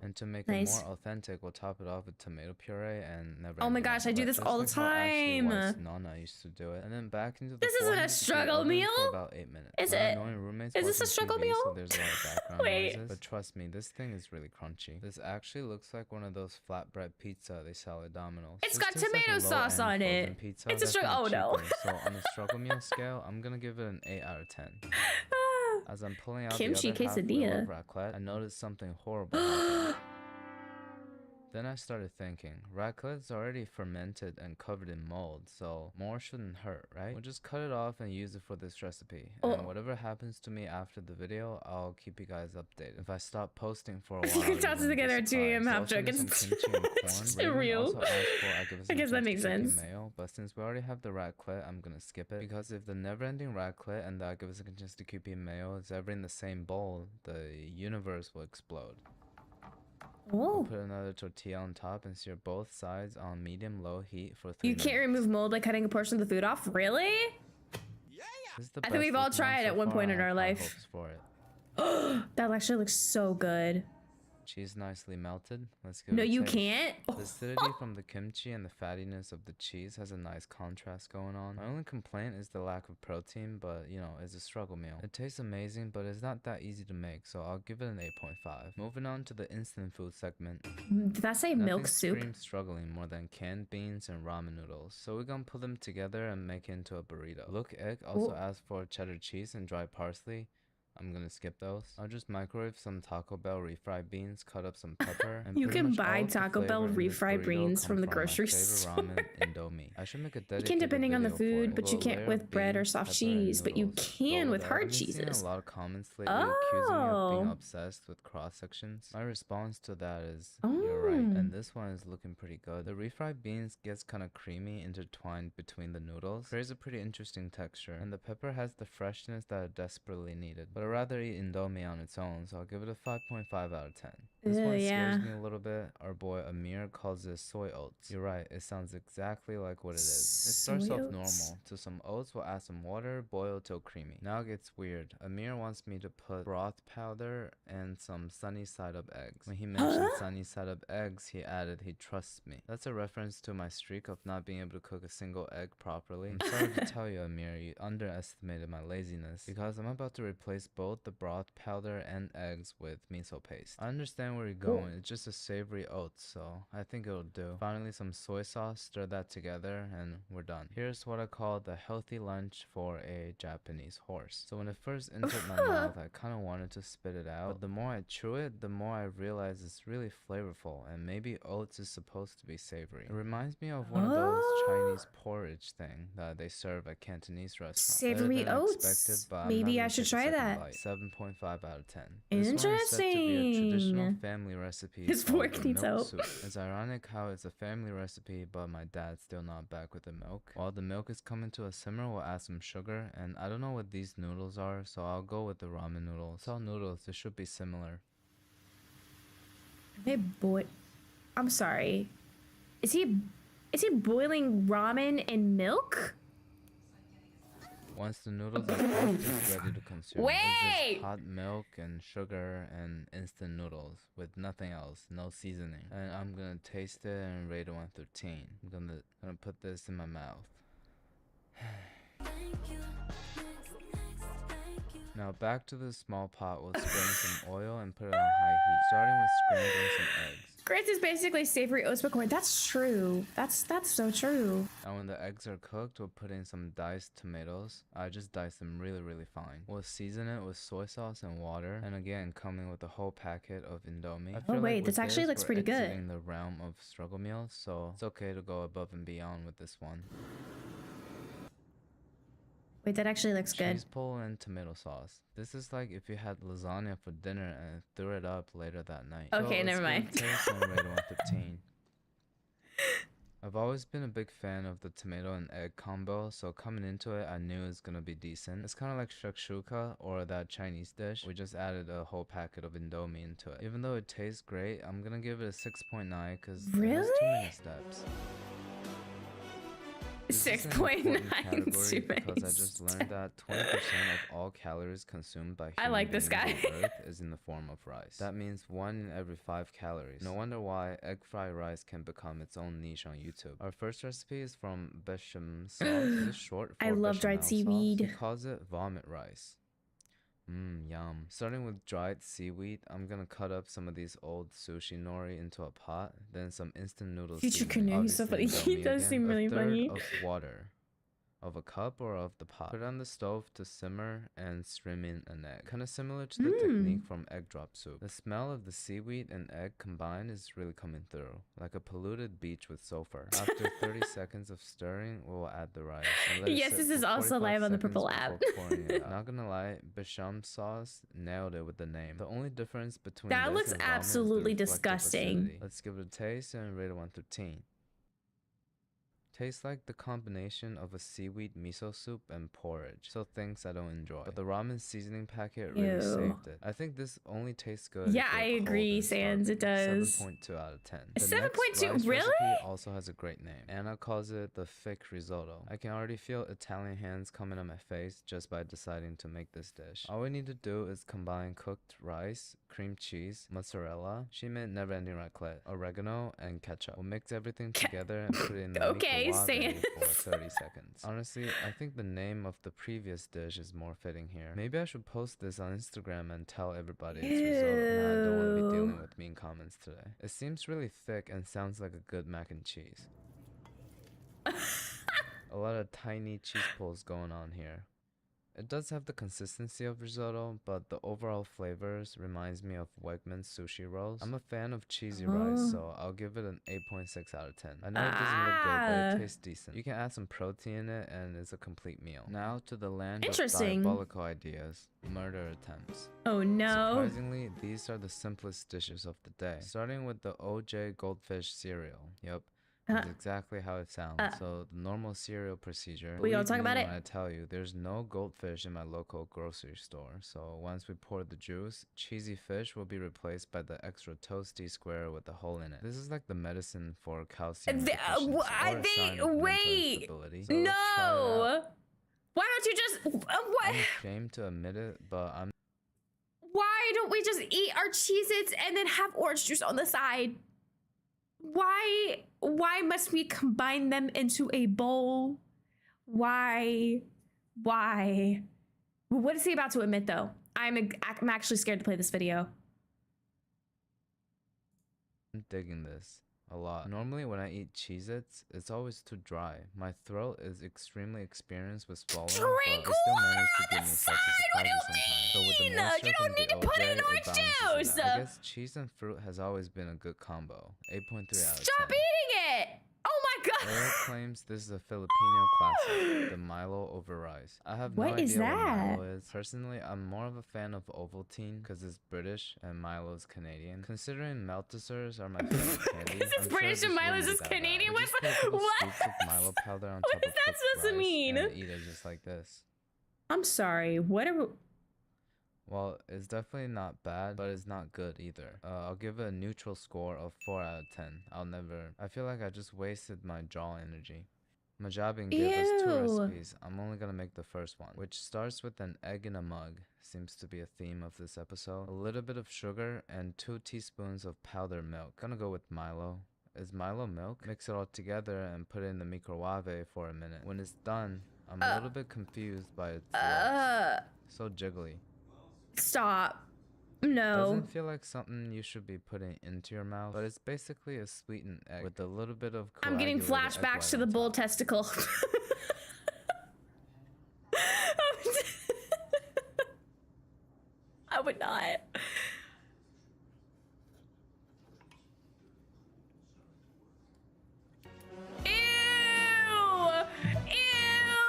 And to make Nice. it more authentic, we'll top it off with tomato puree and never. Oh my gosh, I do this all the time. Nana used to do it, and then back into the. This isn't a 400-degree struggle oven meal? For about 8 minutes. Is My it? annoying roommates Is this a watching struggle TV, meal? So there's a lot of background Wait. noises. But trust me, this thing is really crunchy. This actually looks like one of those flatbread pizza they sell at Domino's. It's This got tastes like a tomato sauce low-end on frozen it. Pizza It's a that's struggle. kinda Oh no. cheaper. So on the struggle meal scale, I'm gonna give it an 8 out of 10. As I'm pulling out Kimchi the other half quesadilla. of raclette, I noticed something horrible happening. Then I started thinking, raclette's already fermented and covered in mold, so more shouldn't hurt, right? We'll just cut it off and use it for this recipe. And whatever happens to me after the video, I'll keep you guys updated. If I stop posting for a while, You can toss it together at 2 a.m. half joking. It's real. I guess that makes sense. Mayo, but since we already have the raclette, I'm gonna skip it, because if the never-ending raclette and the agavisa consistency QP mayo is ever in the same bowl, the universe will explode. We'll put another tortilla on top and sear both sides on medium-low heat for 3 minutes. You can't remove mold by cutting a portion of the food off? Really? I think we've all tried at one point in our life. That actually looks so good. Cheese nicely melted. Let's give it No, a you taste. can't. The acidity from the kimchi and the fattiness of the cheese has a nice contrast going on. My only complaint is the lack of protein, but you know, it's a struggle meal. It tastes amazing, but it's not that easy to make, so I'll give it an 8.5. Moving on to the instant food segment. Did that say milk Nothing soup? screams struggling more than canned beans and ramen noodles, so we're gonna put them together and make it into a burrito. Look Egg also asked for cheddar cheese and dry parsley. I'm gonna skip those. I'll just microwave some Taco Bell refried beans, cut up some pepper, and You pretty can much buy all of the Taco Bell flavor in this refried burrito beans come from the my grocery favorite store. ramen, Indomie. I should make a You dedicated can depending on the video for food, it. but We'll you go can't layer with of bread or beans, soft pepper, and cheese, but you noodles. can Go with there. hard I've been seeing cheeses. a lot of comments lately accusing me of being Oh. obsessed with cross sections. My response to that is, you're right, and this one is looking pretty good. The refried beans gets kind of creamy, intertwined between the noodles. Creates a pretty interesting texture, and the pepper has the freshness that I desperately needed. But I'd rather eat Indomie on its own, so I'll give it a 5.5 out of 10. This one yeah. scares me a little bit. Our boy Amir calls it soy oats. You're right, it sounds exactly like what it is. It starts Soy off oats? normal. To some oats, we'll add some water, boil till creamy. Now it gets weird. Amir wants me to put broth powder and some sunny side up eggs. When he mentioned sunny side up eggs, he added he trusts me. That's a reference to my streak of not being able to cook a single egg properly. I'm sorry to tell you, Amir, you underestimated my laziness, because I'm about to replace both the broth powder and eggs with miso paste. I understand where you're going. It's just a savory oats, so I think it'll do. Finally, some soy sauce, stir that together, and we're done. Here's what I call the healthy lunch for a Japanese horse. So when it first entered my mouth, I kind of wanted to spit it out, but the more I chew it, the more I realize it's really flavorful, and maybe oats is supposed to be savory. It reminds me of one of those Chinese porridge thing that they serve at Cantonese restaurants. Savory oats. Maybe I should try that. 7.5 out of 10. Interesting. This one is set to be a traditional family recipe. His called fork the needs milk help. soup. It's ironic how it's a family recipe, but my dad's still not back with the milk. While the milk is coming to a simmer, we'll add some sugar, and I don't know what these noodles are, so I'll go with the ramen noodles. It's all noodles, they should be similar. They boy, I'm sorry. Is he boiling ramen in milk? Once the noodles are cooked, it's ready to consume. It's Wait! just hot milk and sugar and instant noodles with nothing else, no seasoning. And I'm gonna taste it and rate it 1 through 10. I'm gonna put this in my mouth. Now back to the small pot, we'll spring some oil and put it on high heat, starting with scrambling some eggs. Grits is basically savory oats with corn. That's true. That's so true. Now when the eggs are cooked, we'll put in some diced tomatoes. I just dice them really fine. We'll season it with soy sauce and water, and again coming with a whole packet of Indomie. I feel wait, like this with actually looks we're pretty good. exiting the realm of struggle meals, so it's okay to go above and beyond with this one. Wait, that actually looks good. Cheese pull and tomato sauce. This is like if you had lasagna for dinner and threw it up later that night. Okay, never mind. Taste and rate it 1 through 10. I've always been a big fan of the tomato and egg combo, so coming into it, I knew it was gonna be decent. It's kind of like shakshuka or that Chinese dish. We just added a whole packet of Indomie into it. Even though it tastes great, I'm gonna give it a 6.9 because it has too many steps. 6.9 because I just learned that 20% of all calories consumed by I like this guy. beings on Earth is in the form of rice. That means 1 in every 5 calories. No wonder why egg fried rice can become its own niche on YouTube. Our first recipe is from bechamel sauce. This is short for I love dried bechamel sauce. seaweed. He calls it vomit rice. Yum. Starting with dried seaweed, I'm gonna cut up some of these old sushi nori into a pot, then some instant noodles. Future canoe, he's so funny. He does seem really funny. Of water. of a cup or of the pot. Put it on the stove to simmer and stream in an egg. Kind of similar to the technique from egg drop soup. The smell of the seaweed and egg combined is really coming through, like a polluted beach with sulfur. After 30 seconds of stirring, we'll add the rice. And let it Yes, sit this for is also 45 live on the seconds Purple before app. pouring it out. Not gonna lie, bechamel sauce nailed it with the name. The only difference between That this looks and ramen is the absolutely reflective disgusting. acidity. Let's give it a taste and rate it 1 through 10. Tastes like the combination of a seaweed miso soup and porridge, so things I don't enjoy. But the ramen seasoning packet really Ew. saved it. I think this only tastes good. Yeah, if you're I cold agree, and Sans, it starving. does. 7.2 out of 10. A The 7.2? next rice Really? recipe also has a great name. Anna calls it the thick risotto. I can already feel Italian hands coming on my face just by deciding to make this dish. All we need to do is combine cooked rice, cream cheese, mozzarella, she meant never-ending raclette, oregano, and ketchup. We'll mix everything together and put it in the Okay, microwave Sans. for 30 seconds. Honestly, I think the name of the previous dish is more fitting here. Maybe I should post this on Instagram and tell everybody it's risotto. Nah, I don't want to be dealing with mean comments today. It seems really thick and sounds like a good mac and cheese. A lot of tiny cheese pulls going on here. It does have the consistency of risotto, but the overall flavors reminds me of Wegmans sushi rolls. I'm a fan of cheesy rice, so I'll give it an 8.6 out of 10. I know it doesn't look good, but it tastes decent. You can add some protein in it, and it's a complete meal. Now to the land of Interesting. diabolical ideas, murder attempts. Oh no. Surprisingly, these are the simplest dishes of the day. Starting with the OJ goldfish cereal. Yep. That's exactly how it sounds. So the normal cereal procedure. We gonna Believe talk me about it? when I tell you, there's no goldfish in my local grocery store. So once we pour the juice, cheesy fish will be replaced by the extra toasty square with a hole in it. This is like the medicine for calcium deficiency, or a sign of mental instability. So let's try it No. out. Why don't you just what? I'm ashamed to admit it, but I'm Why don't we just eat our Cheez-Its and then have orange juice on the side? Why must we combine them into a bowl? Why? What is he about to admit though? I'm actually scared to play this video. digging this a lot. Normally when I eat Cheez-Its, it's always too dry. My throat is extremely experienced with swallowing, but it still manages to give me salty surprises sometimes. So with the moisture You don't from need the to put OJ, in it orange balances juice. it out. I guess cheese and fruit has always been a good combo. 8.3 out of 10. Stop eating it! Oh my god! Eric claims this is a Filipino classic, the Milo over rice. I have no What idea is what that? Milo is. Personally, I'm more of a fan of Ovaltine because it's British and Milo's Canadian. Considering Maltesers are my favorite candy, Because it's I'm British sure and this Milo's wouldn't be is that bad. Canadian. We just put a couple What? scoops of Milo powder on What top is of that cooked supposed to rice mean? and eat it just like this. I'm sorry. What are? Well, it's definitely not bad, but it's not good either. I'll give it a neutral score of 4 out of 10. I feel like I just wasted my jaw energy. Majabin gave us 2 Ew. recipes. I'm only gonna make the first one, which starts with an egg in a mug. Seems to be a theme of this episode. A little bit of sugar and 2 teaspoons of powdered milk. Gonna go with Milo. Is Milo milk? Mix it all together and put it in the microwave for a minute. When it's done, I'm a little bit confused by its legs. So jiggly. Stop. No. Doesn't feel like something you should be putting into your mouth, but it's basically a sweetened egg with a little bit of I'm getting coagulated egg flashbacks to white the on bull top. testicle. I would not.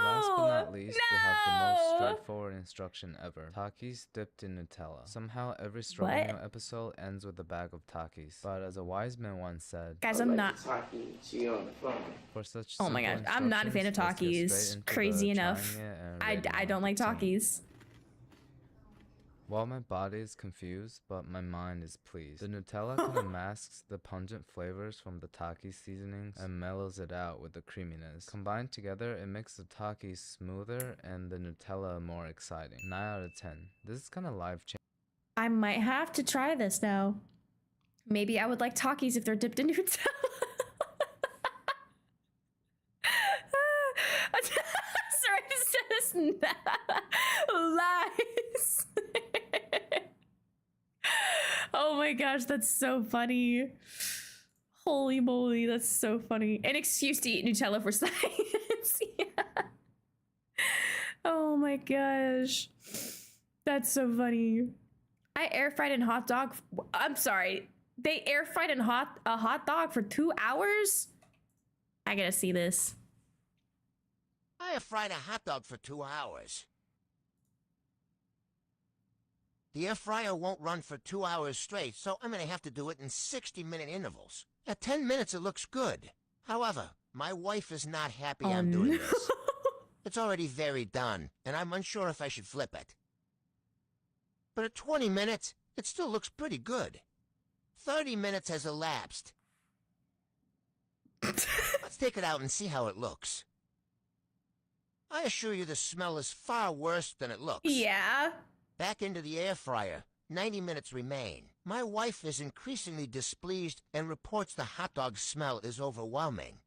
Last but not least, we have the most straightforward instruction ever. Takis dipped in Nutella. Somehow every stroganoff What? episode ends with a bag of Takis. But as a wise man once said, Guys, I'm not. for such Oh my simple gosh, I'm not a fan of instructions, let's get Takis. straight into Crazy the enough. trying it and I rating don't on like 10. Takis. While my body is confused, but my mind is pleased. The Nutella kind of masks the pungent flavors from the Taki seasonings and mellows it out with the creaminess. Combined together, it makes the Taki smoother and the Nutella more exciting. 9 out of 10. This is kind of life-changing. I might have to try this now. Maybe I would like Takis if they're dipped in Nutella. Sorry, it says lies. Oh my gosh, that's so funny. Holy moly, that's so funny. An excuse to eat Nutella for science. Yeah. Oh my gosh. That's so funny. I air fried a hot dog. I'm sorry. They air fried a hot dog for 2 hours? I gotta see this. I have fried a hot dog for 2 hours. The air fryer won't run for 2 hours straight, so I'm gonna have to do it in 60-minute intervals. At 10 minutes, it looks good. However, my wife is not happy I'm doing this. It's already very done, and I'm unsure if I should flip it. But at 20 minutes, it still looks pretty good. 30 minutes has elapsed. Let's take it out and see how it looks. I assure you the smell is far worse than it looks. Yeah. Back into the air fryer. 90 minutes remain. My wife is increasingly displeased and reports the hot dog smell is overwhelming.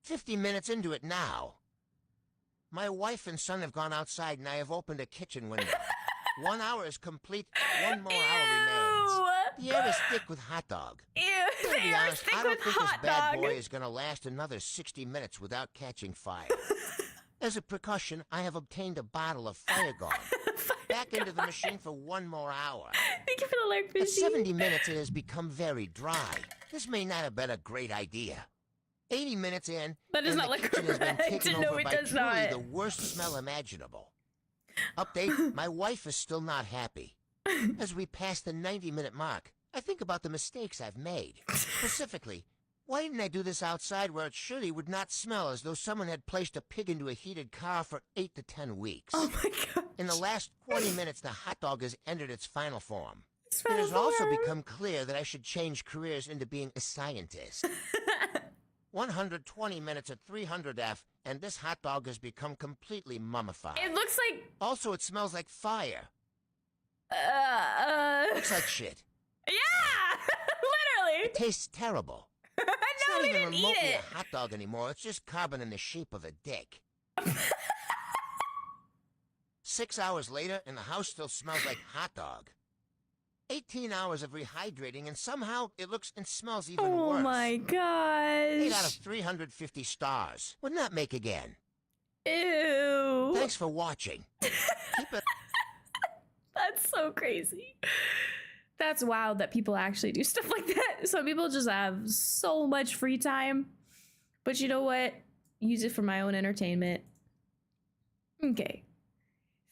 50 minutes into it now. My wife and son have gone outside and I have opened a kitchen window. 1 hour is complete, 1 more hour remains. The air is thick with hot dog. Ew, to be honest, I don't think this bad boy is going to last another 60 minutes without catching fire. As a precaution, I have obtained a bottle of Fire Gone. Back into the machine for 1 more hour. Thank you for the like, At 70 minutes, it has become very dry. This may not have been a great idea. 80 minutes in, that is and not the like kitchen has been taken no, over it by does truly not. the worst smell imaginable. Update, my wife is still not happy. As we pass the 90-minute mark, I think about the mistakes I've made. Specifically, why didn't I do this outside where it surely would not smell as though someone had placed a pig into a heated car for 8 to 10 weeks? Oh my god. In the last 20 minutes, the hot dog has entered its final form. It has also become clear that I should change careers into being a scientist. 120 minutes at 300 F, and this hot dog has become completely mummified. It looks like... Also, it smells like fire. Looks like shit. Yeah! Literally! It tastes terrible. No, It's not we even didn't eat remotely it. a hot dog anymore. It's just carbon in the shape of a dick. 6 hours later, and the house still smells like hot dog. 18 hours of rehydrating, and somehow it looks and smells even worse. Oh my gosh. 8 out of 350 stars. Would not make again. Ew. Thanks for watching. Keep it. That's so crazy. That's wild that people actually do stuff like that. Some people just have so much free time. But you know what? Use it for my own entertainment. Okay.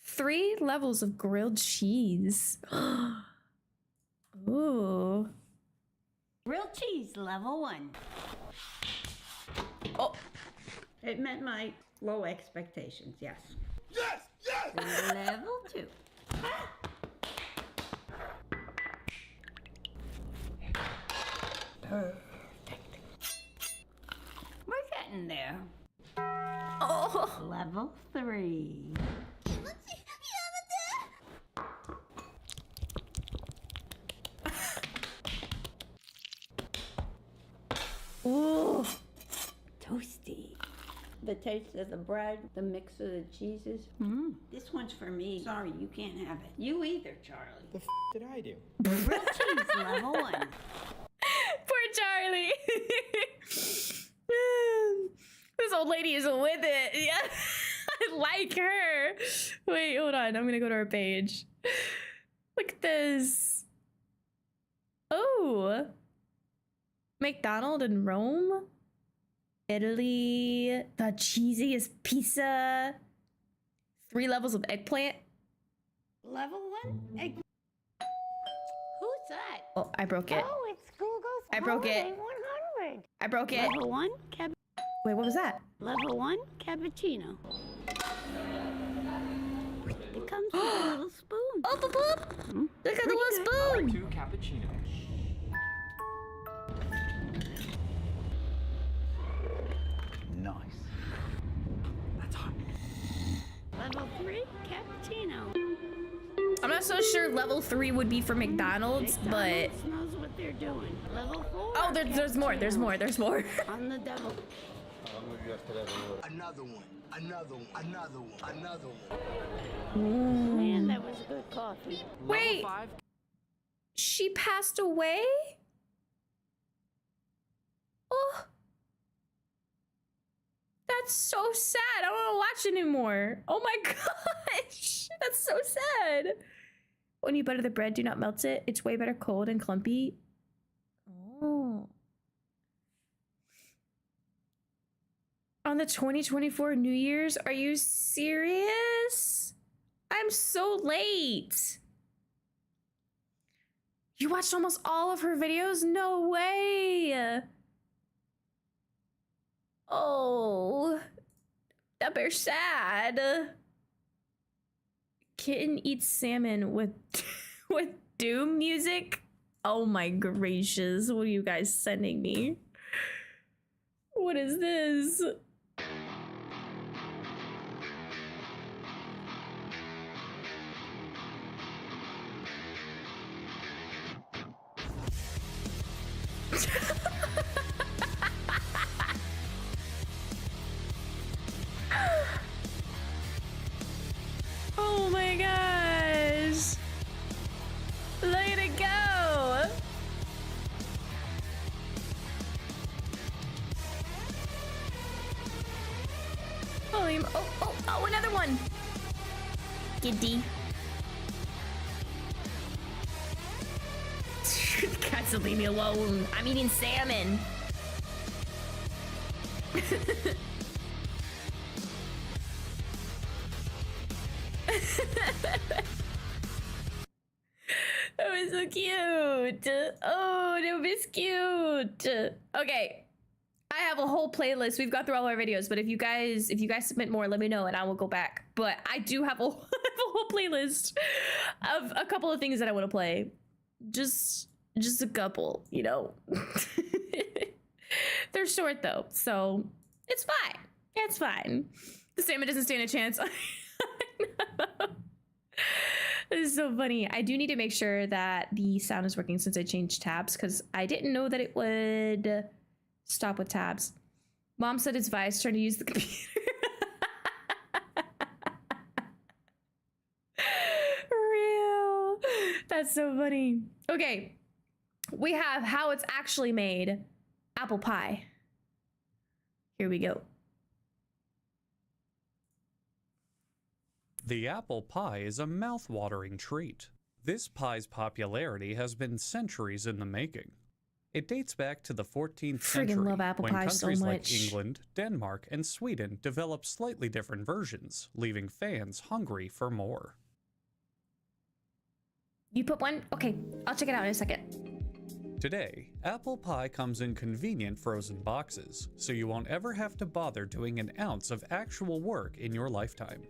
3 levels of grilled cheese. Ooh. Grilled cheese, level 1. Oh. It met my low expectations, yes. Yes! Yes! Level 2. Perfect. We're getting there. Oh. Level 3. Ooh. Toasty. The taste of the bread, the mix of the cheeses. This one's for me. Sorry, you can't have it. You either, Charlie. The did I do? Grilled cheese, level 1. Poor Charlie. This old lady is with it. Yeah. I like her. Wait, hold on. I'm gonna go to her page. Look at this. Oh. McDonald's in Rome. Italy. The cheesiest pizza. 3 levels of eggplant. Level 1? Egg. Who's that? Oh, I broke it. Oh, it's Google's I broke it. Holiday 100. I broke it. Level 1? Wait, what was that? Level 1? Cappuccino. It comes with a little spoon. Oh, boop, boop. Look at the little spoon. 2 cappuccinos. Nice. That's hot. Level 3? Cappuccino. I'm not so sure level 3 would be for McDonald's, but... McDonald's knows what they're doing. Level 4? Oh, there's more. There's more. There's more. On the devil. Another one. Another one. Another one. Another one. Man, that was good coffee. Wait. She passed away? Oh. That's That's so sad. I don't want to watch anymore. Oh my gosh. That's so sad. When you butter the bread, do not melt it. It's way better cold and clumpy. Oh. On the 2024 New Year's? Are you serious? I'm so late. You watched almost all of her videos? No way. Oh, that bear's sad. Kitten eats salmon with with doom music. Oh my gracious, what are you guys sending me? What is this? Oh my gosh. Look at it go. Holy, oh, another one. Giddy. Guys, leave me alone. I'm eating salmon. That was so cute. Oh, that was cute. Okay. I have a whole playlist. We've got through all our videos, but if you guys submit more, let me know and I will go back. But I do have a whole playlist of a couple of things that I want to play. Just a couple, you know. They're short though, so it's fine. It's fine. The salmon doesn't stand a chance. This is so funny. I do need to make sure that the sound is working since I changed tabs because I didn't know that it would stop with tabs. Mom said it's Vice trying to use the computer. Real. That's so funny. Okay. We have how it's actually made. Apple pie. Here we go. The apple pie is a mouth-watering treat. This pie's popularity has been centuries in the making. It dates back to the 14th century, love apple when pie countries so like much. England, Denmark, and Sweden developed slightly different versions, leaving fans hungry for more. You put one? Okay, I'll check it out in a second. Today, apple pie comes in convenient frozen boxes, so you won't ever have to bother doing an ounce of actual work in your lifetime.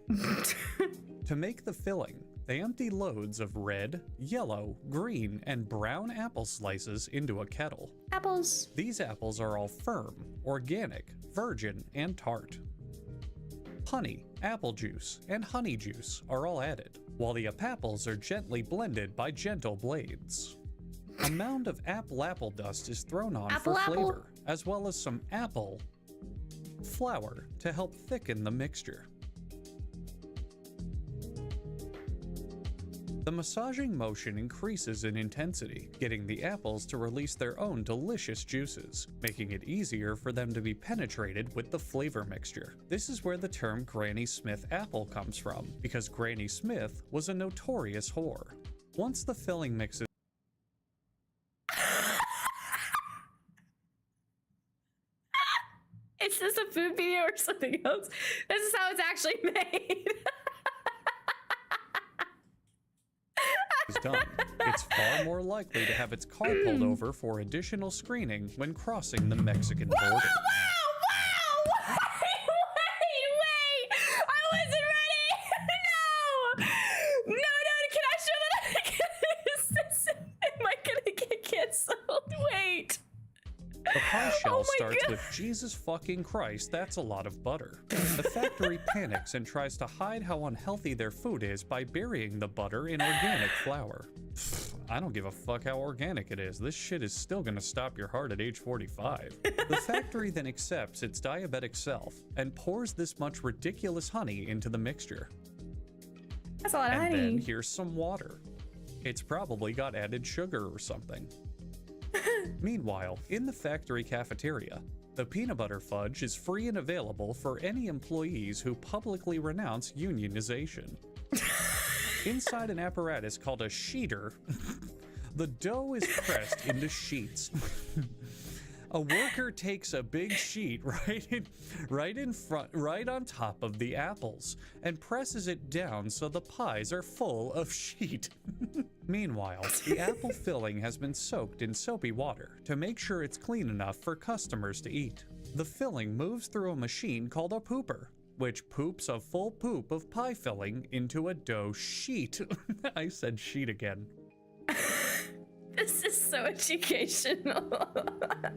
To make the filling, they empty loads of red, yellow, green, and brown apple slices into a kettle. Apples. These apples are all firm, organic, virgin, and tart. Honey, apple juice, and honey juice are all added, while the apples are gently blended by gentle blades. A mound of apple dust is thrown on for flavor, as well as some apple flour to help thicken the mixture. The massaging motion increases in intensity, getting the apples to release their own delicious juices, making it easier for them to be penetrated with the flavor mixture. This is where the term Granny Smith apple comes from, because Granny Smith was a notorious whore. Once the filling mix is Is this a food video or something else? This is how it's actually made. done, it's far more likely to have its car pulled over for additional screening when crossing the Mexican border. Wow! Wait! I wasn't ready! No! Can I show that? Am I gonna get canceled? Wait! The pie shell starts with Jesus fucking Christ, that's a lot of butter. The factory panics and tries to hide how unhealthy their food is by burying the butter in organic flour. I don't give a fuck how organic it is. This shit is still gonna stop your heart at age 45. The factory then accepts its diabetic self and pours this much ridiculous honey into the mixture. That's a lot of and honey. Then here's some water. It's probably got added sugar or something. Meanwhile, in the factory cafeteria, The peanut butter fudge is free and available for any employees who publicly renounce unionization. Inside an apparatus called a sheeter, the dough is pressed into sheets. A worker takes a big sheet right in front, right on top of the apples, and presses it down so the pies are full of sheet. Meanwhile, the apple filling has been soaked in soapy water to make sure it's clean enough for customers to eat. The filling moves through a machine called a pooper, which poops a full poop of pie filling into a dough sheet. I said sheet again. This is so educational.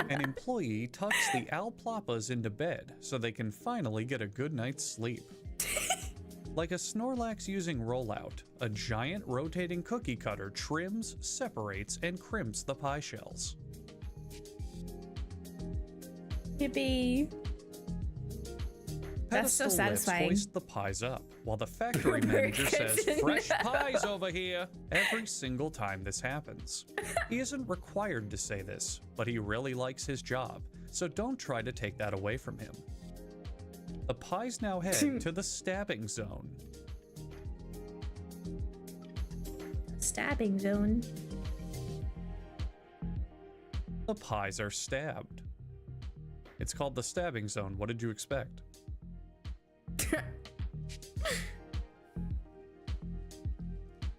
An employee tucks the alplapas into bed so they can finally get a good night's sleep. Like a Snorlax using rollout, a giant rotating cookie cutter trims, separates, and crimps the pie shells. Yippee. That's so satisfying. Hoist the pies up, while the factory manager says, "Fresh pies over here," every single time this happens. He isn't required to say this, but he really likes his job, so don't try to take that away from him. The pies now head to the stabbing zone. Stabbing zone. The pies are stabbed. It's called the stabbing zone. What did you expect?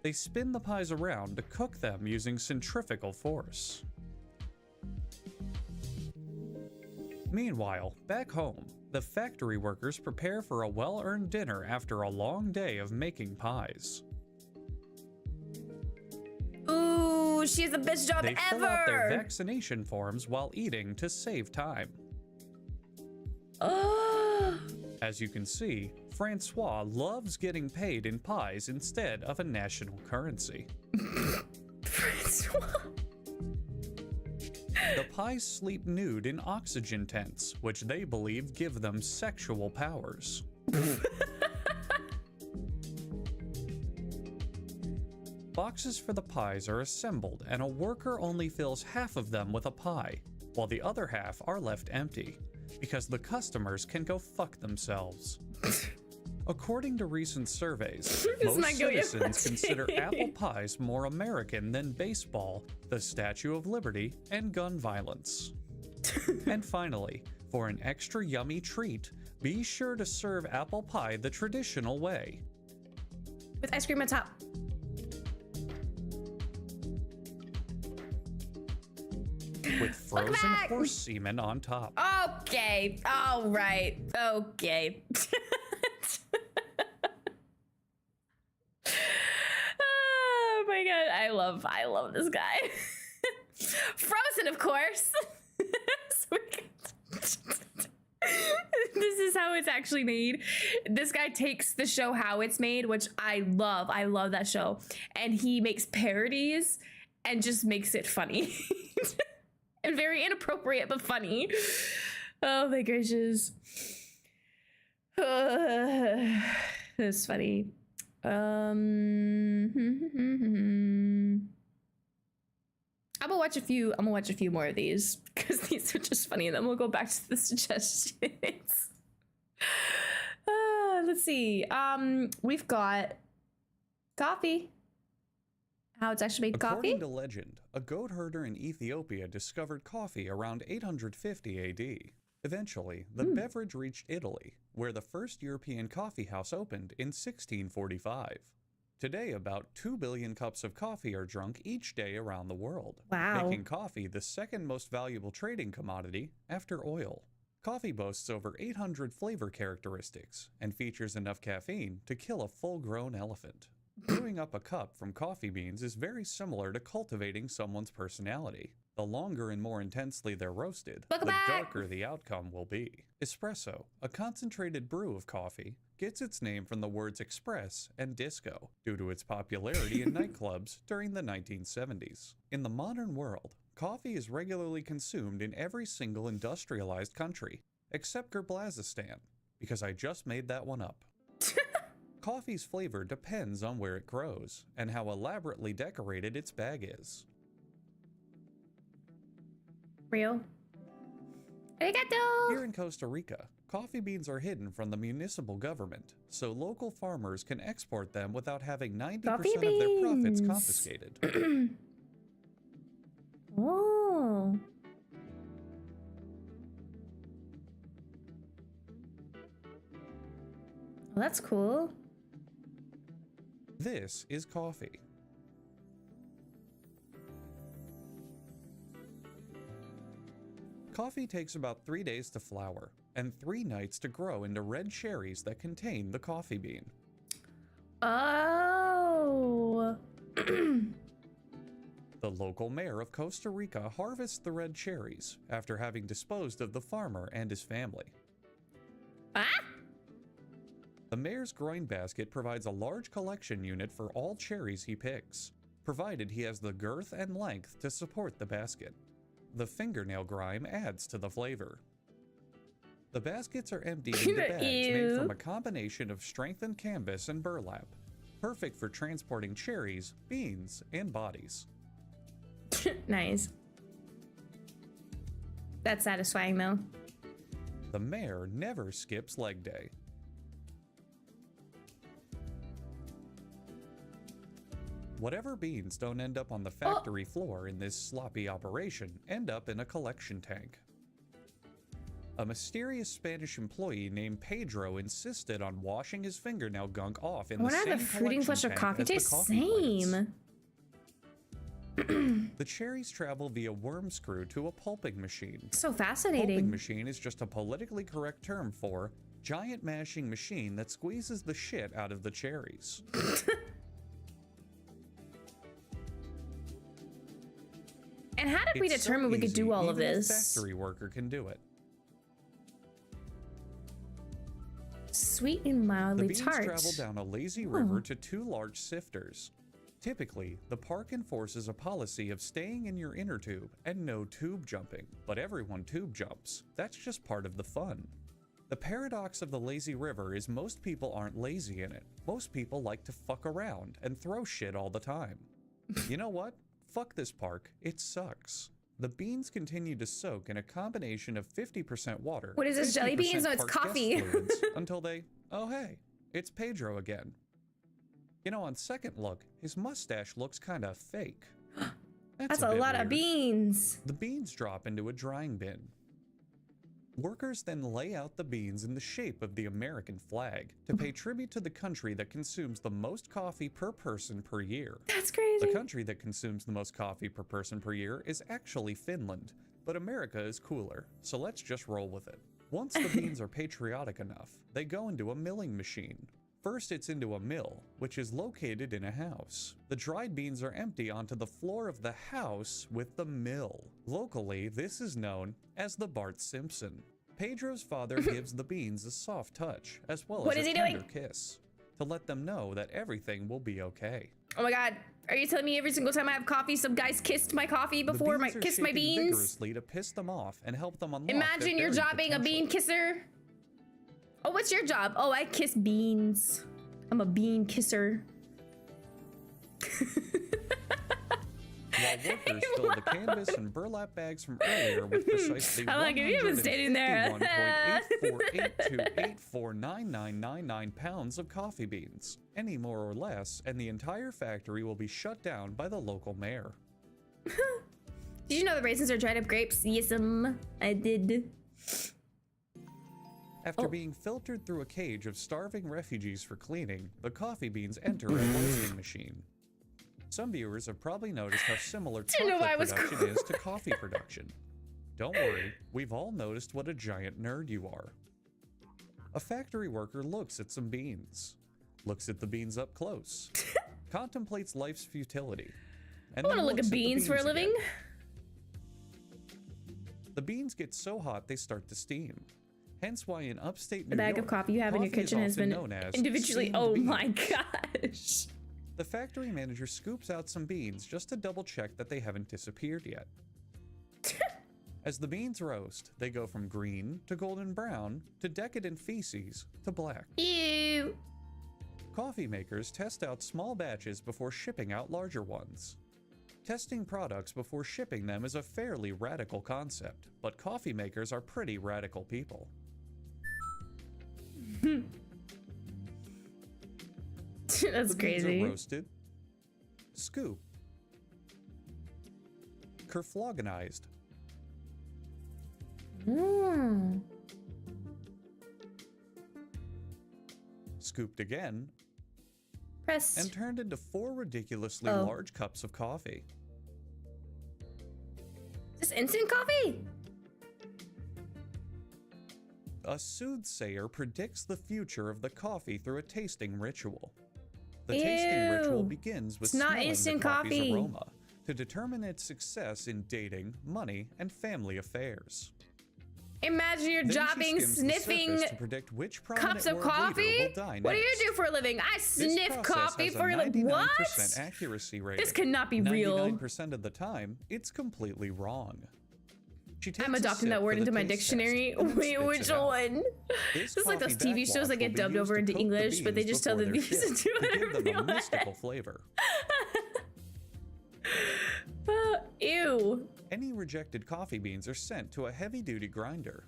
They spin the pies around to cook them using centrifugal force. Meanwhile, back home, the factory workers prepare for a well-earned dinner after a long day of making pies. Ooh, she's the best job They ever! fill out their vaccination forms while eating to save time. As you can see, Francois loves getting paid in pies instead of a national currency. Francois. The pies sleep nude in oxygen tents, which they believe give them sexual powers. Boxes for the pies are assembled, and a worker only fills half of them with a pie, while the other half are left empty, because the customers can go fuck themselves. According to recent surveys, most citizens consider apple pies more American than baseball, the Statue of Liberty, and gun violence. And finally, for an extra yummy treat, be sure to serve apple pie the traditional way. With ice cream on top. With frozen horse semen on top. Okay. All right. Okay. Oh my god. I love this guy. Frozen, of course. This is how it's actually made. This guy takes the show How It's Made, which I love. I love that show. And he makes parodies and just makes it funny. And very inappropriate, but funny. Oh my gracious. That's funny. I'm gonna watch a few more of these because these are just funny, and then we'll go back to the suggestions. Let's see. We've got coffee. How it's actually made coffee? According to legend, a goat herder in Ethiopia discovered coffee around 850 AD. Eventually, the beverage reached Italy, where the first European coffee house opened in 1645. Today, about 2 billion cups of coffee are drunk each day around the world, making coffee the second most valuable trading commodity after oil. Coffee boasts over 800 flavor characteristics and features enough caffeine to kill a full-grown elephant. Brewing up a cup from coffee beans is very similar to cultivating someone's personality. The longer and more intensely they're roasted, the darker the outcome will be. Espresso, a concentrated brew of coffee, gets its name from the words express and disco, due to its popularity in nightclubs during the 1970s. In the modern world, coffee is regularly consumed in every single industrialized country, except Kyrgyzstan, because I just made that one up. Coffee's flavor depends on where it grows and how elaborately decorated its bag is. Real? Arigato. Here in Costa Rica, coffee beans are hidden from the municipal government, so local farmers can export them without having 90% of their profits confiscated. Oh. Well, that's cool. This is coffee. Coffee takes about 3 days to flower and 3 nights to grow into red cherries that contain the coffee bean. Oh. The local mayor of Costa Rica harvests the red cherries after having disposed of the farmer and his family. The mayor's growing basket provides a large collection unit for all cherries he picks, provided he has the girth and length to support the basket. The fingernail grime adds to the flavor. The baskets are emptied into bags made from a combination of strengthened canvas and burlap, perfect for transporting cherries, beans, and bodies. Nice. That's satisfying though. The mayor never skips leg day. Whatever beans don't end up on the factory floor in this sloppy operation end up in a collection tank. A mysterious Spanish employee named Pedro insisted on washing his fingernail gunk off in the same the fruiting flesh of coffee tastes same. The cherries travel via worm screw to a pulping machine. So fascinating. Pulping machine is just a politically correct term for giant mashing machine that squeezes the shit out of the cherries. And how did we determine we could do all of this? A factory worker can do it. Sweet and mildly the beans tart. travel down a lazy river to 2 large sifters. Typically, the park enforces a policy of staying in your inner tube and no tube jumping, but everyone tube jumps. That's just part of the fun. The paradox of the lazy river is most people aren't lazy in it. Most people like to fuck around and throw shit all the time. You know what? Fuck this park. It sucks. The beans continue to soak in a combination of 50% water. What is this, jelly beans? No, it's coffee. Until they, oh hey, it's Pedro again. You know, on second look, his mustache looks kind of fake. That's a lot of beans. The beans drop into a drying bin. Workers then lay out the beans in the shape of the American flag to pay tribute to the country that consumes the most coffee per person per year. That's crazy. The country that consumes the most coffee per person per year is actually Finland, but America is cooler, so let's just roll with it. Once the beans are patriotic enough, they go into a milling machine. First, it's into a mill, which is located in a house. The dried beans are emptied onto the floor of the house with the mill. Locally, this is known as the Bart Simpson. Pedro's father gives the beans a soft touch, as well as a tender kiss, to let them know that everything will be okay. Oh my god, are you telling me every single time I have coffee, some guys kissed my coffee before I kissed my beans? Vigorously to piss them off and help them unlock. Imagine your job being a bean kisser. Oh, what's your job? Oh, I kiss beans. I'm a bean kisser. While workers fill the canvas and burlap bags from earlier with precisely I'm like, if you haven't stayed in there. 151.82849999 pounds of coffee beans. Any more or less, and the entire factory will be shut down by the local mayor. Did you know the raisins are dried up grapes? Yes, I did. After being filtered through a cage of starving refugees for cleaning, the coffee beans enter a roasting machine. Some viewers have probably noticed how similar chocolate production is to coffee production. Don't worry, we've all noticed what a giant nerd you are. A factory worker looks at some beans, looks at the beans up close, contemplates life's futility, and I want to look at beans for a living. Again. The beans get so hot they start to steam. Hence why in upstate New York, the bag of coffee you have in your kitchen has been individually. Oh my gosh. The factory manager scoops out some beans just to double check that they haven't disappeared yet. As the beans roast, they go from green to golden brown to decadent feces to black. Ew. Coffee makers test out small batches before shipping out larger ones. Testing products before shipping them is a fairly radical concept, but coffee makers are pretty radical people. That's the crazy. Beans are roasted, scoop, kerfloggenized, scooped again, pressed, and turned into 4 ridiculously large cups of coffee. Just instant coffee? A soothsayer predicts the future of the coffee through a tasting ritual. The tasting ritual begins with It's not smelling instant the coffee's coffee. aroma to determine its success in dating, money, and family affairs. Imagine you're Then she jobbing, skims the sniffing surface to predict which cups prominent of world leader coffee? will die What do you next. do for a living? I This sniff process coffee has a for a living. 99% What? accuracy rate. This cannot be real. 99% of the time, it's completely wrong. She takes I'm a adopting sip that for word the into my taste test dictionary. and then Wait, spits which it out. one? This This is like those coffee TV shows that backwash get will be dubbed used over to into coat the English, but they beans just tell the before they're beans to shipped do to give whatever them they a want. mystical flavor. Ew. Any rejected coffee beans are sent to a heavy-duty grinder.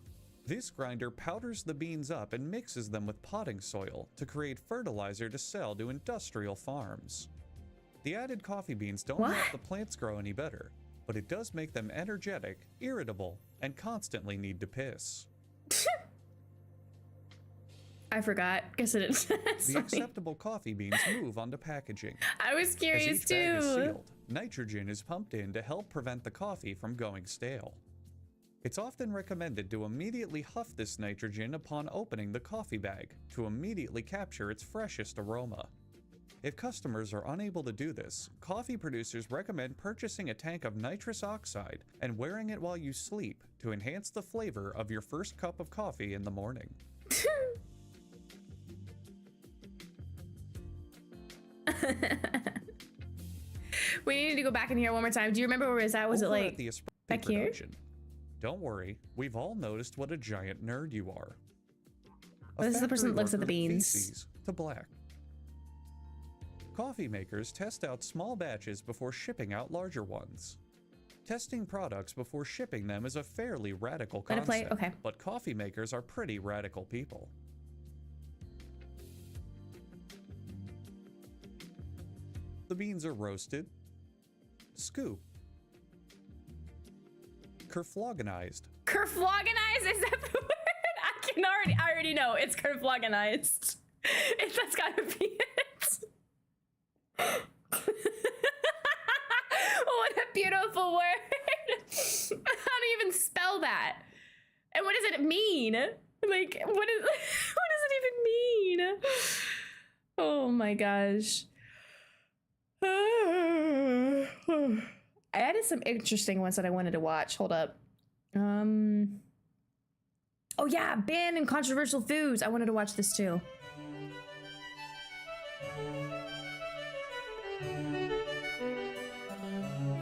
This grinder powders the beans up and mixes them with potting soil to create fertilizer to sell to industrial farms. The added coffee beans don't help the plants grow any better, but it does make them energetic, irritable, and constantly need to piss. I forgot. Guess it is. The acceptable coffee beans move onto packaging. I was curious As each bag is too. sealed, nitrogen is pumped in to help prevent the coffee from going stale. It's often recommended to immediately huff this nitrogen upon opening the coffee bag to immediately capture its freshest aroma. If customers are unable to do this, coffee producers recommend purchasing a tank of nitrous oxide and wearing it while you sleep to enhance the flavor of your first cup of coffee in the morning. We need to go back in here one more time. Do you remember where it was at? Was it Over like at the espresso back here? production. Don't worry, we've all noticed what a giant nerd you are. Oh, this is the person that looks at the factory worker beans. feces to black. Coffee makers test out small batches before shipping out larger ones. Testing products before shipping them is a fairly radical Let it concept, play? Okay. but coffee makers are pretty radical people. The beans are roasted, scoop, kerfloggenized, Kerfloggenized? Is that the word? I already know. It's kerfloggenized. That's gotta be it. What a beautiful word. How do you even spell that? And what does it mean? Like, what does it even mean? Oh my gosh. I added some interesting ones that I wanted to watch. Hold up. Oh yeah, banned and controversial foods. I wanted to watch this too.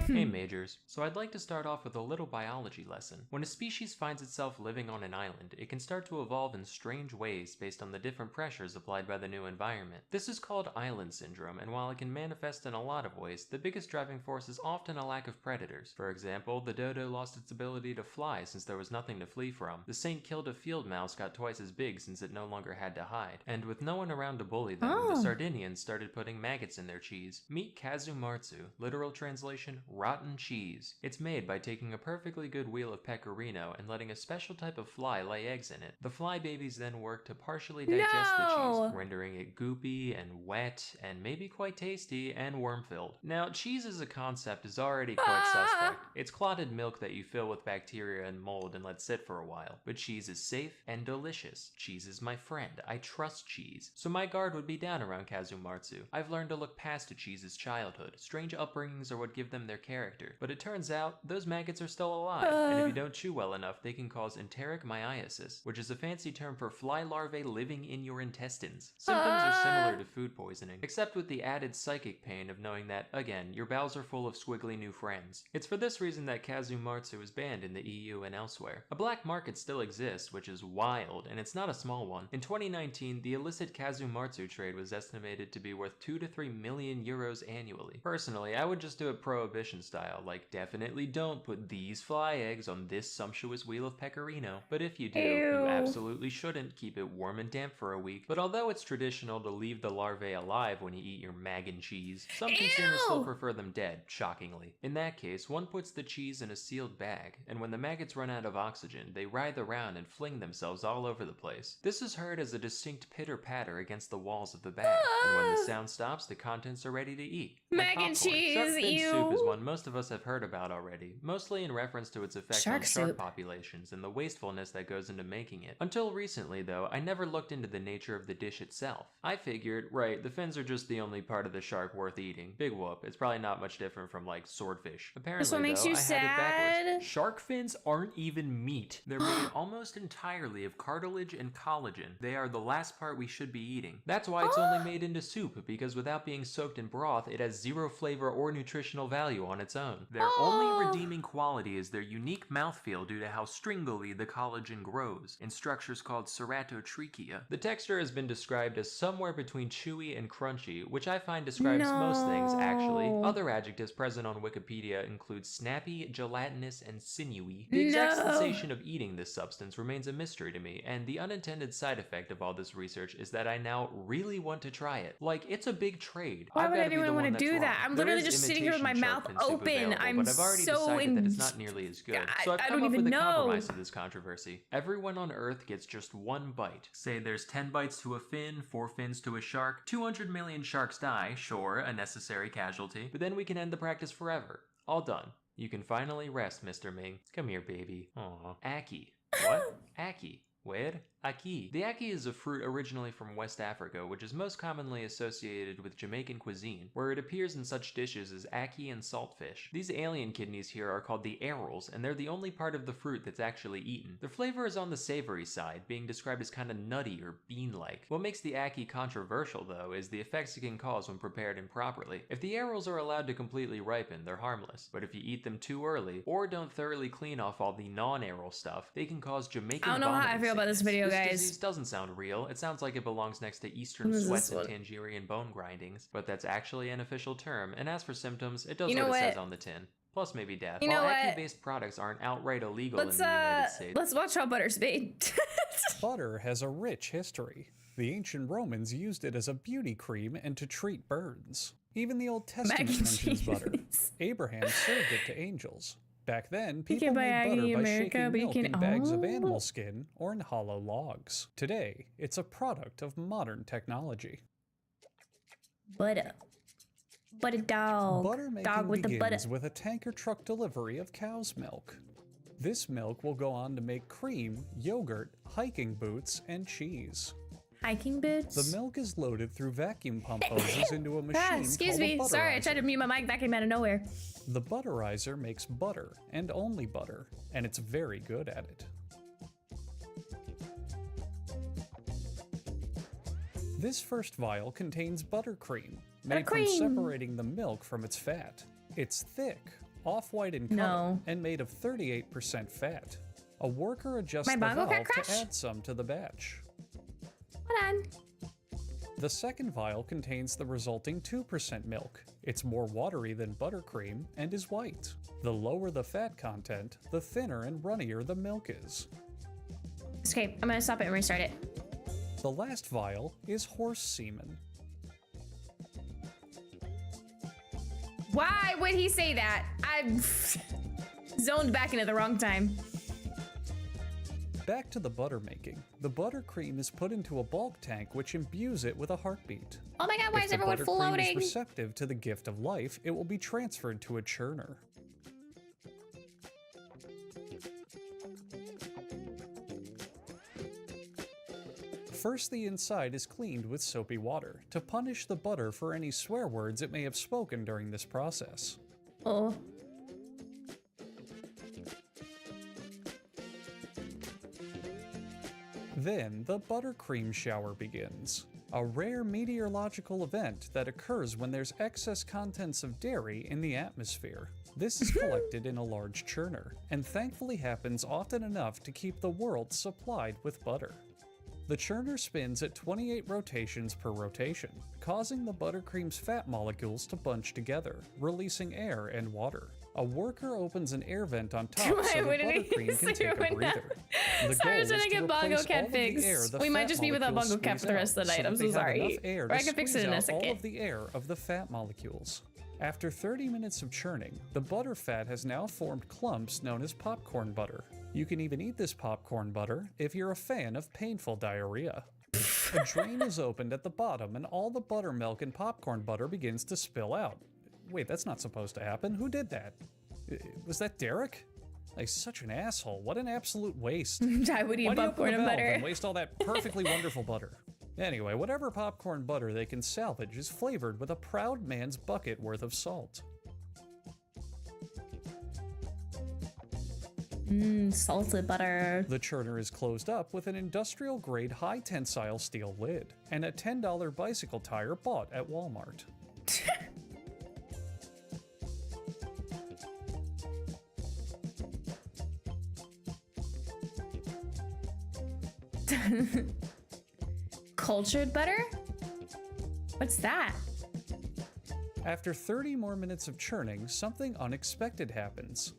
Hey Majors, so I'd like to start off with a little biology lesson. When a species finds itself living on an island, it can start to evolve in strange ways based on the different pressures applied by the new environment. This is called island syndrome, and while it can manifest in a lot of ways, the biggest driving force is often a lack of predators. For example, the dodo lost its ability to fly since there was nothing to flee from. The saint killed a field mouse got twice as big since it no longer had to hide. And with no one around to bully them, the Sardinians started putting maggots in their cheese. Meet kazumarzu, literal translation, rotten cheese. It's made by taking a perfectly good wheel of pecorino and letting a special type of fly lay eggs in it. The fly babies then work to partially digest the cheese, rendering it goopy and wet and maybe quite tasty and worm-filled. Now, cheese as a concept is already quite suspect. It's clotted milk that you fill with bacteria and mold and let sit for a while. But cheese is safe and delicious. Cheese is my friend. I trust cheese. So my guard would be down around kazumarzu. I've learned to look past a cheese's childhood. Strange upbringings are what give them their character. character. But it turns out, those maggots are still alive, and if you don't chew well enough, they can cause enteric myiasis, which is a fancy term for fly larvae living in your intestines. Symptoms are similar to food poisoning, except with the added psychic pain of knowing that, again, your bowels are full of squiggly new friends. It's for this reason that Kazumarzu is banned in the EU and elsewhere. A black market still exists, which is wild, and it's not a small one. In 2019, the illicit Kazumarzu trade was estimated to be worth 2 to 3 million euros annually. Personally, I would just do it prohibition style, like definitely don't put these fly eggs on this sumptuous wheel of pecorino. But if you do, you absolutely shouldn't. Keep it warm and damp for a week. But although it's traditional to leave the larvae alive when you eat your mag and cheese, some consumers still prefer them dead, shockingly. In that case, one puts the cheese in a sealed bag, and when the maggots run out of oxygen, they writhe around and fling themselves all over the place. This is heard as a distinct pitter-patter against the walls of the bag, and when the sound stops, the contents are ready to eat. Mac and cheese, Shark fin ew. soup is one most of us have heard about already, mostly in reference to its effect on shark populations and the wastefulness that goes into making it. Until recently, though, I never looked into the nature of the dish itself. I figured, right, the fins are just the only part of the shark worth eating. Big whoop, it's probably not much different from, like, swordfish. Apparently, This one makes though, you I had it backwards. sad. Shark fins aren't even meat. They're made almost entirely of cartilage and collagen. They are the last part we should be eating. That's why it's only made into soup, because without being soaked in broth, it has zero flavor or nutritional value on its own. Their only redeeming quality is their unique mouthfeel due to how stringily the collagen grows, in structures called ceratotrichia. The texture has been described as somewhere between chewy and crunchy, which I find describes most things, actually. Other adjectives present on Wikipedia include snappy, gelatinous, and sinewy. The exact sensation of eating this substance remains a mystery to me, and the unintended side effect of all this research is that I now really want to try it. Like, it's a big trade. Why I've would gotta be the anyone one want to that's do that? wrong. I'm There literally is just sitting here with my imitation mouth shark fin soup open. available, I'm but I've already so decided that it's not nearly as good. So I've I come don't up even with a know. compromise to this controversy. Everyone on Earth gets just one bite. Say there's 10 bites to a fin, 4 fins to a shark, 200 million sharks die, sure, a necessary casualty, but then we can end the practice forever. All done. You can finally rest, Mr. Ming. Come here, baby. Aw. Aki. What? Aki. Where? Aki. The aki is a fruit originally from West Africa, which is most commonly associated with Jamaican cuisine, where it appears in such dishes as aki and saltfish. These alien kidneys here are called the arils, and they're the only part of the fruit that's actually eaten. Their flavor is on the savory side, being described as kind of nutty or bean-like. What makes the aki controversial, though, is the effects it can cause when prepared improperly. If the arils are allowed to completely ripen, they're harmless, but if you eat them too early, or don't thoroughly clean off all the non-aril stuff, they can cause Jamaican I don't know how I vomiting feel about this sickness. video, This guys. disease doesn't sound real. It sounds like it belongs next to Eastern What is sweats this and one? Tangerian bone grindings, but that's actually an official term, and as for symptoms, it does You know what it what? says on the tin. Plus maybe death. You know While what? aki-based products aren't outright illegal in Let's the United States. let's watch how butter's made. Butter has a rich history. The ancient Romans used it as a beauty cream and to treat burns. Even the Old Testament and mentions butter. cheese. Abraham served it to angels. Back then, You people can buy made butter Aggie by America, shaking but you milk can- in bags of Oh. animal skin or in hollow logs. Today, it's a product of modern technology. Butter. Butter dog. Butter making Dog with the butter. begins with a tanker truck delivery of cow's milk. This milk will go on to make cream, yogurt, hiking boots, and cheese. Hiking boots? The milk is loaded through vacuum pump hoses into a machine excuse called me. a Sorry, I butterizer. tried to mute my mic. That came out of nowhere. The butterizer makes butter, and only butter, and it's very good at it. This first vial contains buttercream, made from Buttercream. separating the milk from its fat. It's thick, off-white in color, No. and made of 38% fat. A worker adjusts My the bongo valve cat crush? to add some to the batch. Hold on. The second vial contains the resulting 2% milk. It's more watery than buttercream and is white. The lower the fat content, the thinner and runnier the milk is. Okay, I'm gonna stop it and restart it. The last vial is horse semen. Why would he say that? I zoned back into the wrong time. Back to the butter making. The buttercream is put into a bulk tank which imbues it with a heartbeat. Oh my god, why If is the everyone buttercream floating? is receptive to the gift of life, it will be transferred to a churner. First, the inside is cleaned with soapy water to punish the butter for any swear words it may have spoken during this process. Oh. Then the buttercream shower begins, a rare meteorological event that occurs when there's excess contents of dairy in the atmosphere. This is collected in a large churner, and thankfully happens often enough to keep the world supplied with butter. The churner spins at 28 rotations per rotation, causing the buttercream's fat molecules to bunch together, releasing air and water. A worker opens an air vent on top so the buttercream can take a breather. The goal is to replace all of the air the We might fat just be without molecules Bongo Cat for the squeeze rest of the out night. I'm that so they have sorry. enough air Or to I can fix squeeze it in a out all second. of the air of the fat molecules. After 30 minutes of churning, the butter fat has now formed clumps known as popcorn butter. You can even eat this popcorn butter if you're a fan of painful diarrhea. A drain is opened at the bottom and all the buttermilk and popcorn butter begins to spill out. Wait, that's not supposed to happen. Who did that? Was that Derek? Like, such an asshole. What an absolute waste. I would eat Why do you popcorn open and the valve butter. and waste all that perfectly wonderful butter? Anyway, whatever popcorn butter they can salvage is flavored with a proud man's bucket worth of salt. Salted butter. The churner is closed up with an industrial-grade high-tensile steel lid and a $10 bicycle tire bought at Walmart. Cultured butter? What's that? After 30 more minutes of churning, something unexpected happens.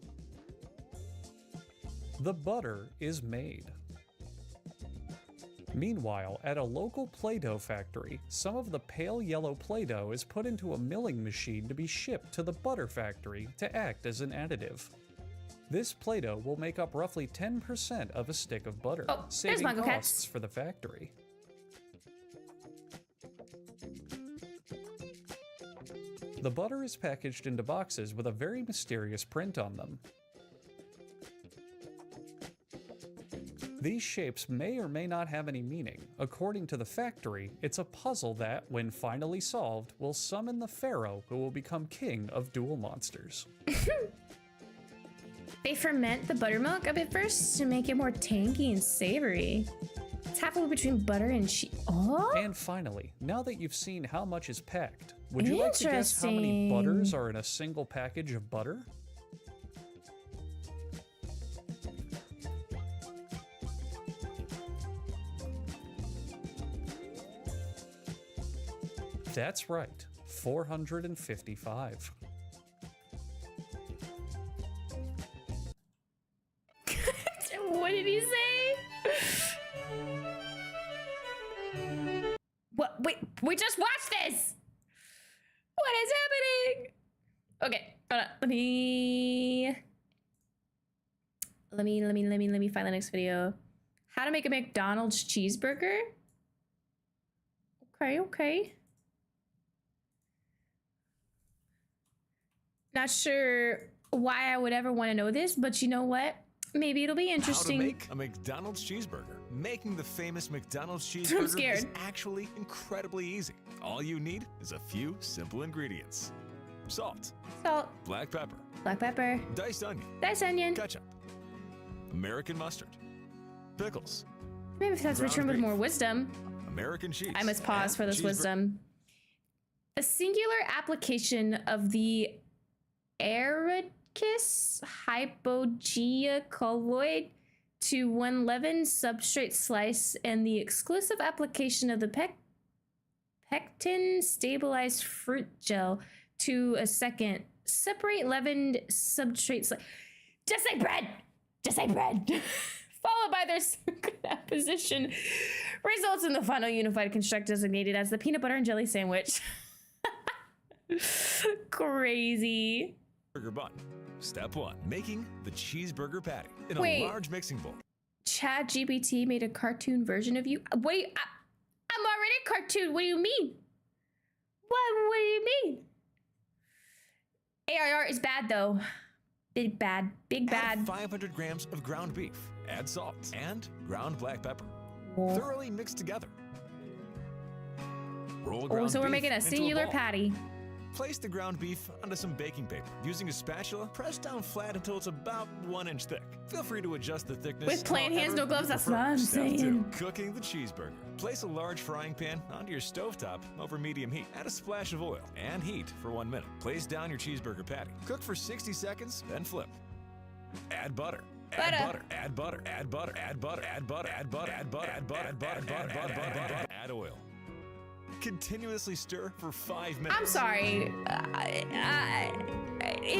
The butter is made. Meanwhile, at a local Play-Doh factory, some of the pale yellow Play-Doh is put into a milling machine to be shipped to the butter factory to act as an additive. This Play-Doh will make up roughly 10% of a stick of butter, saving Bongo Cats. costs for the factory. The butter is packaged into boxes with a very mysterious print on them. These shapes may or may not have any meaning. According to the factory, it's a puzzle that, when finally solved, will summon the pharaoh who will become king of duel monsters. They ferment the buttermilk a bit first to make it more tangy and savory. It's halfway between butter and cheese. Oh! And finally, now that you've seen how much is packed, would you like to guess how many butters are in a single package of butter? That's right, 455. What did he say? What? Wait, we just watched this! What is happening? Okay, hold on. Let me find the next video. How to make a McDonald's cheeseburger? Okay. Not sure why I would ever want to know this, but you know what? Maybe it'll be interesting. How to make a McDonald's cheeseburger. Making the famous McDonald's cheeseburger is actually incredibly easy. All you need is a few simple ingredients. Salt. Black pepper. Diced onion. Ketchup. American mustard. Pickles. Maybe if that's returned with more wisdom. American cheese. I must pause for this wisdom. A singular application of the Arachis hypogea colloid to one leavened substrate slice and the exclusive application of the pectin stabilized fruit gel to a second. Separate leavened substrate slice. Just like bread. Followed by their apposition results in the final unified construct designated as the peanut butter and jelly sandwich. Crazy. Burger bun. Step 1. Making the cheeseburger patty in Wait. a large mixing bowl. ChatGPT made a cartoon version of you. Wait, I'm already a cartoon. What do you mean? What do you mean? AIR is bad though. Big bad. Add 500 grams of ground beef. Add salt and ground black pepper. Thoroughly mix together. Roll ground So we're beef making a into singular ball. patty. Place the ground beef onto some baking paper. Using a spatula, press down flat until it's about 1 inch thick. Feel free to adjust the thickness. With plain hands, no gloves, that's what I'm Step saying. 2, cooking the cheeseburger. Place a large frying pan onto your stovetop over medium heat. Add a splash of oil and heat for 1 minute. Place down your cheeseburger patty. Cook for 60 seconds, then flip. Add butter. Add butter. Add butter. Add butter. Add butter. Add butter. Add butter. Add butter. Add butter. Add butter. Add butter. Add oil. Continuously stir for 5 minutes. I'm sorry.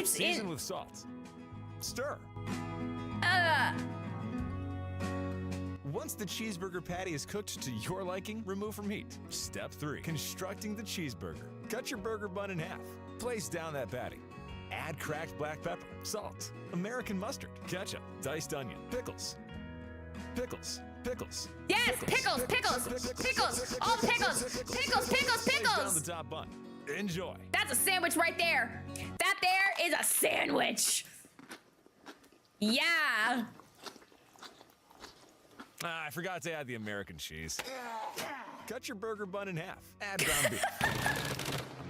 Season with salt. Stir. Once the cheeseburger patty is cooked to your liking, remove from heat. Step 3, constructing the cheeseburger. Cut your burger bun in half. Place down that patty. Add cracked black pepper, salt, American mustard, ketchup, diced onion, pickles. Yes, pickles. All the pickles. Place down the top bun. Enjoy. That's a sandwich right there. That there is a sandwich. Yeah. I forgot to add the American cheese. Cut your burger bun in half. Add ground beef.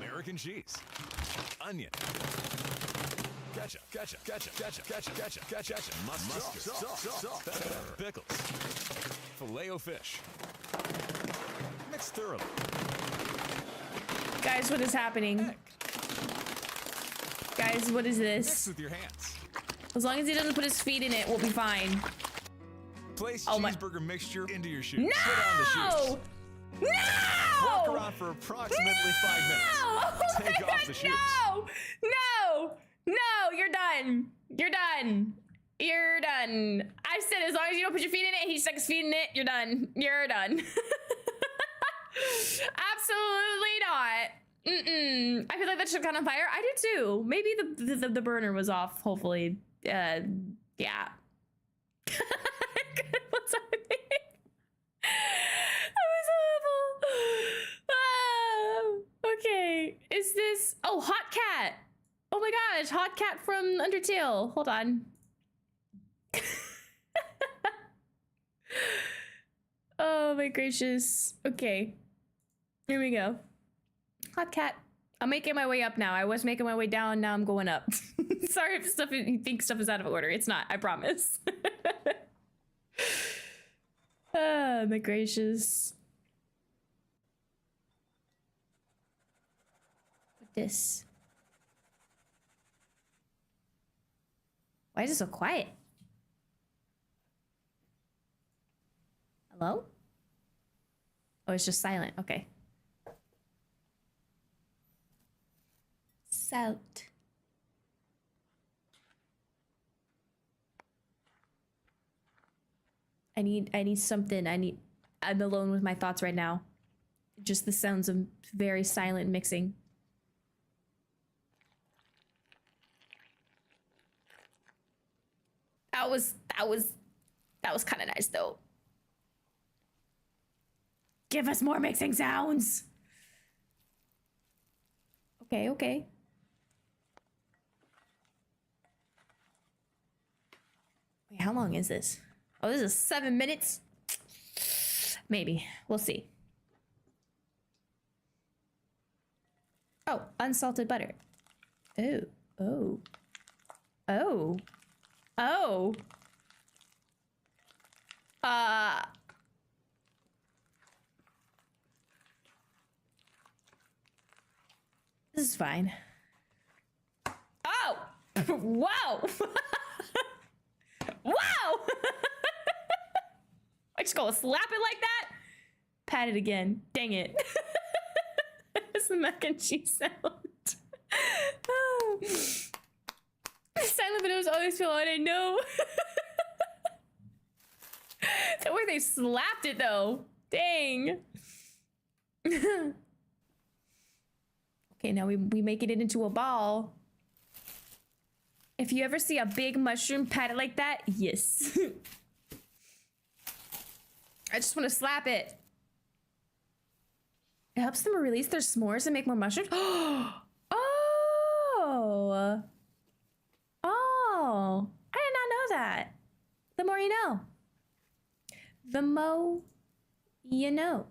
American cheese. Onion. Ketchup. Mustard. Salt. Pepper. Pickles. Filet-O-Fish. Mix thoroughly. Guys, what is happening? Guys, what is Mix this? with your hands. As long as he doesn't put his feet in it, we'll be fine. Place cheeseburger mixture into your shoes. No! Put on the shoes. No! Walk around for approximately 5 minutes. Oh Take off the shoes. No, you're done. You're done. I said as long as you don't put your feet in it, he sticks his feet in it, you're done. Absolutely not. I feel like that should have gone on fire. I do too. Maybe the burner was off, hopefully. Yeah. What's happening? That was horrible. Okay. Is this... Oh, Hot Cat. Oh my gosh, Hot Cat from Undertale. Hold on. Oh my gracious. Okay. Here we go. Hot Cat. I'm making my way up now. I was making my way down, now I'm going up. Sorry if you think stuff is out of order. It's not, I promise. Oh my gracious. This. Why is it so quiet? Hello? Oh, it's just silent. Okay. Salt. I need something. I'm alone with my thoughts right now. Just the sounds of very silent mixing. That was kind of nice though. Give us more mixing sounds. Okay. Wait, how long is this? Oh, this is 7 minutes. Maybe. We'll see. Oh, unsalted butter. Oh. This is fine. Oh! Whoa! Wow! I just go slap it like that? Pat it again. Dang it. It's the mac and cheese sound. Oh. Silent videos always feel odd, I know. The way they slapped it though. Dang. Okay, now we making it into a ball. If you ever see a big mushroom patted like that, yes. I just want to slap it. It helps them release their s'mores and make more mushrooms. Oh, I did not know that. The more you know. The mo you know.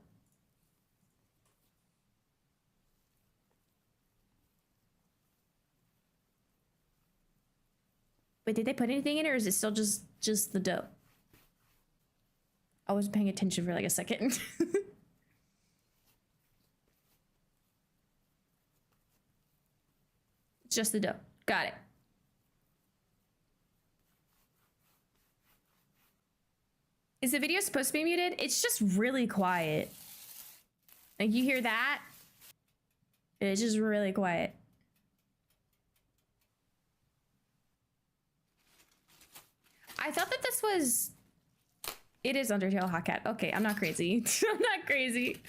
Wait, did they put anything in it, or is it still just the dough? I wasn't paying attention for like a second. Just the dough. Got it. Is the video supposed to be muted? It's just really quiet. Like, you hear that? It's just really quiet. I thought that this was... It is Undertale Hot Cat. Okay, I'm not crazy. I'm not crazy.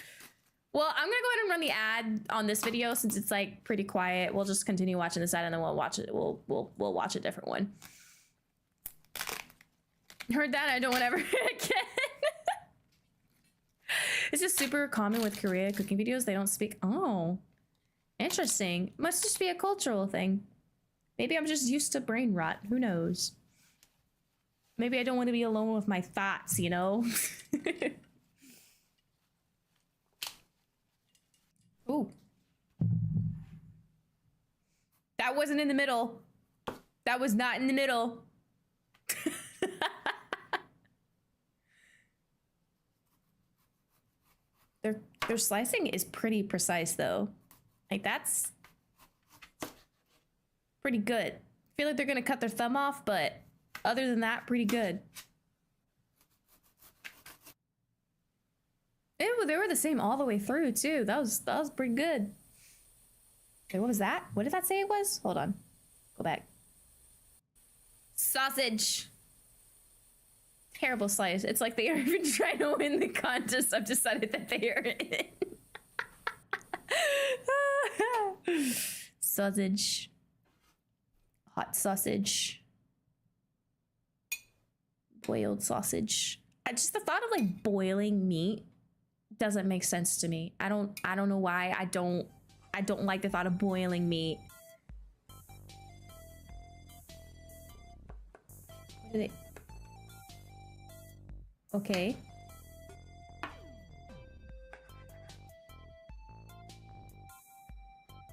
Well, I'm gonna go ahead and run the ad on this video since it's like pretty quiet. We'll just continue watching this ad and then we'll watch it. We'll watch a different one. Heard that? I don't want ever again. It's just super common with Korea cooking videos. They don't speak. Oh, interesting. Must just be a cultural thing. Maybe I'm just used to brain rot. Who knows? Maybe I don't want to be alone with my thoughts, you know? Ooh. That wasn't in the middle. That was not in the middle. Their slicing is pretty precise though. Like, that's pretty good. I feel like they're gonna cut their thumb off, but other than that, pretty good. They were the same all the way through too. That was pretty good. Okay, what was that? What did that say it was? Hold on. Go back. Sausage. Terrible slice. It's like they are even trying to win the contest. I've decided that they are in. Sausage. Hot sausage. Boiled sausage. Just the thought of like boiling meat doesn't make sense to me. I don't know why. I don't like the thought of boiling meat. What are they? Okay.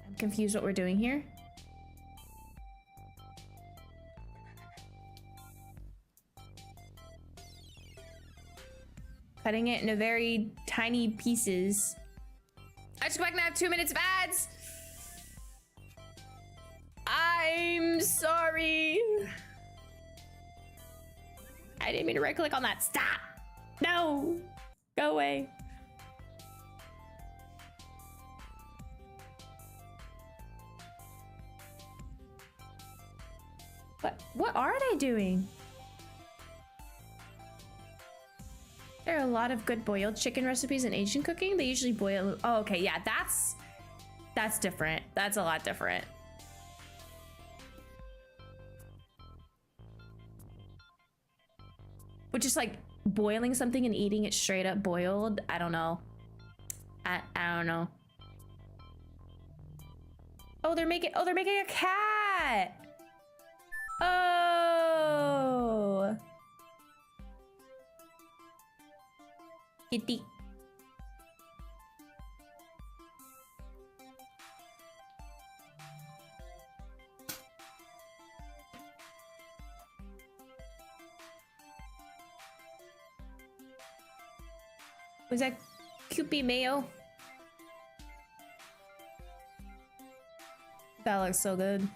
I'm confused what we're doing here. Cutting it into very tiny pieces. I just back now have 2 minutes of ads. I'm sorry. I didn't mean to right click on that. Stop. No. Go away. What are they doing? There are a lot of good boiled chicken recipes in Asian cooking. They usually boil. Oh, okay. Yeah, that's different. That's a lot different. But just like boiling something and eating it straight up boiled, I don't know. I don't know. Oh, they're making a cat. Oh. Kitty. Was that Kewpie mayo? That looks so good.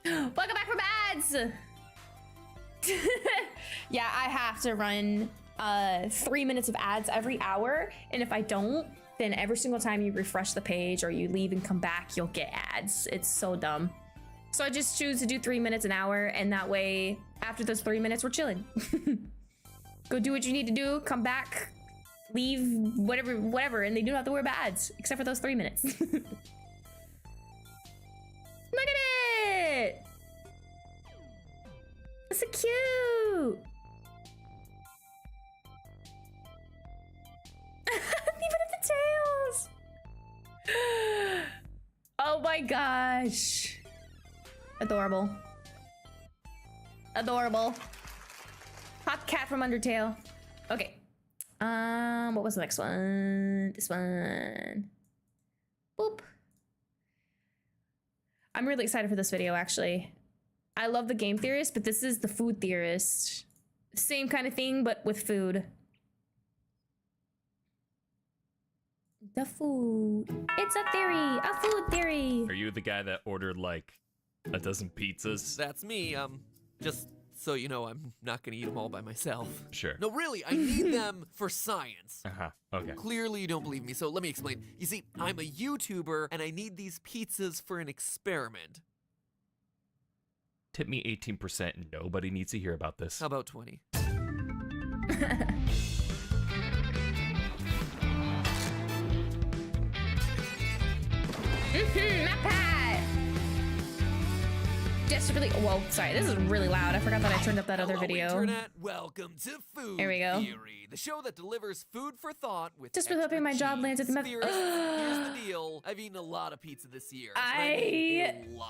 Welcome back from ads. Yeah, I have to run 3 minutes of ads every hour, and if I don't, then every single time you refresh the page or you leave and come back, you'll get ads. It's so dumb. So I just choose to do 3 minutes an hour, and that way, after those 3 minutes, we're chilling. Go do what you need to do, come back, leave, whatever, and they don't have to worry about ads, except for those 3 minutes. Look at it! It's so cute! Even at the tails! Oh my gosh. Adorable. Adorable. cat from Undertale. Okay. What was the next one? This one. Boop. I'm really excited for this video, actually. I love the game theorist, but this is the food theorist. Same kind of thing, but with food. The food. It's a theory. A food theory. Are you the guy that ordered like a dozen pizzas? That's me. Just so you know, I'm not gonna eat them all by myself. Sure. No, really, I need them for science. Okay. Clearly you don't believe me, so let me explain. You see, I'm a YouTuber, and I need these pizzas for an experiment. Tip me 18%. Nobody needs to hear about this. How about 20? Not bad. Just really, whoa, sorry, this is really loud. I forgot that I turned up that other video. Internet, welcome to Food There we go. Theory, the show that delivers food for thought with Just really hoping my job lands at the Here's the deal. I've eaten a lot of pizza this year.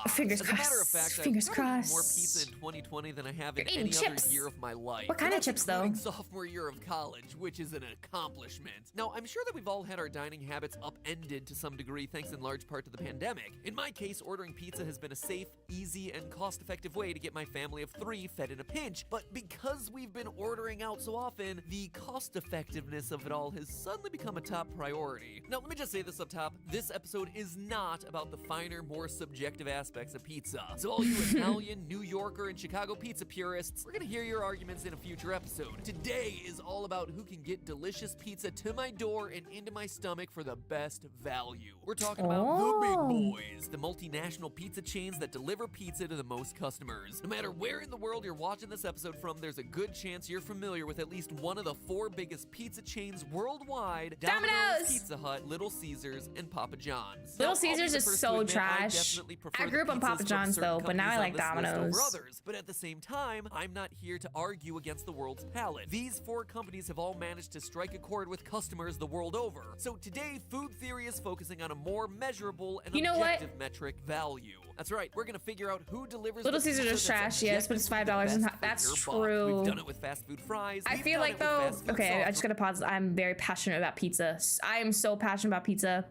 Fingers As a matter of crossed. fact, Fingers I've probably eaten crossed. more pizza in 2020 than I have in You're any eating other chips. year of my life. What kind And of that's chips, though? including sophomore year of college, which is an accomplishment. Now, I'm sure that we've all had our dining habits upended to some degree thanks in large part to the pandemic. In my case, ordering pizza has been a safe, easy, and cost-effective way to get my family of 3 fed in a pinch. But because we've been ordering out so often, the cost-effectiveness of it all has suddenly become a top priority. Now, let me just say this up top. This episode is not about the finer, more subjective aspects of pizza. So all you Italian, New Yorker, and Chicago pizza purists, we're gonna hear your arguments in a future episode. Today is all about who can get delicious pizza to my door and into my stomach for the best value. We're talking about the big boys, the multinational pizza chains that deliver pizza to the most customers. No matter where in the world you're watching this episode from, there's a good chance you're familiar with at least one of the 4 biggest pizza chains worldwide: Domino's! Pizza Hut, Little Caesars, and Papa John's. Little Now, I'll be Caesars the is first to so admit trash. definitely prefer I grew up the on Papa pizzas from John's, certain though, but now I companies like on this list over Domino's. others. But at the same time, I'm not here to argue against the world's palate. These 4 companies have all managed to strike a chord with customers the world over. So today, food theory is focusing on a more measurable and objective metric: value. That's right, we're gonna figure out who delivers Little the Caesars pizza is that's trash, yes, but it's $5 and objectively the best for that's your buck. true. We've done it with fast food fries. I We've feel done like it with though, fast food okay, I sauce. just gotta pause. I'm very passionate about pizza. I am so passionate about pizza.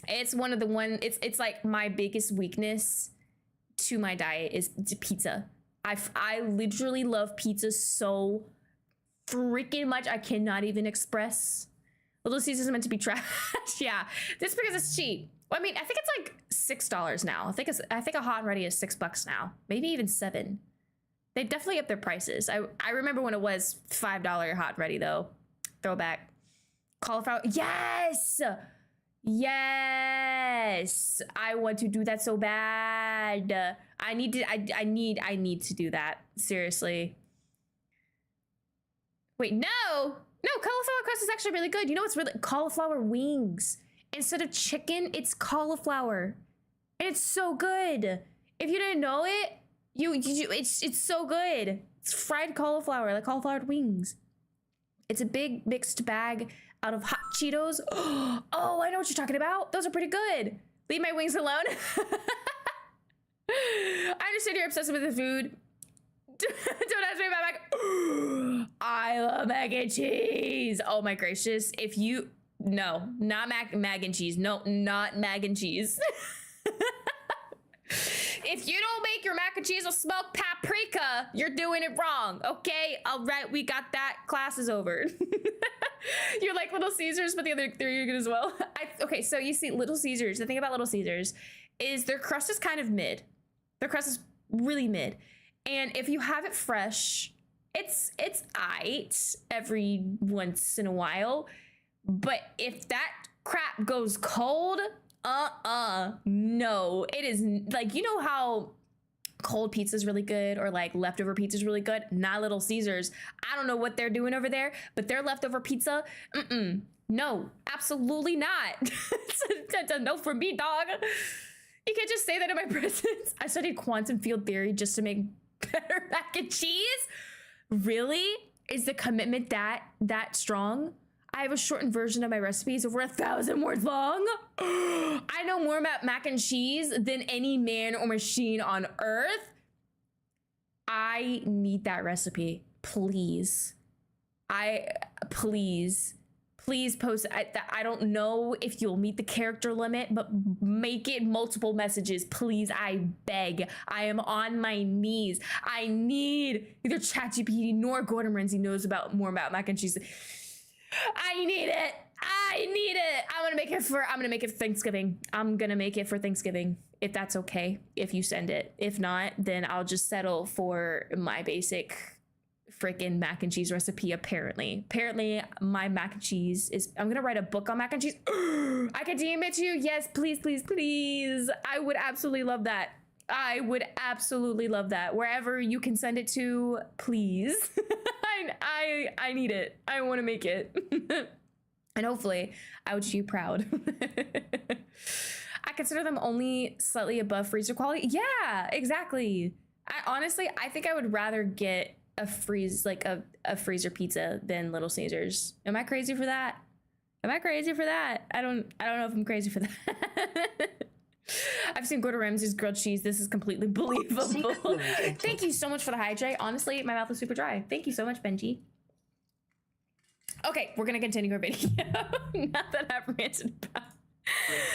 It's one of the it's like my biggest weakness to my diet is pizza. I literally love pizza so freaking much I cannot even express. Little Caesars is meant to be trash. Yeah, just because it's cheap. Well, I mean, I think it's like $6 now. I think a hot and ready is $6 now, maybe even $7. They definitely up their prices. I remember when it was $5 hot and ready though. Throwback. Cauliflower. Yes. Yes. I want to do that so bad. I need to do that. Seriously. Wait, no, cauliflower crust is actually really good. You know what's really cauliflower wings. Instead of chicken, it's cauliflower. And it's so good. If you didn't know it, it's so good. It's fried cauliflower, like cauliflower wings. It's a big mixed bag out of hot Cheetos. Oh, I know what you're talking about. Those are pretty good. Leave my wings alone. I understand you're obsessed with the food. Don't ask me about I love mac and cheese. Oh my gracious. No, not mac and cheese. No, not mac and cheese. If you don't make your mac and cheese with smoked paprika, you're doing it wrong, okay? All right, we got that. Class is over. You're like Little Caesars, but the other 3 are good as well. Okay, so you see Little Caesars, the thing about Little Caesars is their crust is kind of mid. Their crust is really mid. And if you have it fresh, it's aight every once in a while. But if that crap goes cold, no. It is like, you know how cold pizza is really good or like leftover pizza is really good? Not Little Caesars. I don't know what they're doing over there, but their leftover pizza, no, absolutely not. It's a no for me, dog. You can't just say that in my presence. I studied quantum field theory just to make better mac and cheese. Really? Is the commitment that strong? I have a shortened version of my recipes over 1,000 words long. I know more about mac and cheese than any man or machine on earth. I need that recipe. please. Please post. I don't know if you'll meet the character limit, but make it multiple messages, please. I beg. I am on my knees. I need either ChatGPT nor Gordon Ramsay knows more about mac and cheese. I need it. I'm gonna make it for Thanksgiving. I'm gonna make it for Thanksgiving, if that's okay. If you send it. If not, then I'll just settle for my basic freaking mac and cheese recipe. Apparently my mac and cheese is, I'm gonna write a book on mac and cheese. I can DM it to you. Yes, please. I would absolutely love that. Wherever you can send it to, please. I need it. I want to make it. And hopefully I would do you proud. I consider them only slightly above freezer quality. Yeah, exactly. I think I would rather get a freezer pizza than Little Caesars. Am I crazy for that? I don't know if I'm crazy for that. I've seen Gordon Ramsay's grilled cheese. This is completely believable. Thank you so much for the hydrate. Honestly, my mouth is super dry. Thank you so much, Benji. Okay, we're gonna continue our video. Not that I've ranted about.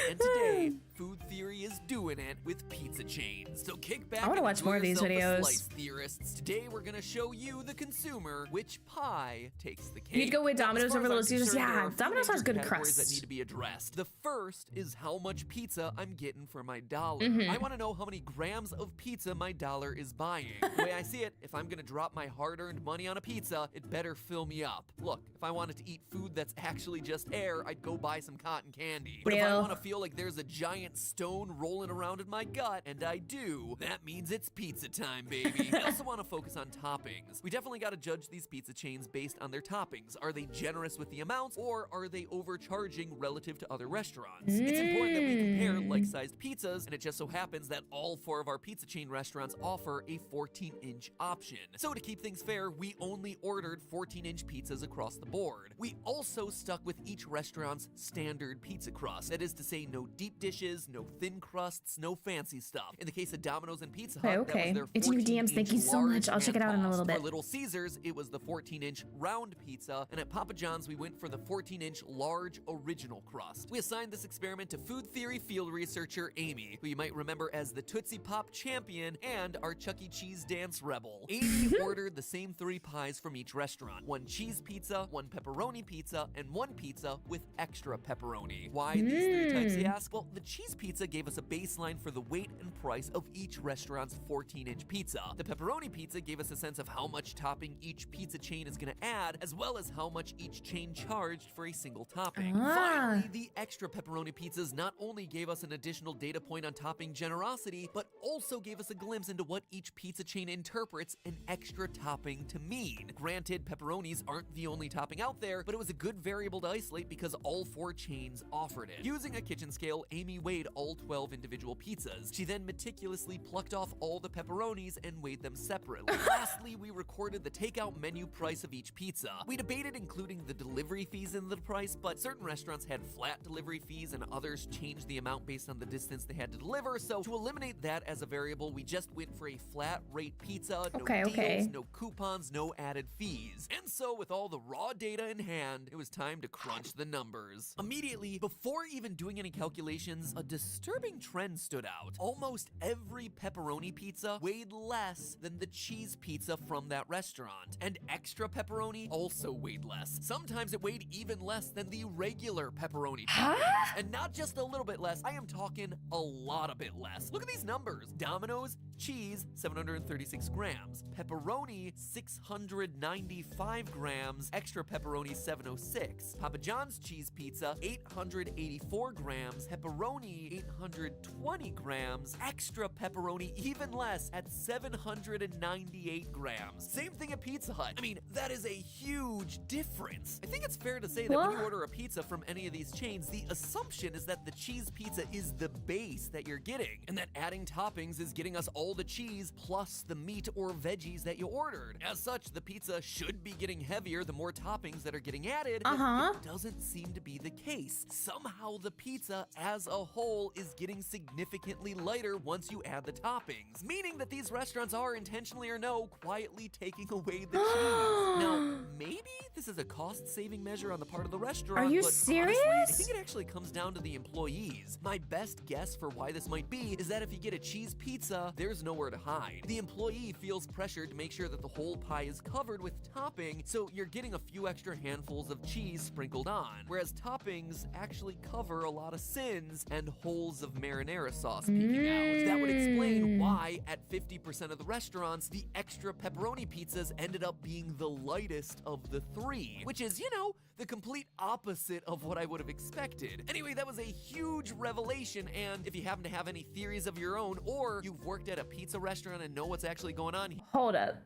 And today, food theory is doing it with pizza chains. So kick back. I want to watch more of these videos. Slice theorists. Today we're gonna show you, the consumer, which pie takes the cake. You'd go with Domino's over Little Caesars. Yeah, Domino's has good crust. That need to be addressed. The first is how much pizza I'm getting for my $1. I want to know how many grams of pizza my $1 is buying. The way I see it, if I'm gonna drop my hard-earned money on a pizza, it better fill me up. Look, if I wanted to eat food that's actually just air, I'd go buy some cotton candy. But if I want to feel like there's a giant stone rolling around in my gut, and I do, that means it's pizza time, baby. I also want to focus on toppings. We definitely got to judge these pizza chains based on their toppings. Are they generous with the amounts, or are they overcharging relative to other restaurants? It's important that we compare like-sized pizzas, and it just so happens that all 4 of our pizza chain restaurants offer a 14-inch option. So to keep things fair, we only ordered 14-inch pizzas across the board. We also stuck with each restaurant's standard pizza crust. That is to say, no deep dishes, no thin crusts, no fancy stuff. In the case of Domino's and Pizza Hut, okay. That was It's new DMs. Thank you so much. I'll check it out in a little bit. For Little Caesars, it was the 14-inch round pizza, and at Papa John's, we went for the 14-inch large original crust. We assigned this experiment to food theory field researcher Amy, who you might remember as the Tootsie Pop champion and our Chuck E. Cheese dance rebel. Amy ordered the same 3 pies from each restaurant: 1 cheese pizza, 1 pepperoni pizza, and 1 pizza with extra pepperoni. Why these 3 types, you ask? Well, the cheese pizza gave us a baseline for the weight and price of each restaurant's 14-inch pizza. The pepperoni pizza gave us a sense of how much topping each pizza chain is going to add, as well as how much each chain charged for a single topping. Finally, the extra pepperoni pizzas not only gave us an additional data point on topping generosity, but also gave us a glimpse into what each pizza chain interprets an extra topping to mean. Granted, pepperonis aren't the only topping out there, but it was a good variable to isolate because all 4 chains offered it. Using a kitchen scale, Amy weighed all 12 individual pizzas. She then meticulously plucked off all the pepperonis and weighed them separately. Lastly, we recorded the takeout menu price of each pizza. We debated including the delivery fees in the price, but certain restaurants had flat delivery fees and others changed the amount based on the distance they had to deliver, so to eliminate that as a variable, we just went for a flat rate pizza, no deals, no coupons, no added fees. And so with all the raw data in hand, it was time to crunch the numbers. Immediately, before even doing any calculations, a disturbing trend stood out. Almost every pepperoni pizza weighed less than the cheese pizza from that restaurant, and extra pepperoni also weighed less. Sometimes it weighed even less than the regular pepperoni toppings. And not just a little bit less, I am talking a lot a bit less. Look at these numbers. Domino's cheese, 736 grams. Pepperoni, 695 grams. Extra pepperoni, 706. Papa John's cheese pizza, 884 grams. Pepperoni, 820 grams. Extra pepperoni, even less, at 798 grams. Same thing at Pizza Hut. I mean, that is a huge difference. I think it's fair to say that when you order a pizza from any of these chains, the assumption is that the cheese pizza is the base that you're getting, and that adding toppings is getting us all all the cheese plus the meat or veggies that you ordered. As such, the pizza should be getting heavier the more toppings that are getting added. It doesn't seem to be the case. Somehow the pizza as a whole is getting significantly lighter once you add the toppings, meaning that these restaurants are intentionally or no quietly taking away the cheese. Now, maybe this is a cost-saving measure on the part of the restaurant. Are you but serious? Honestly, I think it actually comes down to the employees. My best guess for why this might be is that if you get a cheese pizza, there's nowhere to hide. The employee feels pressured to make sure that the whole pie is covered with topping, so you're getting a few extra handfuls of cheese sprinkled on, whereas toppings actually cover a lot of sins and holes of marinara sauce peeking out. That would explain why, at 50% of the restaurants, the extra pepperoni pizzas ended up being the lightest of the three, which is, you know, the complete opposite of what I would have expected. Anyway, that was a huge revelation, and if you happen to have any theories of your own, or you've worked at a pizza restaurant and know what's actually going on. Hold up.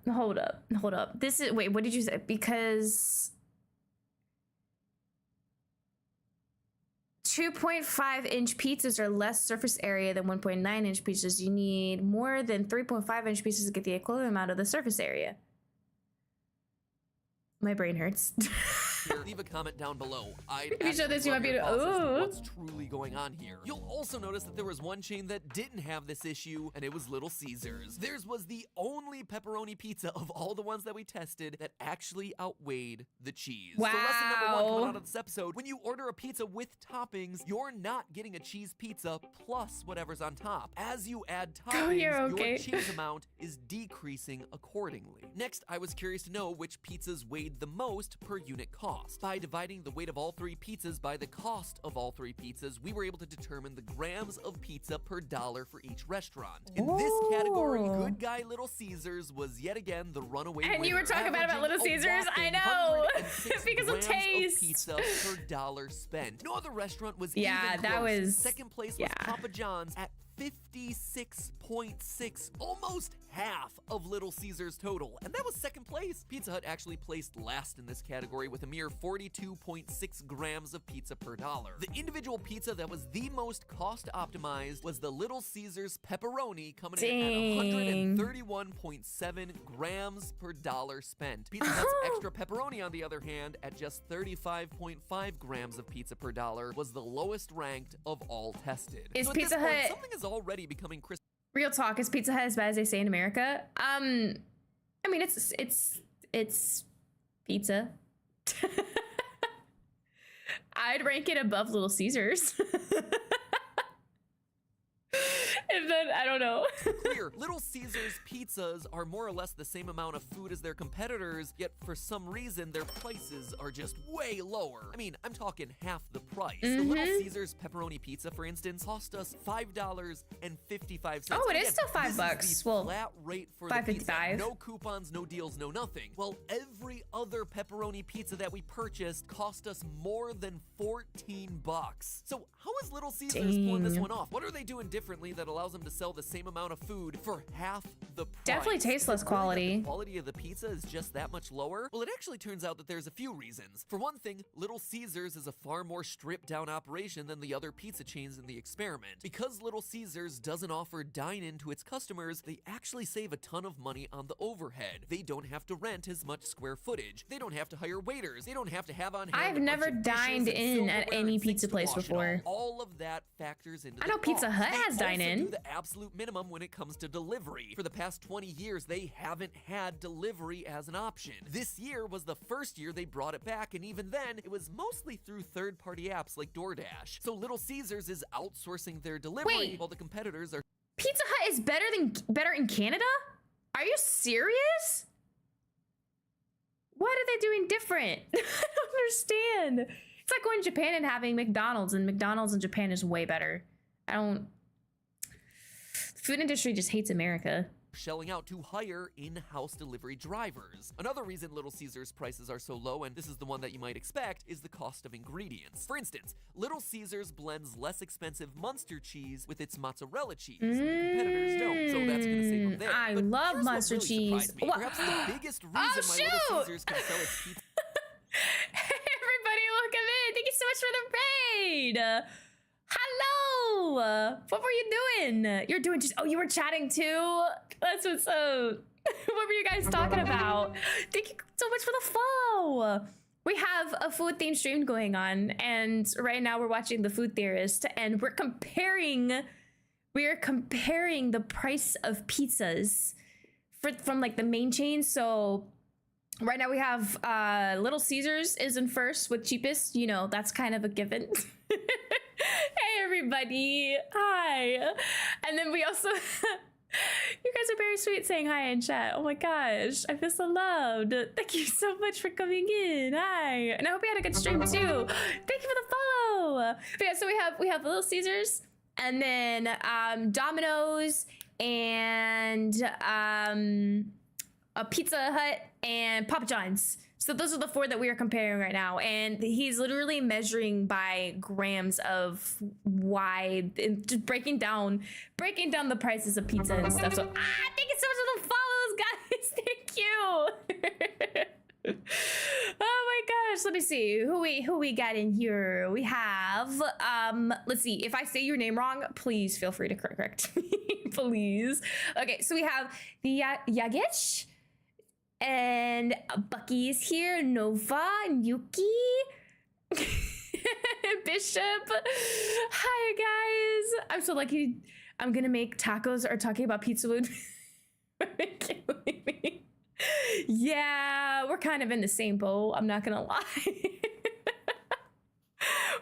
This is, wait, what did you say? Because 2.5-inch pizzas are less surface area than 1.9-inch pizzas. You need more than 3.5-inch pizzas to get the equivalent amount of the surface area. My brain hurts. Leave a comment down below. If you show this, you might be what's truly going on here. You'll also notice that there was one chain that didn't have this issue, and it was Little Caesars. Theirs was the only pepperoni pizza of all the ones that we tested that actually outweighed the cheese. Wow. So lesson number 1 coming out of this episode: when you order a pizza with toppings, you're not getting a cheese pizza plus whatever's on top. As you add toppings, your cheese amount is decreasing accordingly. Next, I was curious to know which pizzas weighed the most per unit cost. By dividing the weight of all three pizzas by the cost of all three pizzas, we were able to determine the grams of pizza per dollar for each restaurant. In this category, Good Guy Little Caesars was yet again the runaway winner. And you were talking about Little Caesars? I know! Because of taste! Of pizza per dollar spent. No other restaurant was even close. That was... Second place was Papa John's at 56.6, almost half of Little Caesars total, and that was second place. Pizza Hut actually placed last in this category with a mere 42.6 grams of pizza per dollar. The individual pizza that was the most cost optimized was the Little Caesars pepperoni, coming in at 131.7 grams per dollar spent. Pizza Hut's extra pepperoni, on the other hand, at just 35.5 grams of pizza per dollar, was the lowest ranked of all tested. Is so Pizza Hut something is already becoming crisp. Real talk, is Pizza Hut as bad as they say in America? I mean, it's pizza. I'd rank it above Little Caesars. And then, I don't know. Clear, Little Caesars pizzas are more or less the same amount of food as their competitors, yet for some reason their prices are just way lower. I mean, I'm talking half the price. The Little Caesars pepperoni pizza, for instance, cost us $5.55. Oh, it is still $5. Well, flat rate for the pizza. $5.55. No coupons, no deals, no nothing. Well, every other pepperoni pizza that we purchased cost us more than $14. So how is Little Caesars pulling this one off? What are they doing differently that allows them to sell the same amount of food for half the price? Definitely tasteless quality. The quality of the pizza is just that much lower? Well, it actually turns out that there's a few reasons. For one thing, Little Caesars is a far more stripped down operation than the other pizza chains in the experiment. Because Little Caesars doesn't offer dine-in to its customers, they actually save a ton of money on the overhead. They don't have to rent as much square footage. They don't have to hire waiters. They don't have to have on hand I've never dined in at any pizza place before. All of that factors into I know Pizza Hut has dine-in. The absolute minimum when it comes to delivery. For the past 20 years, they haven't had delivery as an option. This year was the first year they brought it back, and even then, it was mostly through third-party apps like DoorDash. So Little Caesars is outsourcing their delivery while the competitors are... Pizza Hut is better in Canada? Are you serious? What are they doing different? I don't understand. It's like going to Japan and having McDonald's, and McDonald's in Japan is way better. The food industry just hates America. Shelling out to hire in-house delivery drivers. Another reason Little Caesars prices are so low, and this is the one that you might expect, is the cost of ingredients. For instance, Little Caesars blends less expensive Munster cheese with its mozzarella cheese. Competitors don't, so that's gonna save them there. I love Munster cheese. Perhaps the biggest reason why Little Caesars can sell its pizza. Everybody welcome in. Thank you so much for the raid. Hello. What were you doing? You're doing just, oh, you were chatting too? That's what's up. What were you guys talking about? Thank you so much for the follow. We have a food themed stream going on, and right now we're watching The Food Theorist, and we're comparing the price of pizzas from like the main chain. So right now we have Little Caesars is in first with cheapest. You know, that's kind of a given. Hey everybody, hi. And then we also you guys are very sweet saying hi in chat. Oh my gosh, I feel so loved. Thank you so much for coming in. Hi. And I hope you had a good stream too. Thank you for the follow. But yeah, so we have Little Caesars, and then Domino's, and a Pizza Hut, and Papa John's. So those are the four that we are comparing right now, and he's literally measuring by grams of why, and just breaking down the prices of pizza and stuff. So thank you so much for the follows, guys. Thank you. Oh my gosh, let me see who we got in here. We have let's see, if I say your name wrong, please feel free to correct me. Please. Okay, so we have the Yagesh, and Bucky's here, Nova, Yuki, Bishop. Hi guys. I'm so lucky. I'm gonna make tacos or talking about pizza would killing me. Yeah, we're kind of in the same boat. I'm not gonna lie.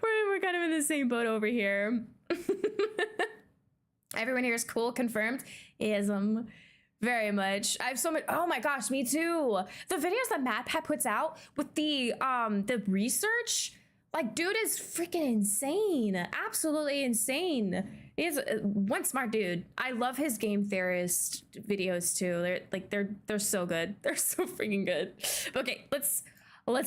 we're kind of in the same boat over here. Everyone here is cool, confirmed. Is very much. I have so much. Oh my gosh, me too. The videos that MatPat puts out with the research, like, dude is freaking insane. Absolutely insane. He is one smart dude. I love his game theorist videos too. They're so good. They're so freaking good. Okay, let's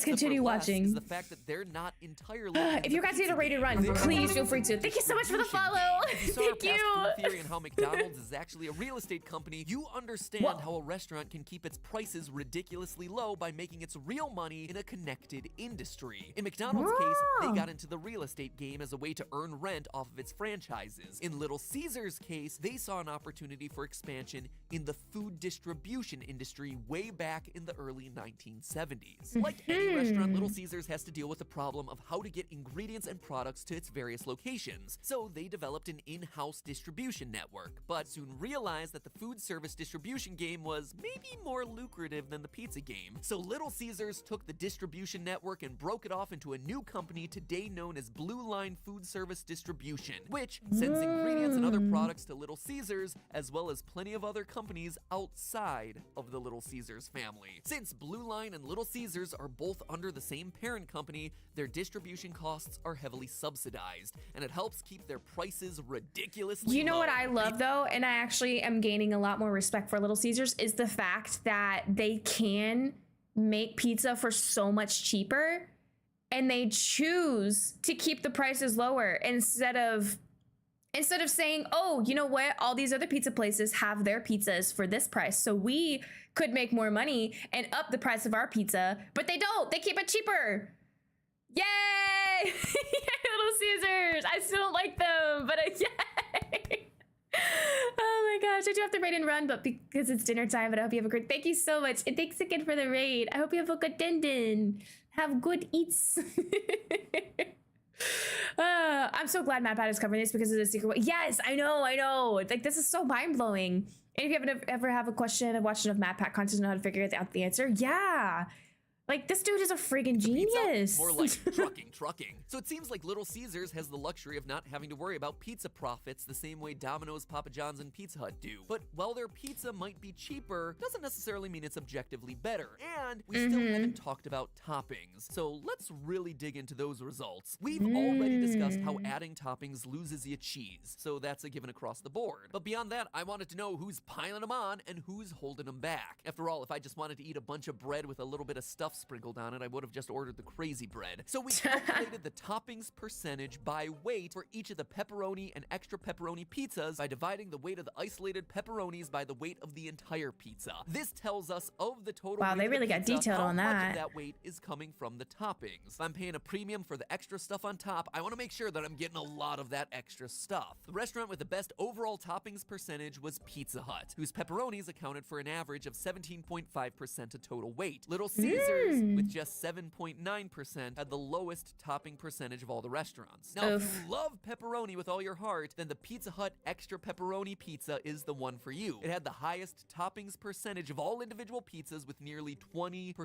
continue watching. Is the fact that they're not entirely if you guys need a rated run, please feel free to. Thank you so much for the follow. Thank you. Food theory and how McDonald's is actually a real estate company, you understand how a restaurant can keep its prices ridiculously low by making its real money in a connected industry. In McDonald's case, they got into the real estate game as a way to earn rent off of its franchises. In Little Caesars' case, they saw an opportunity for expansion in the food distribution industry way back in the early 1970s. Like any restaurant, Little Caesars has to deal with the problem of how to get ingredients and products to its various locations. So they developed an in-house distribution network, but soon realized that the food service distribution game was maybe more lucrative than the pizza game. So Little Caesars took the distribution network and broke it off into a new company today known as Blue Line Food Service Distribution, which sends ingredients and other products to Little Caesars, as well as plenty of other companies outside of the Little Caesars family. Since Blue Line and Little Caesars are both under the same parent company, their distribution costs are heavily subsidized, and it helps keep their prices ridiculously You know low. what I love though, and I actually am gaining a lot more respect for Little Caesars, is the fact that they can make pizza for so much cheaper, and they choose to keep the prices lower instead of saying, oh, you know what, all these other pizza places have their pizzas for this price, so we could make more money and up the price of our pizza, but they don't. They keep it cheaper. Yay! Yay, Little Caesars. I still don't like them, but yay! Oh my gosh, I do have to raid and run, but because it's dinner time, but I hope you have a great. Thank you so much, and thanks again for the raid. I hope you have a good din. Have good eats. I'm so glad MatPat is covering this because it's a secret way. Yes, I know. Like, this is so mind-blowing. And if you haven't ever have a question, I've watched enough MatPat content to know how to figure out the answer. Yeah. Like, this dude is a friggin' genius. More like trucking. So it seems like Little Caesars has the luxury of not having to worry about pizza profits the same way Domino's, Papa John's, and Pizza Hut do. But while their pizza might be cheaper, doesn't necessarily mean it's objectively better. And we still haven't talked about toppings. So let's really dig into those results. We've already discussed how adding toppings loses you cheese, so that's a given across the board. But beyond that, I wanted to know who's piling them on and who's holding them back. After all, if I just wanted to eat a bunch of bread with a little bit of stuff sprinkled on it, I would have just ordered the crazy bread. So we calculated the toppings percentage by weight for each of the pepperoni and extra pepperoni pizzas by dividing the weight of the isolated pepperonis by the weight of the entire pizza. This tells us of the total wow, weight they of the really got pizza, detailed how on much that. of that weight is coming from the toppings. If I'm paying a premium for the extra stuff on top, I want to make sure that I'm getting a lot of that extra stuff. The restaurant with the best overall toppings percentage was Pizza Hut, whose pepperonis accounted for an average of 17.5% of total weight. Little Caesars, with just 7.9%, had the lowest topping percentage of all the restaurants. Now, if you love pepperoni with all your heart, then the Pizza Hut extra pepperoni pizza is the one for you. It had the highest toppings percentage of all individual pizzas with nearly 20%.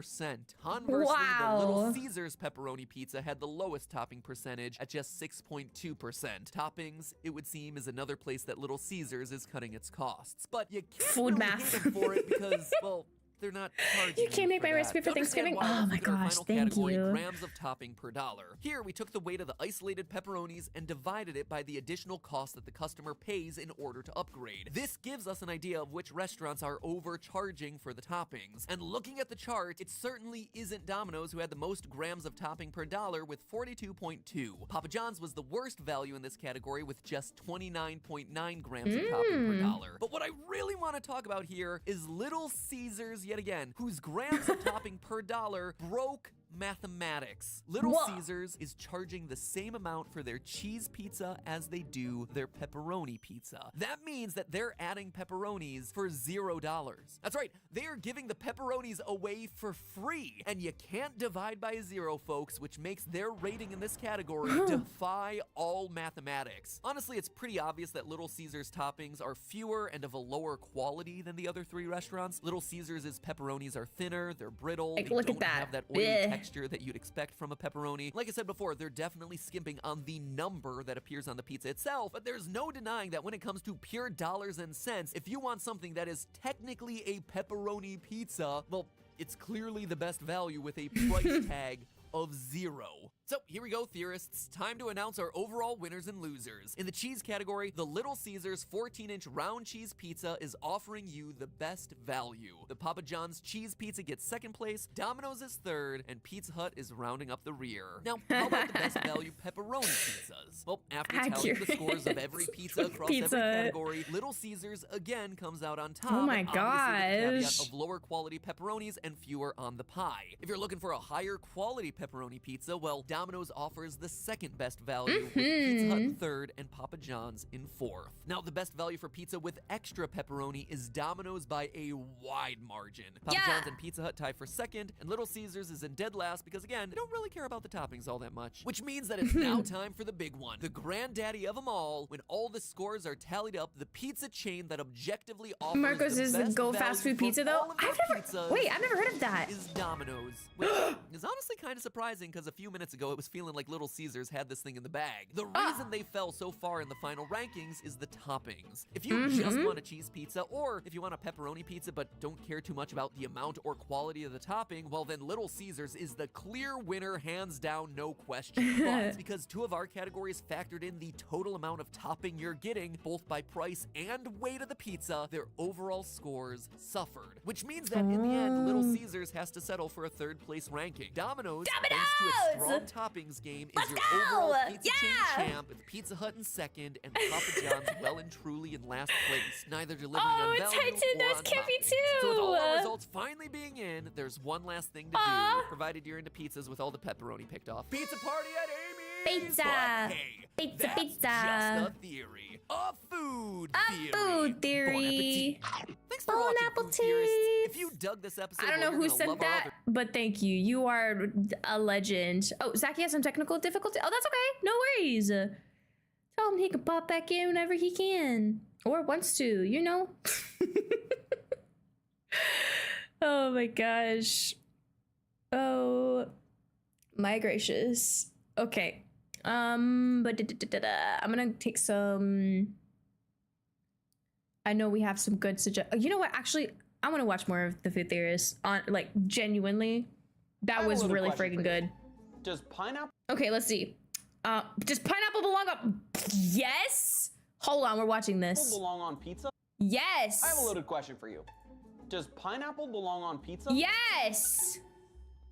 Conversely, the Little Caesars pepperoni pizza had the lowest topping percentage at just 6.2%. Toppings, it would seem, is another place that Little Caesars is cutting its costs. But you can't really hate them for it because, well, they're not charging you can't make my recipe for Thanksgiving. Oh my gosh, thank you. Grams of topping per dollar. Here we took the weight of the isolated pepperonis and divided it by the additional cost that the customer pays in order to upgrade. This gives us an idea of which restaurants are overcharging for the toppings. And looking at the chart, it certainly isn't Domino's who had the most grams of topping per dollar with 42.2. Papa John's was the worst value in this category with just 29.9 grams of topping per dollar. But what I really want to talk about here is Little Caesars yet again, whose grams of topping per dollar broke mathematics. Little Caesars is charging the same amount for their cheese pizza as they do their pepperoni pizza. That means that they're adding pepperonis for $0. That's right, they are giving the pepperonis away for free. And you can't divide by 0, folks, which makes their rating in this category defy all mathematics. Honestly, it's pretty obvious that Little Caesars toppings are fewer and of a lower quality than the other 3 restaurants. Little Caesars' pepperonis are thinner, they're brittle, like, they look don't at that. have that oily texture that you'd expect from a pepperoni. Like I said before, they're definitely skimping on the number that appears on the pizza itself, but there's no denying that when it comes to pure dollars and cents, if you want something that is technically a pepperoni pizza, well, it's clearly the best value with a price tag of 0. So here we go, theorists. Time to announce our overall winners and losers. In the cheese category, the Little Caesars 14-inch round cheese pizza is offering you the best value. The Papa John's cheese pizza gets 2nd place, Domino's is 3rd, and Pizza Hut is rounding up the rear. Now, how about the best value pepperoni pizzas? Well, after tallying the scores of every pizza across every category, Little Caesars again comes out on top. Oh my Obviously, the caveat gosh. of lower quality pepperonis and fewer on the pie. If you're looking for a higher quality pepperoni pizza, well, Domino's offers the 2nd best value, with Pizza Hut 3rd and Papa John's in 4th. Now, the best value for pizza with extra pepperoni is Domino's by a wide margin. Papa John's and Pizza Hut tie for 2nd, and Little Caesars is in dead last because, again, they don't really care about the toppings all that much. Which means that it's now time for the big one, the granddaddy of them all. When all the scores are tallied up, the pizza chain that objectively offers Marcos the is the best Go Fast value Food Pizza, for though? all of their pizzas I've never heard of that. is Domino's, which is honestly kind of surprising because a few minutes ago it was feeling like Little Caesars had this thing in the bag. The reason they fell so far in the final rankings is the toppings. If you just want a cheese pizza, or if you want a pepperoni pizza but don't care too much about the amount or quality of the topping, well then Little Caesars is the clear winner, hands down, no question. But because 2 of our categories factored in the total amount of topping you're getting, both by price and weight of the pizza, their overall scores suffered. Which means that in the end, Little Caesars has to settle for a 3rd place ranking. Domino's, thanks to its strong toppings game, is your overall pizza chain champ, with Pizza Hut in 2nd and Papa John's well and truly in last place, neither delivering on value or on toppings. So with all our results finally being in, there's one last thing to do, provided you're into pizzas with all the pepperoni picked off. Pizza party at Amy's! Pizza! But hey, that's pizza! just a theory. A food theory. Food theory. Bon appetit. Thanks for watching, Food Theorists. If you dug this episode, I don't know well, who you're gonna said love our that, other but thank you. You are a legend. Oh, Zachy has some technical difficulty. Oh, that's okay. No worries. Tell him he can pop back in whenever he can. Or wants to, you know. Oh my gosh. Oh my gracious. Okay. But I'm gonna take some. I know we have some good suggestions. You know what? Actually, I want to watch more of the Food Theorists. On like genuinely, that was really freaking good. Does pineapple? Okay, let's see. Does pineapple belong on? Yes. Hold on, we're watching this. Belong on pizza? Yes. I have a loaded question for you. Does pineapple belong on pizza? Yes.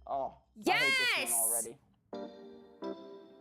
Oh, yes! I hate this one already.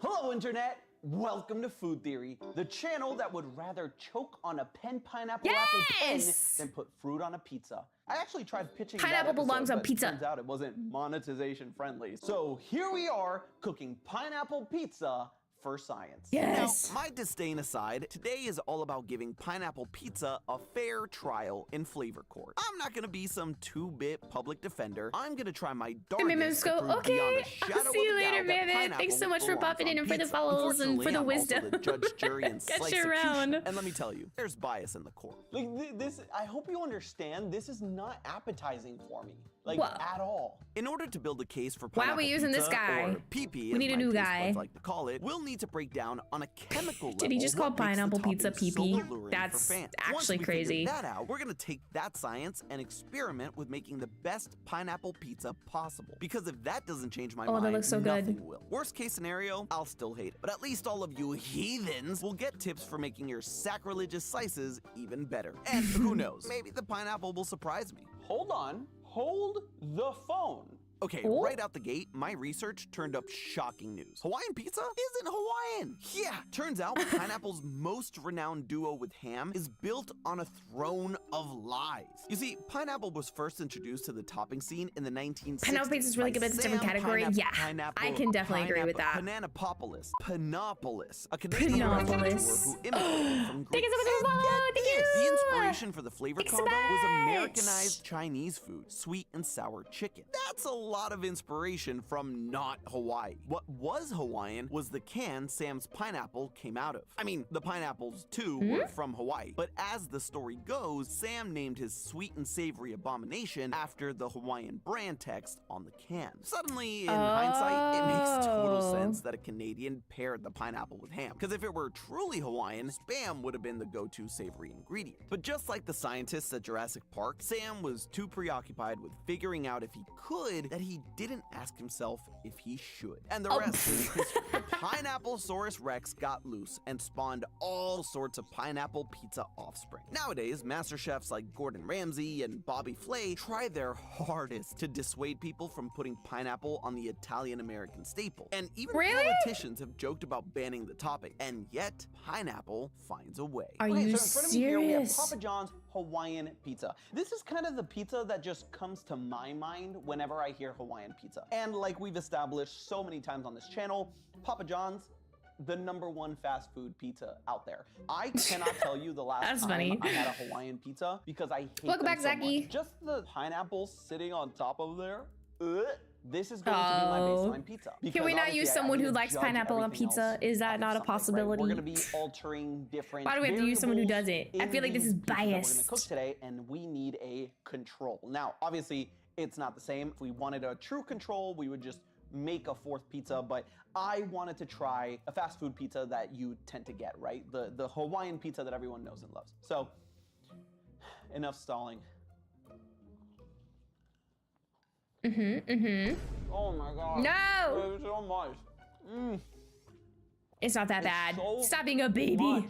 Hello, Internet. Welcome to Food Theory, the channel that would rather choke on a pineapple apple pen than put fruit on a pizza. I actually tried pitching Pineapple that episode, belongs on but pizza. turns out it wasn't monetization friendly. So here we are cooking pineapple pizza for science. Yes. Now, my disdain aside, today is all about giving pineapple pizza a fair trial in flavor court. I'm not gonna be some 2-bit public defender. I'm gonna try my darndest to prove beyond Okay, a shadow I'll see you of a later, doubt that man. Thanks pineapple so much for belongs popping in on and for the pizza. follows and for Unfortunately, the I'm wisdom. also the judge, jury, and Catch slice you around. And let me tell you, there's bias in the court. Like this, I hope you understand, this is not appetizing for me. Like, What? at all. In order to build a case for Why are pineapple we using this pizza, guy? or PP, We as need a my new taste guy. buds like to call it, we'll need to break down on a chemical level. Did he just call what makes the pineapple pizza topping so PP? alluring That's for fans. actually Once we crazy. figure that out, we're gonna take that science and experiment with making the best pineapple pizza possible. Because if that doesn't change my Oh, that mind, looks so good. nothing will. Worst case scenario, I'll still hate it. But at least all of you heathens will get tips for making your sacrilegious slices even better. And who knows, maybe the pineapple will surprise me. Hold on. Hold the phone. Okay, Oh. right out the gate, my research turned up shocking news. Hawaiian pizza isn't Hawaiian. Yeah, turns out pineapple's most renowned duo with ham is built on a throne of lies. You see, pineapple was first introduced to the topping scene in the 1960s. Pineapple pizza is really good, but it's a different category. Yeah, I can definitely agree with that. Pananopolis, a Canadian restaurateur who immigrated from Greece. Thank you so much for the follow. Thank you. The inspiration for the flavor Thanks so combo was much. Americanized Chinese food, sweet and sour chicken. That's a lot of inspiration from not Hawaii. What was Hawaiian was the can Sam's pineapple came out of. I mean, the pineapples too were from Hawaii, but as the story goes, Sam named his sweet and savory abomination after the Hawaiian brand text on the can. Suddenly, in hindsight, it makes total sense that a Canadian paired the pineapple with ham, because if it were truly Hawaiian, Spam would have been the go-to savory ingredient. But just like the scientists at Jurassic Park, Sam was too preoccupied with figuring out if he could that he didn't ask himself if he should. And the rest is history. The Pineapplesaurus Rex got loose and spawned all sorts of pineapple pizza offspring. Nowadays, master chefs like Gordon Ramsay and Bobby Flay try their hardest to dissuade people from putting pineapple on the Italian-American staple. And even politicians have joked about banning the topping. And yet, pineapple finds a way. Are Okay, you so in front of me here we have serious? Papa John's Hawaiian pizza. This is kind of the pizza that just comes to my mind whenever I hear Hawaiian pizza. And like we've established so many times on this channel, Papa John's, the #1 fast food pizza out there. I cannot tell you the last time funny. I had a Hawaiian pizza because I hate Welcome them back, so Zachy. much. Just the pineapple sitting on top of there. This is going to be my baseline pizza. Can we Because not obviously use I someone need who to likes judge pineapple on everything pizza? else Is that off not a of something, right? possibility? We're going to be altering different Why do we have to use someone who does variables it? I in feel like this these is pizzas that we're biased. gonna cook today, and we need a control. Now, obviously, it's not the same. If we wanted a true control, we would just make a 4th pizza, but I wanted to try a fast food pizza that you tend to get, right? The Hawaiian pizza that everyone knows and loves. So, enough stalling. Oh my god. No! There's so much. It's not that It's bad. so Stop being a baby. much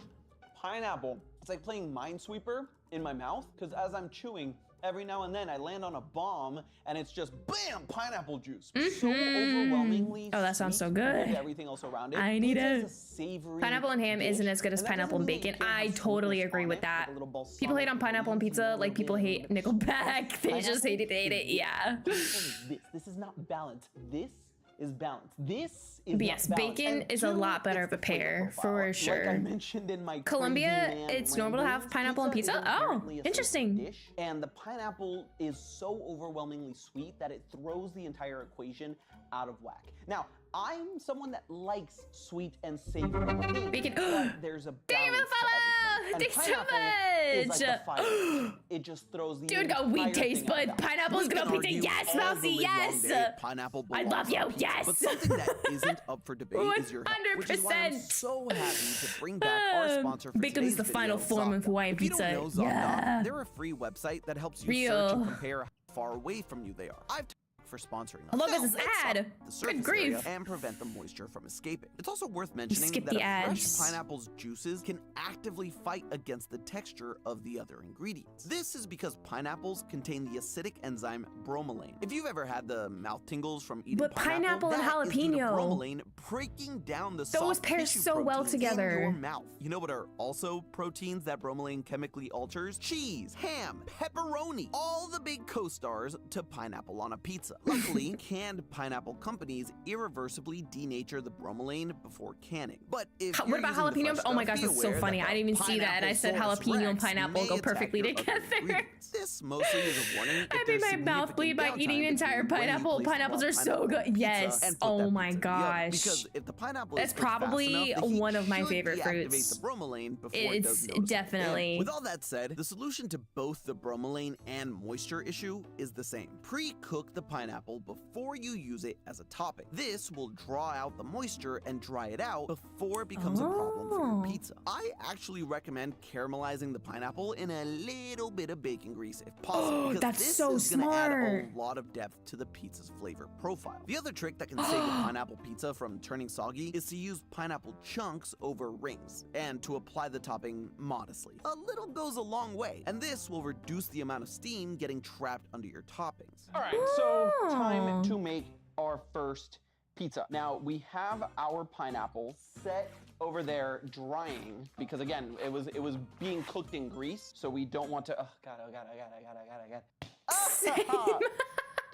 pineapple. It's like playing Minesweeper in my mouth, because as I'm chewing, every now and then I land on a bomb and it's just BAM! Pineapple juice. So overwhelmingly Oh, that sounds so sweet good. compared to everything else around it. I need Pizza it. is a savory Pineapple and ham dish, isn't as good as and that pineapple and doesn't mean bacon. it can't I have totally sweetness agree on with it, that. like a little People hate balsamic on pineapple and leaves, pizza a like little people bit hate of Nickelback. They just hated it. Yeah. This is not balanced. This is balanced. This is But yes, not balanced. bacon And is a two, lot better it's of a the flavor pair, profile. for Like sure. I mentioned in my Colombia, Crazy Man it's normal to have ramblings, pineapple on pizza pizza? is Oh, inherently a interesting. savory dish, and the pineapple is so overwhelmingly sweet that it throws the entire equation out of whack. Now, I'm someone that likes sweet and savory things, Bacon. but there's a Thank you for balance the to follow! everything. And Thanks so pineapple is like the much! fire. It just throws the Dude, got entire weak taste, thing out of but whack. pineapple's We good can on pizza. argue Yes, all the Mousy, livelong yes! day pineapple I love belongs you, on pizza. yes! But something that isn't up for debate is your health, which is why I'm 100%. so happy to bring back our sponsor for Bacon is today's the final video, form of Zocdoc. Hawaiian If you pizza. don't know Zocdoc, Yeah. they're a free website that helps you Real. search and compare how far away from you they are. I've talked for sponsoring us. I love this Let's ad. up the surface Good grief. area and prevent the moisture from escaping. It's also worth mentioning Skip that the a fresh ads. pineapple's juices can actively fight against the texture of the other ingredients. This is because pineapples contain the acidic enzyme bromelain. If you've ever had the mouth tingles from eating But pineapple and that is due to jalapeno. bromelain breaking down the Those soft pair tissue so well proteins in together. your mouth. You know what are also proteins that bromelain chemically alters? Cheese, ham, pepperoni, all the big co-stars to pineapple on a pizza. Luckily, canned pineapple companies irreversibly denature the bromelain before canning. But if What you're about using the jalapeno? fresh Oh my stuff, gosh, be that's so aware funny. that I didn't even see that, and I said Pineapple jalapeno and Rex pineapple may go attack perfectly your other together. ingredients. This mostly is a warning if I made there's my mouth bleed by significant eating an downtime entire between when you pineapple. place the Pineapples raw are so pineapple good. pizza Yes. and put Oh that my pizza in the oven. gosh. Because if the pineapple That's is cooked fast probably enough, the heat one of my should favorite deactivate fruits. the bromelain before it does It's noticeable definitely. damage. With all that said, the solution to both the bromelain and moisture issue is the same. Pre-cook the pineapple before you use it as a topping. This will draw out the moisture and dry it out before it becomes a problem for your pizza. I actually recommend caramelizing the pineapple in a little bit of bacon grease if possible. Because That's this so is gonna add smart. a lot of depth to the pizza's flavor profile. The other trick that can save a pineapple pizza from turning soggy is to use pineapple chunks over rings and to apply the topping modestly. A little goes a long way, and this will reduce the amount of steam getting trapped under your toppings. All right, so time to make our first pizza. Now we have our pineapple set over there drying because again, it was being cooked in grease, so we don't want to. Oh god!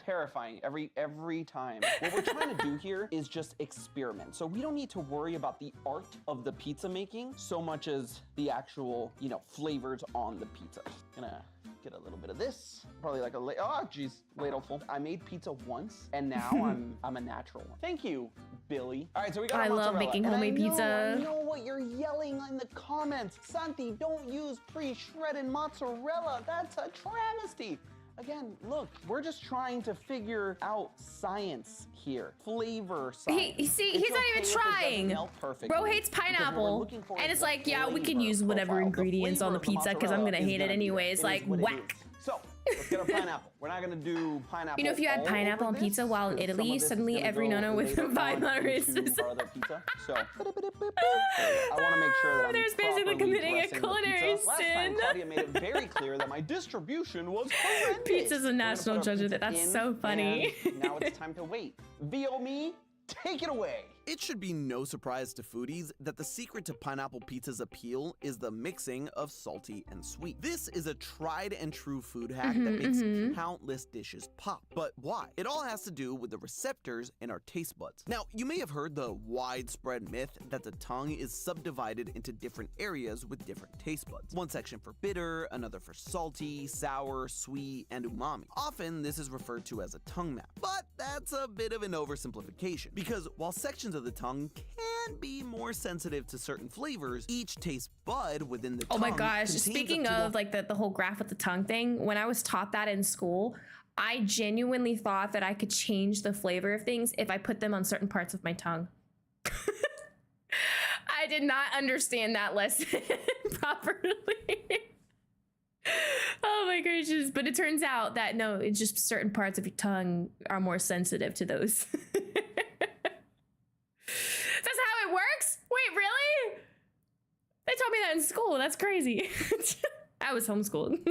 Terrifying every time. What we're trying to do here is just experiment. So we don't need to worry about the art of the pizza making so much as the actual, flavors on the pizza. Gonna get a little bit of this, probably like ladleful. I made pizza once, and now I'm a natural one. Thank you, Billy. All right, so we got. I our love mozzarella. making And homemade I know, pizza. I know what you're yelling in the comments. Santi, don't use pre-shredded mozzarella. That's a travesty. Again, look, we're just trying to figure out science here. Flavor science. He's not okay even if it doesn't trying. melt perfectly, Bro hates because what we're pineapple, looking for and is it's the like, yeah, we can flavor use whatever profile. The ingredients on the flavor of pizza because I'm mozzarella gonna is hate it gonna be there. anyways. It Like, is what it whack. is. So, let's get our pineapple. We're not gonna do pineapple. If you had all pineapple over on pizza this, while in 'cause some Italy, of this is suddenly gonna every go nonna would later buy on margaritas. into our other pizza. So, I want to make sure that I'm There's basically properly committing a dressing the culinary pizza. Last time, sin. Claudia made it very clear that my distribution was horrendous. Pizza's a We're gonna national put our treasure. pizza That's in, so funny. and now it's time to wait. Viomi, take it away. It should be no surprise to foodies that the secret to pineapple pizza's appeal is the mixing of salty and sweet. This is a tried and true food hack that makes countless dishes pop. But why? It all has to do with the receptors in our taste buds. Now, you may have heard the widespread myth that the tongue is subdivided into different areas with different taste buds. One section for bitter, another for salty, sour, sweet, and umami. Often, this is referred to as a tongue map. But that's a bit of an oversimplification, because while sections of the tongue can be more sensitive to certain flavors, each taste bud within the tongue. Oh my gosh, contains speaking up to of like the whole graph with the tongue thing, when I was taught that in school, I genuinely thought that I could change the flavor of things if I put them on certain parts of my tongue. I did not understand that lesson properly. Oh my gracious, but it turns out that no, it's just certain parts of your tongue are more sensitive to those. That's how it works? Wait, really? They taught me that in school. That's crazy. I was homeschooled.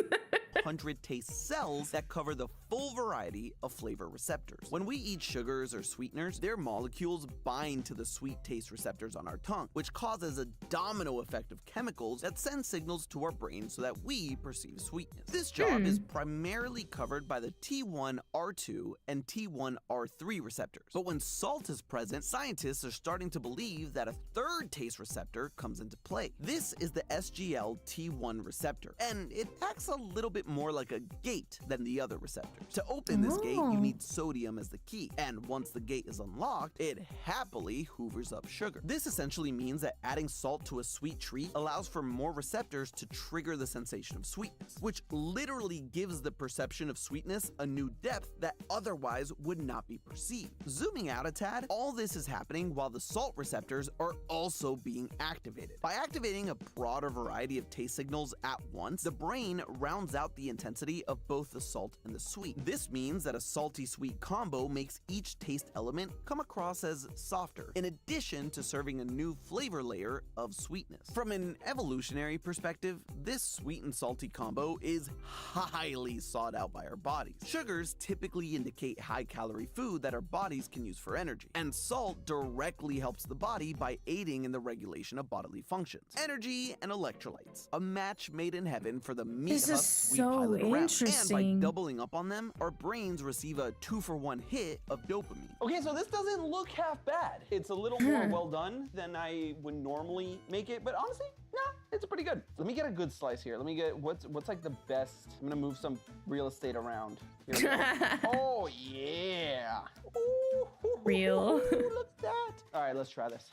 100 taste cells that cover the full variety of flavor receptors. When we eat sugars or sweeteners, their molecules bind to the sweet taste receptors on our tongue, which causes a domino effect of chemicals that send signals to our brain so that we perceive sweetness. This job is primarily covered by the T1R2 and T1R3 receptors. But when salt is present, scientists are starting to believe that a third taste receptor comes into play. This is the SGLT1 receptor, and it acts a little bit more like a gate than the other receptors. To open this gate, you need sodium as the key, and once the gate is unlocked, it happily hoovers up sugar. This essentially means that adding salt to a sweet treat allows for more receptors to trigger the sensation of sweetness, which literally gives the perception of sweetness a new depth that otherwise would not be perceived. Zooming out a tad, all this is happening while the salt receptors are also being activated. By activating a broader variety of taste signals at once, the brain rounds out the intensity of both the salt and the sweet. This means that a salty-sweet combo makes each taste element come across as softer, in addition to serving a new flavor layer of sweetness. From an evolutionary perspective, this sweet and salty combo is highly sought out by our bodies. Sugars typically indicate high-calorie food that our bodies can use for energy, and salt directly helps the body by aiding in the regulation of bodily functions. Energy and electrolytes, a match made in heaven for the meat-huff sweet pilot around. And by doubling up on them, our brains receive a 2-for-1 hit of dopamine. Okay, so this doesn't look half bad. It's a little more well done than I would normally make it, but honestly, nah, it's pretty good. Let me get a good slice here. Let me get, what's like the best? I'm gonna move some real estate around. Here we go. Oh, yeah. Ooh, real. Look at that. All right, let's try this.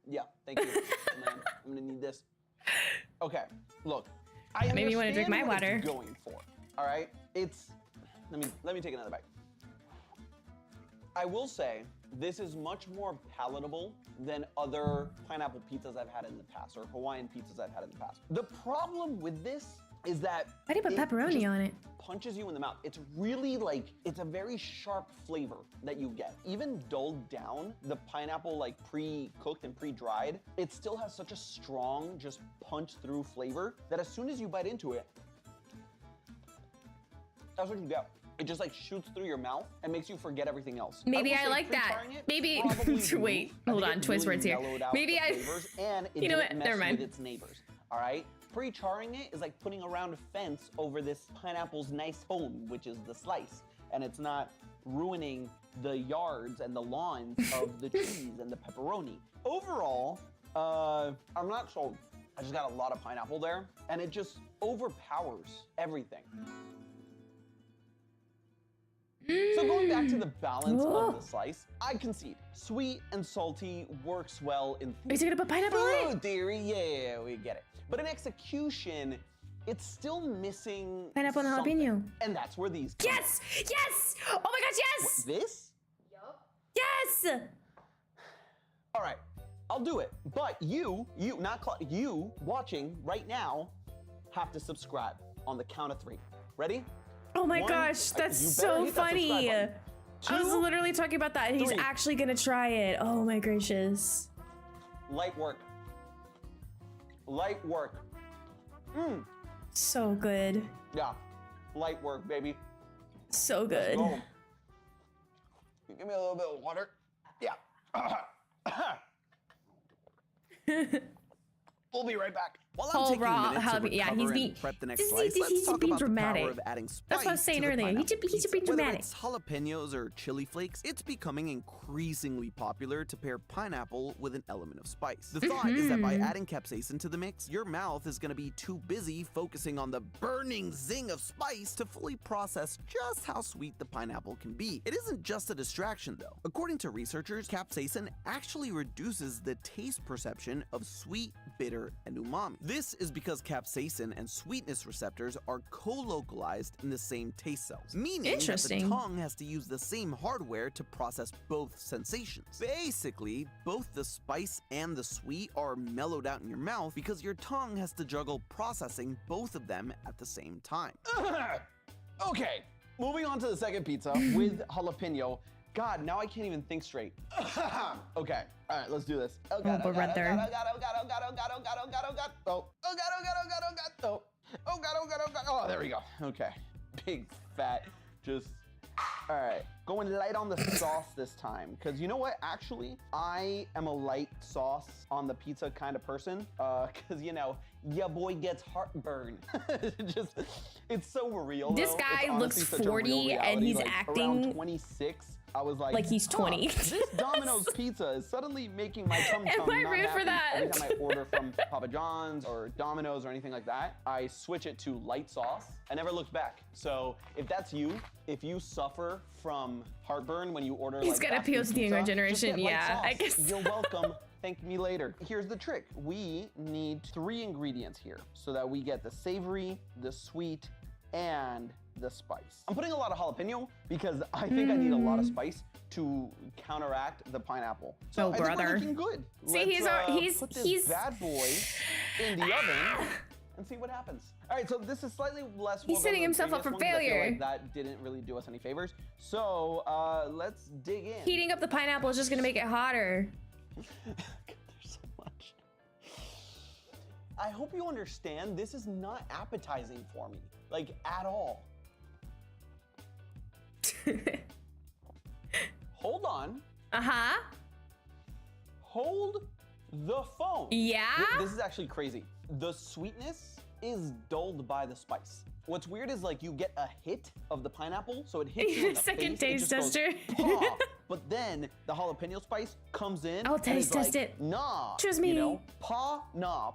Yeah, thank you. Man, I'm gonna need this. Okay, look. I Maybe you want to drink my water. It's going for. All right, it's. Let me take another bite. I will say this is much more palatable than other pineapple pizzas I've had in the past or Hawaiian pizzas I've had in the past. The problem with this is that why do you put pepperoni on it? Punches you in the mouth. It's really like, it's a very sharp flavor that you get. Even dulled down, the pineapple like pre-cooked and pre-dried, it still has such a strong, just punch through flavor that as soon as you bite into it, that's what you get. It just like shoots through your mouth and makes you forget everything else. Maybe I like that. Maybe, wait, hold on, twist words here. Maybe and it you know what, never mind. With its neighbors, all right? Pre-charring it is like putting around a fence over this pineapple's nice home, which is the slice. And it's not ruining the yards and the lawns of the cheese and the pepperoni. Overall, I'm not sold. I just got a lot of pineapple there, and it just overpowers everything. So going back to the balance of the slice, I concede. Sweet and salty works well in Is it gonna put pineapple on it? Food theory, yeah, we get it. But in execution, it's still missing pineapple and jalapeno. And that's where these come. Yes! Yes! Oh my gosh, yes! What, this? Yup. Yes! All right, I'll do it. But you watching right now have to subscribe on the count of 3. Ready? Oh my gosh, that's so funny. I was literally talking about that and he's actually gonna try it. Oh my gracious. Light work. Light work. So good. Yeah, light work, baby. So good. Let's go. Give me a little bit of water. Yeah. We'll be right back. While I'm taking a minute to recover and prep the next slice, let's talk about the power of adding spice. That's what I was saying earlier. He's being dramatic. Whether it's jalapenos or chili flakes, it's becoming increasingly popular to pair pineapple with an element of spice. The thought is that by adding capsaicin to the mix, your mouth is going to be too busy focusing on the burning zing of spice to fully process just how sweet the pineapple can be. It isn't just a distraction though. According to researchers, capsaicin actually reduces the taste perception of sweet, bitter, and umami. This is because capsaicin and sweetness receptors are co-localized in the same taste cells, meaning that the tongue has to use the same hardware to process both sensations. Basically, both the spice and the sweet are mellowed out in your mouth because your tongue has to juggle processing both of them at the same time. Okay, moving on to the second pizza with jalapeno. God, now I can't even think straight. Okay, all right, let's do this. Oh God, oh God, oh God, oh God, oh God, oh God, oh God, oh God, oh God, oh God, oh, oh God, oh God, oh God, oh God, oh, oh God, oh God, oh God, oh, there we go. Okay, big fat, just, all right. Going light on the sauce this time, because you know what, actually, I am a light sauce on the pizza kind of person, because you know, your boy gets heartburn. Just, it's so real. This guy looks 40 and he's like, acting around 26. I was like he's 20. This Domino's pizza is suddenly making my tum-tum Am I not rude happy. for that? Every time I order from Papa John's or Domino's or anything like that, I switch it to light sauce. I never looked back. So if that's you, if you suffer from heartburn when you order he's got a POC younger generation, yeah, I guess. You're welcome. Thank me later. Here's the trick. We need 3 ingredients here so that we get the savory, the sweet, and the spice. I'm putting a lot of jalapeno because I think I need a lot of spice to counteract the pineapple. So I think we're looking good. See, put this bad boy in the oven and see what happens. All right, so this is slightly less. He's setting himself up for failure. Like that didn't really do us any favors. So let's dig in. Heating up the pineapple is just gonna make it hotter. There's so much. I hope you understand, this is not appetizing for me, like at all. Hold on. Uh-huh. Hold the phone. Yeah? This is actually crazy. The sweetness is dulled by the spice. What's weird is like you get a hit of the pineapple, so it hits you in the Second face, taste tester. But then the jalapeno spice comes in. I'll taste test it. Nah. Trust me. You know, nah.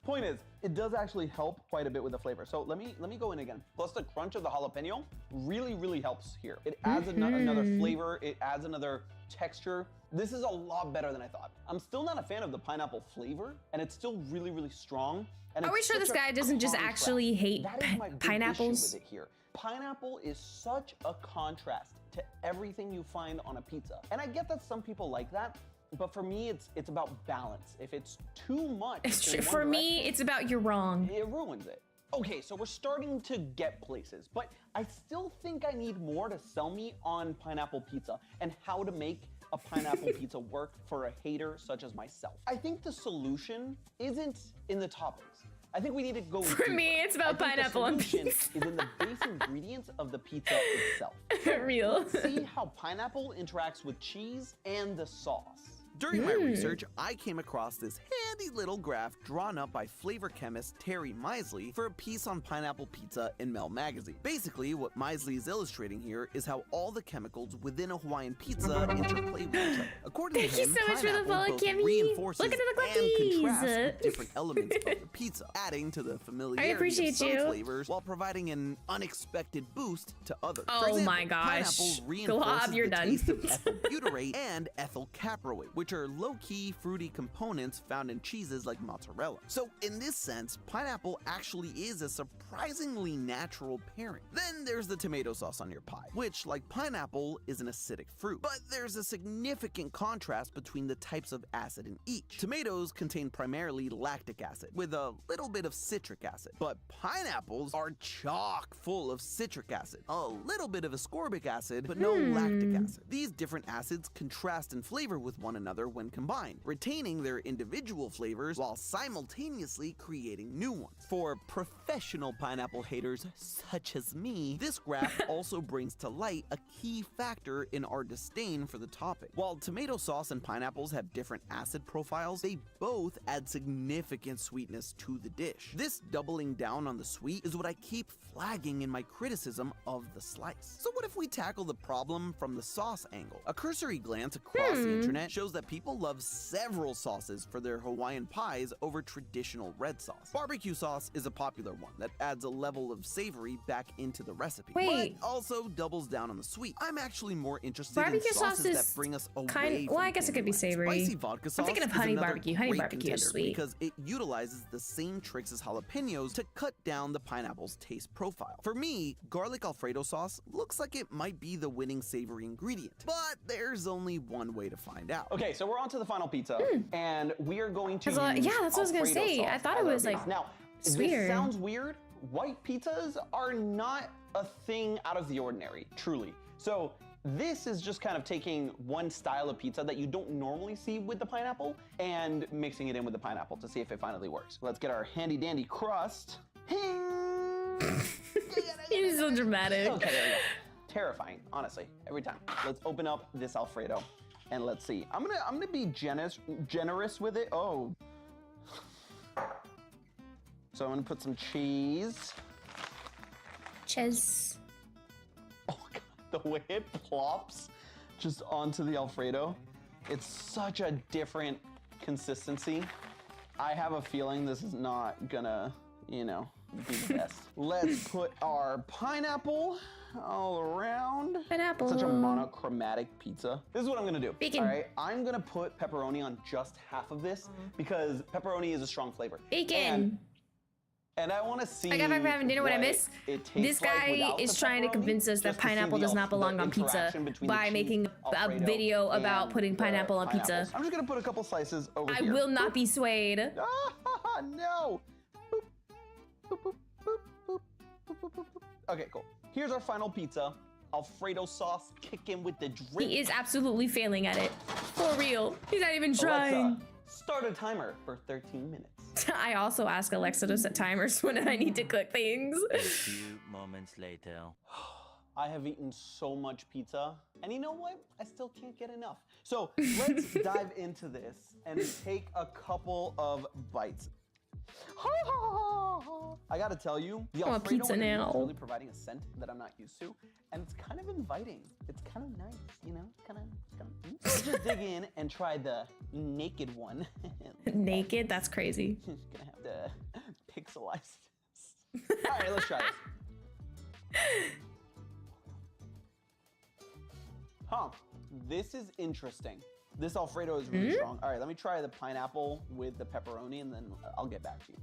Point is, it does actually help quite a bit with the flavor. So let me go in again. Plus the crunch of the jalapeno really helps here. It adds another flavor. It adds another texture. This is a lot better than I thought. I'm still not a fan of the pineapple flavor, and it's still really strong. And Are we sure this guy doesn't just actually hate pineapples? With it here. Pineapple is such a contrast to everything you find on a pizza. And I get that some people like that, but for me, it's about balance. If it's too much, for me, it's about you're wrong. It ruins it. Okay, so we're starting to get places, but I still think I need more to sell me on pineapple pizza and how to make a pineapple pizza work for a hater such as myself. I think the solution isn't in the toppings. I think we need to go For deeper. me, it's about pineapple on pizza. The solution is in the base ingredients of the pizza itself. Real. Let's see how pineapple interacts with cheese and the sauce. During my research, I came across this handy little graph drawn up by flavor chemist Terry Misley for a piece on pineapple pizza in Mel magazine. Basically, what Misley is illustrating here is how all the chemicals within a Hawaiian pizza interplay with each other. According to him, so much for the pineapple follow, both Kimmy. reinforces Look at the and contrasts Clefties. with different elements of the pizza, adding to the familiarity appreciate of some you. flavors while providing an unexpected boost to others. Oh For example, my gosh. pineapple Glob, reinforces you're the done. taste of ethyl butyrate and ethyl caproate, which are low-key fruity components found in cheeses like mozzarella. So in this sense, pineapple actually is a surprisingly natural pairing. Then there's the tomato sauce on your pie, which, like pineapple, is an acidic fruit. But there's a significant contrast between the types of acid in each. Tomatoes contain primarily lactic acid, with a little bit of citric acid. But pineapples are chock full of citric acid, a little bit of ascorbic acid, but no lactic acid. These different acids contrast in flavor with one another when combined, retaining their individual flavors while simultaneously creating new ones. For professional pineapple haters such as me, this graph also brings to light a key factor in our disdain for the topic. While tomato sauce and pineapples have different acid profiles, they both add significant sweetness to the dish. This doubling down on the sweet is what I keep flagging in my criticism of the slice. So what if we tackle the problem from the sauce angle? A cursory glance across the internet shows that people love several sauces for their Hawaiian pies over traditional red sauce. Barbecue sauce is a popular one that adds a level of savory back into the recipe, Wait. but also doubles down on the sweet. I'm actually more interested Barbecue in sauces sauce is that bring us away kind. from Well, I guess it could be savory. Spicy vodka sauce I'm thinking of is honey another barbecue. Honey great barbecue is contender sweet. because it utilizes the same tricks as jalapenos to cut down the pineapple's taste profile. For me, garlic Alfredo sauce looks like it might be the winning savory ingredient, but there's only one way to find out. Okay, so we're on to the final pizza, and we are going to use yeah, that's what I was gonna Alfredo say. sauce I thought it as our was, base. like, now, sweeter. This sounds weird. White pizzas are not a thing out of the ordinary, truly. So this is just kind of taking one style of pizza that you don't normally see with the pineapple and mixing it in with the pineapple to see if it finally works. Let's get our handy dandy crust. He's so dramatic. Okay, there we go. Terrifying, honestly, every time. Let's open up this Alfredo and let's see. I'm gonna be generous with it. Oh. So I'm gonna put some cheese. Cheese. Oh God, the way it plops just onto the Alfredo. It's such a different consistency. I have a feeling this is not gonna, you know, be the best. Let's put our pineapple all around. Pineapple. Such a monochromatic pizza. This is what I'm gonna do. Bacon. All right, I'm gonna put pepperoni on just half of this because pepperoni is a strong flavor. Bacon. And And I want to see. I got back from having dinner. What I miss? This guy is trying to convince us that pineapple does not belong on pizza by making a video about putting pineapple on pizza. I'm just gonna put a couple slices over I here. will not be swayed. Ah, no. Okay, cool. Here's our final pizza. Alfredo sauce kicking with the drip. He is absolutely failing at it. For real. He's not even trying. Start a timer for 13 minutes. I also ask Alexa to set timers when I need to cook things. A few moments later. I have eaten so much pizza, and you know what? I still can't get enough. So let's dive into this and take a couple of bites. I gotta tell you, the Alfredo pizza now. is really providing a scent that I'm not used to, and it's kind of inviting. It's kind of nice, you know, kind of. So let's just dig in and try the naked one. Naked? That's crazy. Just gonna have to pixelize this. All right, let's try this. Huh? This is interesting. This Alfredo is really strong. All right, let me try the pineapple with the pepperoni, and then I'll get back to you.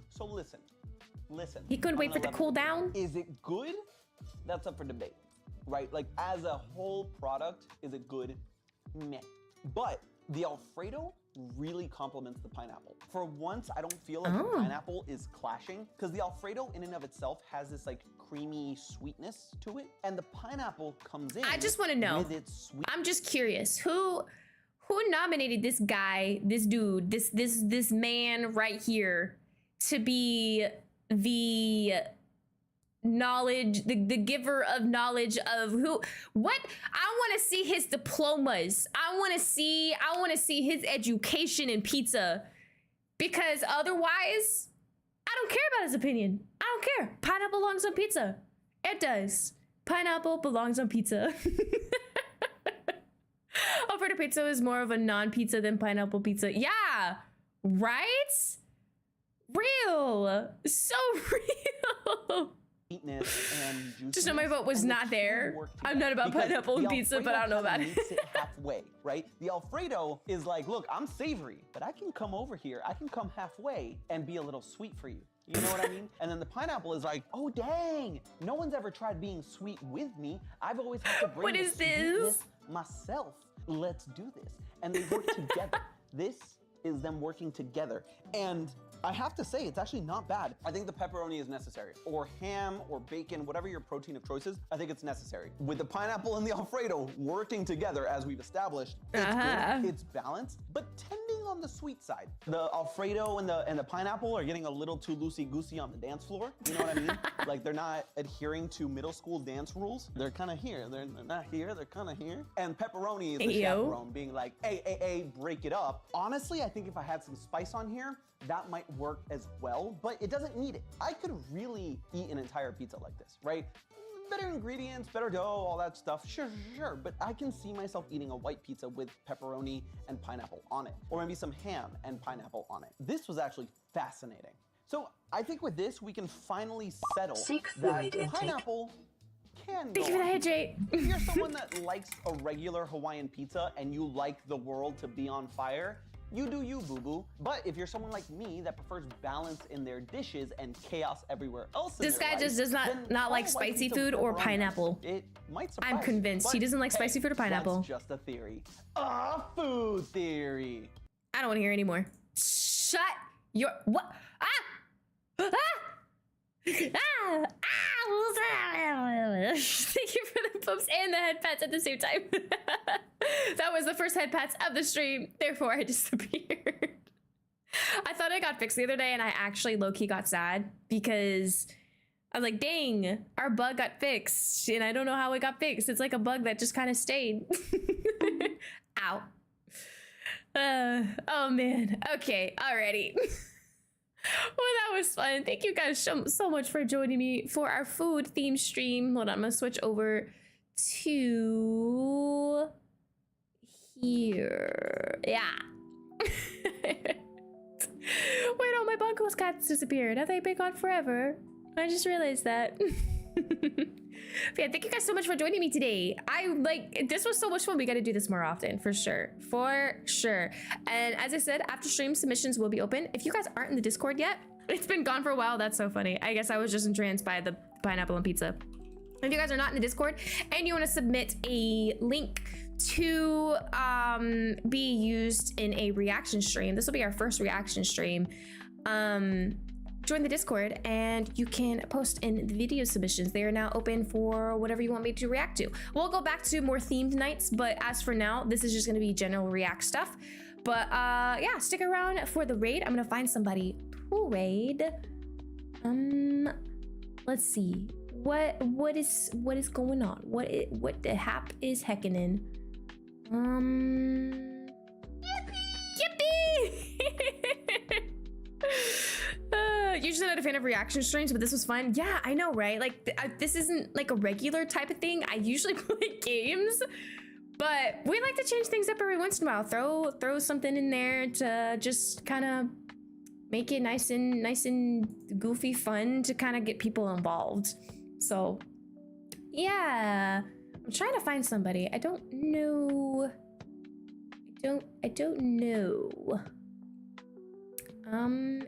So listen. He couldn't wait for it to cool down? Is it good? That's up for debate, right? Like, as a whole product, is it good? Meh. But the Alfredo really complements the pineapple. For once, I don't feel like the pineapple is clashing, because the Alfredo in and of itself has this like creamy sweetness to it, and the pineapple comes in. I just want to know. With its sweet. I'm just curious. Who nominated this guy, this dude, this man right here to be the knowledge, the giver of knowledge of what? I want to see his diplomas. I want to see his education in pizza, because otherwise I don't care about his opinion. I don't care. Pineapple belongs on pizza. It does. Pineapple belongs on pizza. Alfredo pizza is more of a non-pizza than pineapple pizza. Yeah, right? Real. So real. And just know my vote was not there. I'm not about pineapple and pizza, but I don't know about it. Makes it halfway, right? The Alfredo is like, look, I'm savory, but I can come over here. I can come halfway and be a little sweet for you. You know what I mean? And then the pineapple is like, oh dang, no one's ever tried being sweet with me. I've always had to bring the sweetness myself. Let's do this. And they work together. This is them working together. And I have to say, it's actually not bad. I think the pepperoni is necessary, or ham or bacon, whatever your protein of choice is, I think it's necessary. With the pineapple and the Alfredo working together, as we've established, it's good, it's balanced, but tending on the sweet side. The Alfredo and the pineapple are getting a little too loosey-goosey on the dance floor. You know what I mean? Like, they're not adhering to middle school dance rules. They're kind of here. They're not here, they're kind of here. And pepperoni is the chaperone being like, hey, break it up. Honestly, I think if I had some spice on here, that might work as well, but it doesn't need it. I could really eat an entire pizza like this, right? Better ingredients, better dough, all that stuff, sure, but I can see myself eating a white pizza with pepperoni and pineapple on it, or maybe some ham and pineapple on it. This was actually fascinating. So I think with this, we can finally settle that pineapple can go on pizza. If you're someone that likes a regular Hawaiian pizza and you like the world to be on fire, you do you, boo-boo. But if you're someone like me that prefers balance in their dishes and chaos everywhere else in This their guy life, just does not like spicy food or pineapple. It might surprise I'm convinced he doesn't like spicy food or pineapple. That's just a theory. A food theory. I don't want to hear anymore. Shut your what? Thank you for the bumps and the head pats at the same time. That was the first head pats of the stream. Therefore, I disappeared. I thought I got fixed the other day, and I actually low-key got sad because I was like, dang, our bug got fixed, and I don't know how it got fixed. It's like a bug that just kind of stayed. Ow. Oh, man. Okay, alrighty. Well, that was fun. Thank you guys so much for joining me for our food theme stream. Hold on, I'm gonna switch over to here. Yeah. Wait, oh, my Bunko's cats disappeared. Have they been gone forever? I just realized that. But yeah, thank you guys so much for joining me today. This was so much fun. We got to do this more often, for sure. For sure. And as I said, after stream, submissions will be open. If you guys aren't in the Discord yet, it's been gone for a while. That's so funny. I guess I was just entranced by the pineapple and pizza. If you guys are not in the Discord and you want to submit a link to be used in a reaction stream, this will be our first reaction stream. Join the Discord and you can post in the video submissions. They are now open for whatever you want me to react to. We'll go back to more themed nights, but as for now, this is just gonna be general react stuff. But yeah, stick around for the raid. I'm gonna find somebody to raid. Let's see. What is going on? What the hap is heckin' in? Yippee! Usually not a fan of reaction streams, but this was fun. Yeah, I know, right? Like this isn't like a regular type of thing. I usually play games, but we like to change things up every once in a while. Throw something in there to just kind of make it nice and goofy fun to kind of get people involved. So yeah, I'm trying to find somebody. I don't know.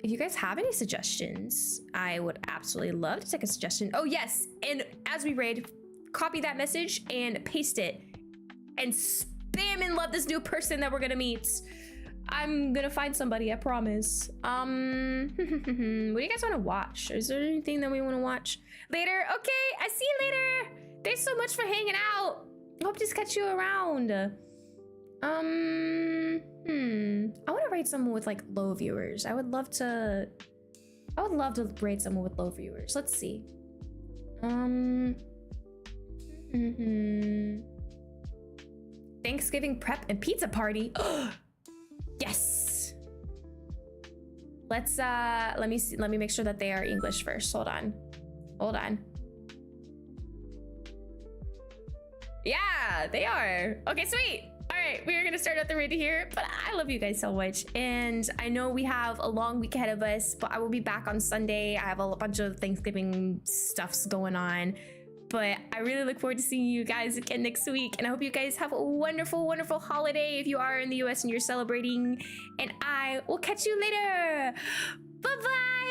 If you guys have any suggestions, I would absolutely love to take a suggestion. Oh yes, and as we raid, copy that message and paste it and spam and love this new person that we're gonna meet. I'm gonna find somebody, I promise. What do you guys want to watch? Is there anything that we want to watch later? Okay, I see you later. Thanks so much for hanging out. Hope to catch you around. I want to rate someone with like low viewers. I would love to rate someone with low viewers. Let's see. Thanksgiving prep and pizza party. Yes. Let's let me make sure that they are English first. Hold on. Yeah, they are. Okay, sweet. All right, we are gonna start out the raid here, but I love you guys so much. And I know we have a long week ahead of us, but I will be back on Sunday. I have a bunch of Thanksgiving stuffs going on, but I really look forward to seeing you guys again next week. And I hope you guys have a wonderful, wonderful holiday if you are in the US and you're celebrating. And I will catch you later. Bye-bye.